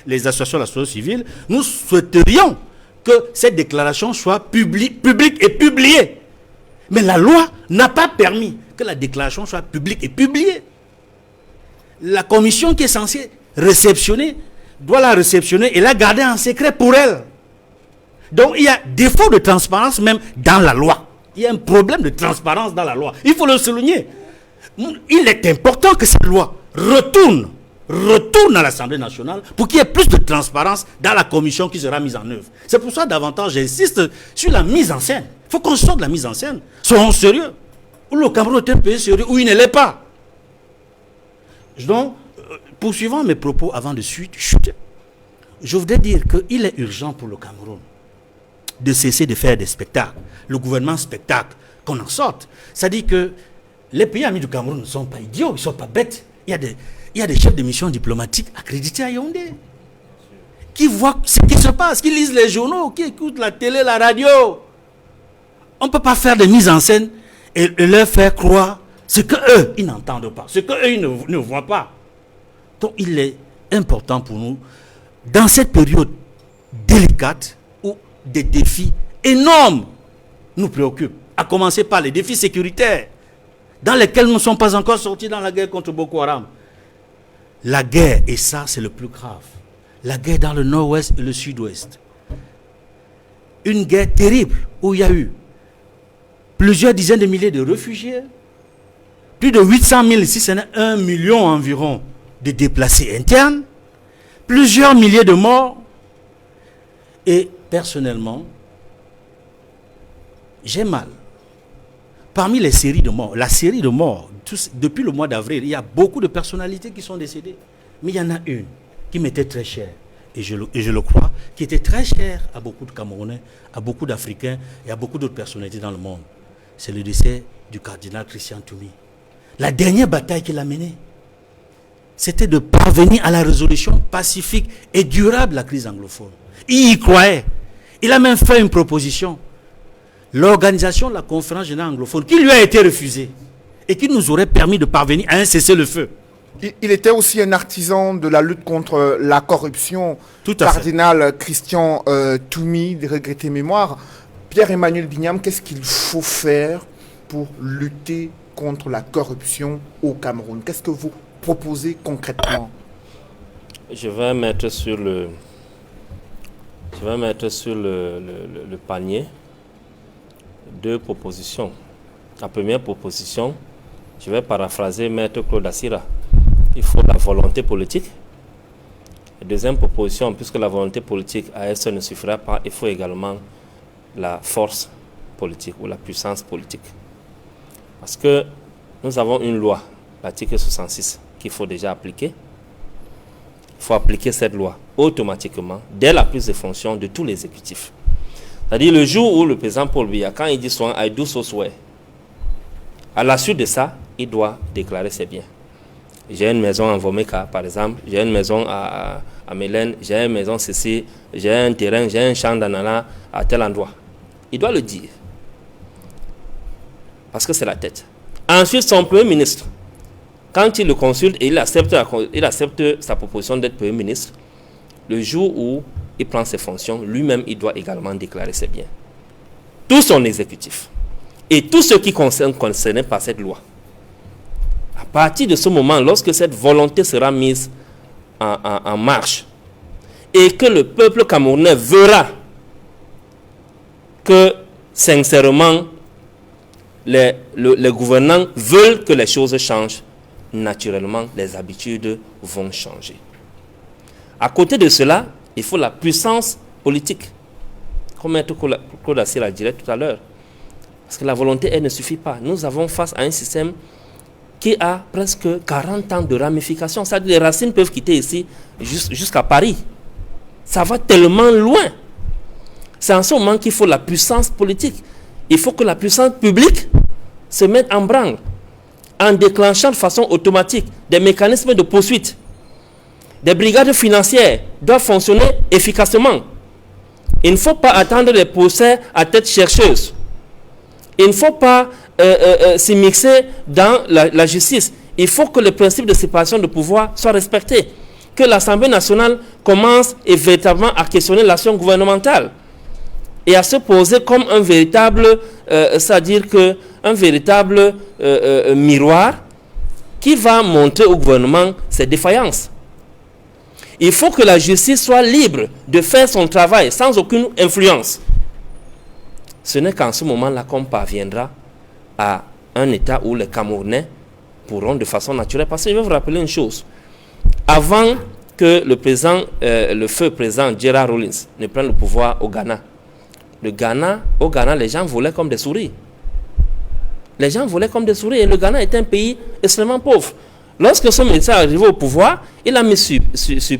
les associations de la société civile, nous souhaiterions que cette déclaration soit publique et publiée. Mais la loi n'a pas permis que la déclaration soit publique et publiée. La commission qui est censée réceptionner doit la réceptionner et la garder en secret pour elle. Donc il y a défaut de transparence même dans la loi. Il y a un problème de transparence dans la loi. Il faut le souligner. Il est important que cette loi retourne à l'Assemblée nationale pour qu'il y ait plus de transparence dans la commission qui sera mise en œuvre. C'est pour ça davantage j'insiste sur la mise en scène. Il faut qu'on sorte de la mise en scène. Soyons sérieux. Ou le Cameroun est un pays sérieux ou il ne l'est pas. Donc, poursuivant mes propos avant de chuter, je voudrais dire qu'il est urgent pour le Cameroun de cesser de faire des spectacles. Le gouvernement spectacle, qu'on en sorte. C'est-à-dire que les pays amis du Cameroun ne sont pas idiots, ils ne sont pas bêtes. Il y a des chefs de mission diplomatiques accrédités à Yaoundé qui voient ce qui se passe, qui lisent les journaux, qui écoutent la télé, la radio. On ne peut pas faire des mises en scène et leur faire croire ce qu'eux, ils n'entendent pas, ce qu'eux, ils ne voient pas. Donc il est important pour nous, dans cette période délicate, où des défis énormes nous préoccupent, à commencer par les défis sécuritaires, dans lesquels nous ne sommes pas encore sortis dans la guerre contre Boko Haram. La guerre, et ça c'est le plus grave, la guerre dans le nord-ouest et le sud-ouest. Une guerre terrible où il y a eu plusieurs dizaines de milliers de réfugiés, plus de 800 000, si ce n'est 1 million environ de déplacés internes, plusieurs milliers de morts. Et personnellement, j'ai mal. Parmi les séries de morts, la série de morts, depuis le mois d'avril, il y a beaucoup de personnalités qui sont décédées. Mais il y en a une qui m'était très chère, et je le crois, qui était très chère à beaucoup de Camerounais, à beaucoup d'Africains et à beaucoup d'autres personnalités dans le monde. C'est le décès du cardinal Christian Toumi. La dernière bataille qu'il a menée, c'était de parvenir à la résolution pacifique et durable de la crise anglophone. Il y croyait. Il a même fait une proposition. L'organisation de la conférence générale anglophone, qui lui a été refusée et qui nous aurait permis de parvenir à un cessez-le-feu. Il était aussi un artisan de la lutte contre la corruption. Tout à Cardinal Christian Toumi, de regrettée mémoire. Pierre-Emmanuel Bignam, qu'est-ce qu'il faut faire pour lutter contre la corruption au Cameroun? Qu'est-ce que vous proposez concrètement? Je vais mettre sur le panier deux propositions. La première proposition, je vais paraphraser Maître Claude Assira. Il faut la volonté politique. La deuxième proposition, puisque la volonté politique à elle seule ne suffira pas, il faut également la force politique ou la puissance politique. Parce que nous avons une loi, l'article 66, qu'il faut déjà appliquer. Il faut appliquer cette loi automatiquement dès la prise de fonction de tous les exécutifs. C'est-à-dire le jour où le président Paul Biya, quand il dit soin, I do so swear, à la suite de ça, il doit déclarer ses biens. J'ai une maison en Vomeka, par exemple, j'ai une maison à Mélène, j'ai une maison ceci, j'ai un terrain, j'ai un champ d'ananas à tel endroit. Il doit le dire. Parce que c'est la tête. Ensuite, son premier ministre, quand il le consulte et il accepte sa proposition d'être premier ministre, le jour où il prend ses fonctions, lui-même, il doit également déclarer ses biens. Tout son exécutif. Et tout ce qui concerne concerné par cette loi. À partir de ce moment, lorsque cette volonté sera mise en marche, et que le peuple camerounais verra que, sincèrement, les gouvernants veulent que les choses changent, naturellement, les habitudes vont changer. À côté de cela, il faut la puissance politique. Comme Maître Claude Assir l'a dit tout à l'heure. Parce que la volonté, elle ne suffit pas. Nous avons face à un système qui a presque 40 ans de ramifications. C'est-à-dire que les racines peuvent quitter ici jusqu'à Paris. Ça va tellement loin. C'est en ce moment qu'il faut la puissance politique. Il faut que la puissance publique se mette en branle en déclenchant de façon automatique des mécanismes de poursuite. Des brigades financières doivent fonctionner efficacement. Il ne faut pas attendre les procès à tête chercheuse. Il ne faut pas s'immiscer dans la justice. Il faut que le principe de séparation de pouvoir soit respecté. Que l'Assemblée nationale commence véritablement à questionner l'action gouvernementale et à se poser comme un véritable, c'est-à-dire un véritable miroir qui va montrer au gouvernement ses défaillances. Il faut que la justice soit libre de faire son travail sans aucune influence. Ce n'est qu'en ce moment-là qu'on parviendra à un état où les Camerounais pourront de façon naturelle. Parce que je vais vous rappeler une chose. Avant que le feu président Gerard Rawlings ne prenne le pouvoir au Ghana, au Ghana, les gens volaient comme des souris. Les gens volaient comme des souris et le Ghana est un pays extrêmement pauvre. Lorsque ce ministre est arrivé au pouvoir, il a mis sur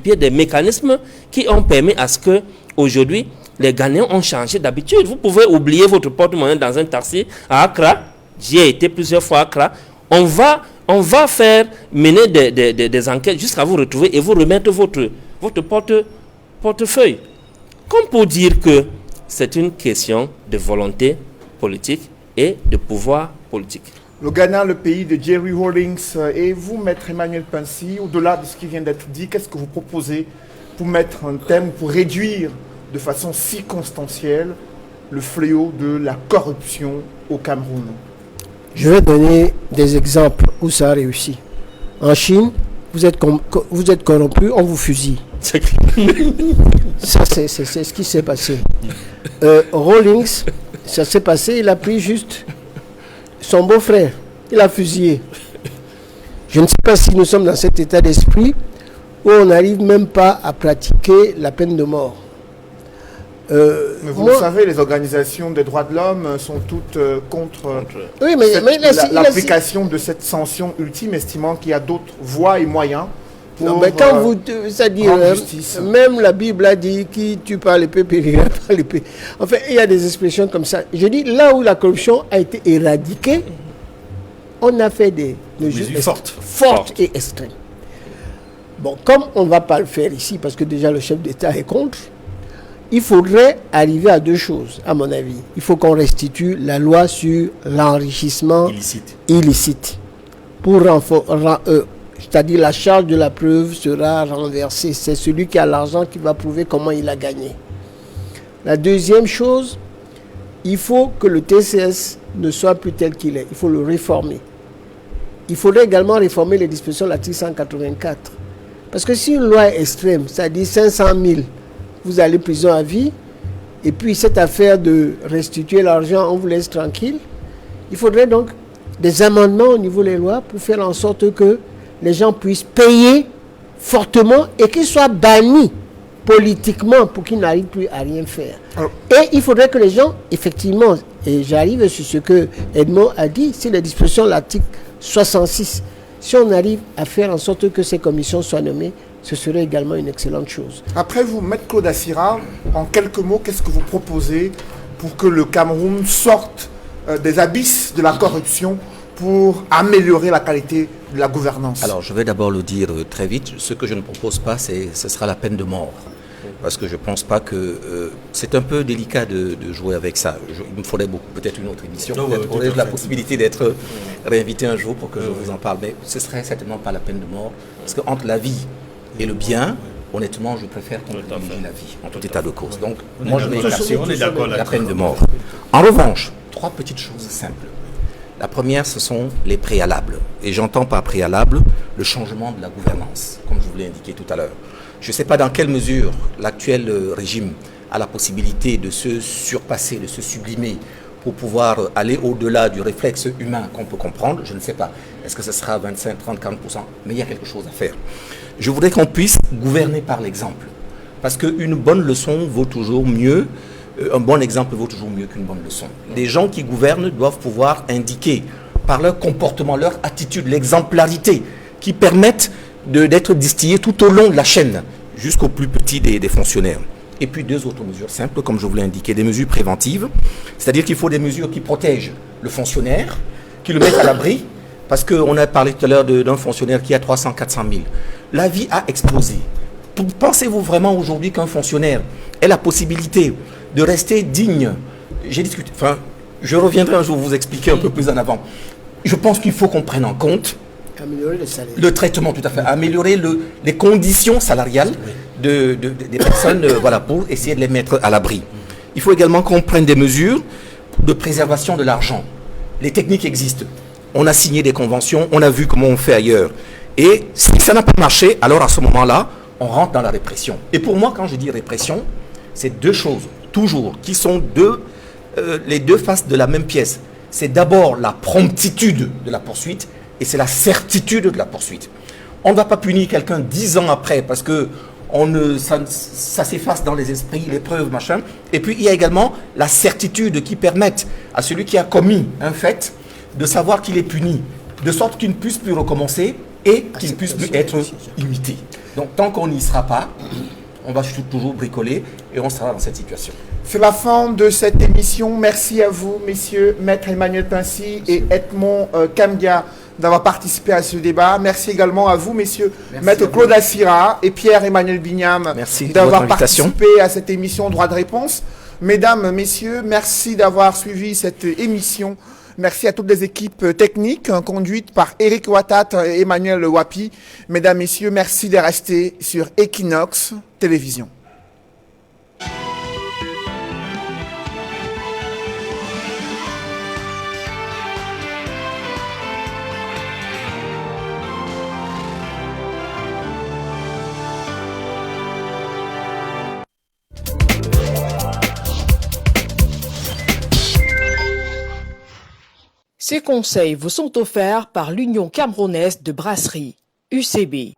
pied des mécanismes qui ont permis à ce que, aujourd'hui, les Ghanéens ont changé d'habitude. Vous pouvez oublier votre porte-monnaie dans un taxi à Accra. J'y ai été plusieurs fois à Accra. On va faire mener des enquêtes jusqu'à vous retrouver et vous remettre votre portefeuille. Comme pour dire que c'est une question de volonté politique et de pouvoir politique. Le Ghana, le pays de Jerry Rawlings, et vous, Maître Emmanuel Pincy, au-delà de ce qui vient d'être dit, qu'est-ce que vous proposez pour mettre un thème, pour réduire de façon circonstancielle le fléau de la corruption au Cameroun? Je vais donner des exemples où ça a réussi. En Chine, vous êtes corrompu, on vous fusille. Ça, c'est ce qui s'est passé. Rawlings, ça s'est passé, il a pris juste son beau-frère, il a fusillé. Je ne sais pas si nous sommes dans cet état d'esprit où on n'arrive même pas à pratiquer la peine de mort. Mais vous le savez, les organisations des droits de l'homme sont toutes contre oui, l'application de cette sanction ultime, estimant qu'il y a d'autres voies et moyens pour non, mais quand c'est-à-dire, même la Bible a dit qui tue par l'épée périra par l'épée. En fait, il y a des expressions comme ça. Je dis, là où la corruption a été éradiquée, on a fait des mesures fortes et extrêmes. Bon, comme on ne va pas le faire ici, parce que déjà le chef d'État est contre, il faudrait arriver à deux choses, à mon avis. Il faut qu'on restitue la loi sur l'enrichissement illicite. Pour c'est-à-dire la charge de la preuve sera renversée. C'est celui qui a l'argent qui va prouver comment il a gagné. La deuxième chose, il faut que le TCS ne soit plus tel qu'il est. Il faut le réformer. Il faudrait également réformer les dispositions de l'article 184. Parce que si une loi est extrême, c'est-à-dire 500 000, vous allez prison à vie, et puis cette affaire de restituer l'argent, on vous laisse tranquille. Il faudrait donc des amendements au niveau des lois pour faire en sorte que les gens puissent payer fortement et qu'ils soient bannis politiquement pour qu'ils n'arrivent plus à rien faire. Et il faudrait que les gens, effectivement, et j'arrive sur ce que Edmond a dit, c'est la disposition de l'article 66. Si on arrive à faire en sorte que ces commissions soient nommées, ce serait également une excellente chose. Après vous, Maître Claude Assira, en quelques mots, qu'est-ce que vous proposez pour que le Cameroun sorte des abysses de la corruption pour améliorer la qualité de la gouvernance? Alors, je vais d'abord le dire très vite. Ce que je ne propose pas, ce sera la peine de mort. Parce que je ne pense pas que... c'est un peu délicat de jouer avec ça. Il me faudrait peut-être une autre émission. Peut-être la possibilité d'être réinvité un jour pour que je vous en parle. Mais ce ne serait certainement pas la peine de mort. Parce qu'entre la vie et le bien, honnêtement, je préfère qu'on privilégie la vie, en tout état de cause. Donc, moi, je vais écarter la peine de mort. En revanche, 3 petites choses simples. La première, ce sont les préalables. Et j'entends par préalable le changement de la gouvernance, comme je vous l'ai indiqué tout à l'heure. Je ne sais pas dans quelle mesure l'actuel régime a la possibilité de se surpasser, de se sublimer pour pouvoir aller au-delà du réflexe humain qu'on peut comprendre. Je ne sais pas. Est-ce que ce sera 25, 30, 40%? Mais il y a quelque chose à faire. Je voudrais qu'on puisse gouverner par l'exemple. Parce qu'une bonne leçon vaut toujours mieux, un bon exemple vaut toujours mieux qu'une bonne leçon. Les gens qui gouvernent doivent pouvoir indiquer par leur comportement, leur attitude, l'exemplarité qui permettent d'être distillés tout au long de la chaîne, jusqu'au plus petit des fonctionnaires. Et puis 2 autres mesures simples, comme je vous l'ai indiqué, des mesures préventives, c'est-à-dire qu'il faut des mesures qui protègent le fonctionnaire, qui le mettent à l'abri, parce qu'on a parlé tout à l'heure d'un fonctionnaire qui a 300, 400 000. La vie a explosé. Pensez-vous vraiment aujourd'hui qu'un fonctionnaire ait la possibilité de rester digne? J'ai discuté, je reviendrai un jour vous expliquer un peu plus en avant. Je pense qu'il faut qu'on prenne en compte améliorer le salaire. Le traitement, tout à fait. Améliorer les conditions salariales des personnes pour essayer de les mettre à l'abri. Il faut également qu'on prenne des mesures de préservation de l'argent. Les techniques existent. On a signé des conventions, on a vu comment on fait ailleurs. Et si ça n'a pas marché, alors à ce moment-là, on rentre dans la répression. Et pour moi, quand je dis répression, c'est deux choses, toujours, qui sont les deux faces de la même pièce. C'est d'abord la promptitude de la poursuite et c'est la certitude de la poursuite. On ne va pas punir quelqu'un 10 ans après parce que ça s'efface dans les esprits, les preuves, machin. Et puis il y a également la certitude qui permet à celui qui a commis un fait de savoir qu'il est puni, de sorte qu'il ne puisse plus recommencer et qu'il ne puisse plus être imité. Donc tant qu'on n'y sera pas, on va toujours bricoler et on sera dans cette situation. C'est la fin de cette émission. Merci à vous, messieurs, Maître Emmanuel Pincy et Edmond Kamdia, d'avoir participé à ce débat. Merci également à vous, messieurs, Maître Claude Assira et Pierre-Emmanuel Bignam, d'avoir participé à cette émission Droit de réponse. Mesdames, messieurs, merci d'avoir suivi cette émission. Merci à toutes les équipes techniques conduites par Eric Ouattat et Emmanuel Wapi. Mesdames, messieurs, merci de rester sur Equinox Télévision. Ces conseils vous sont offerts par l'Union camerounaise de brasserie, UCB.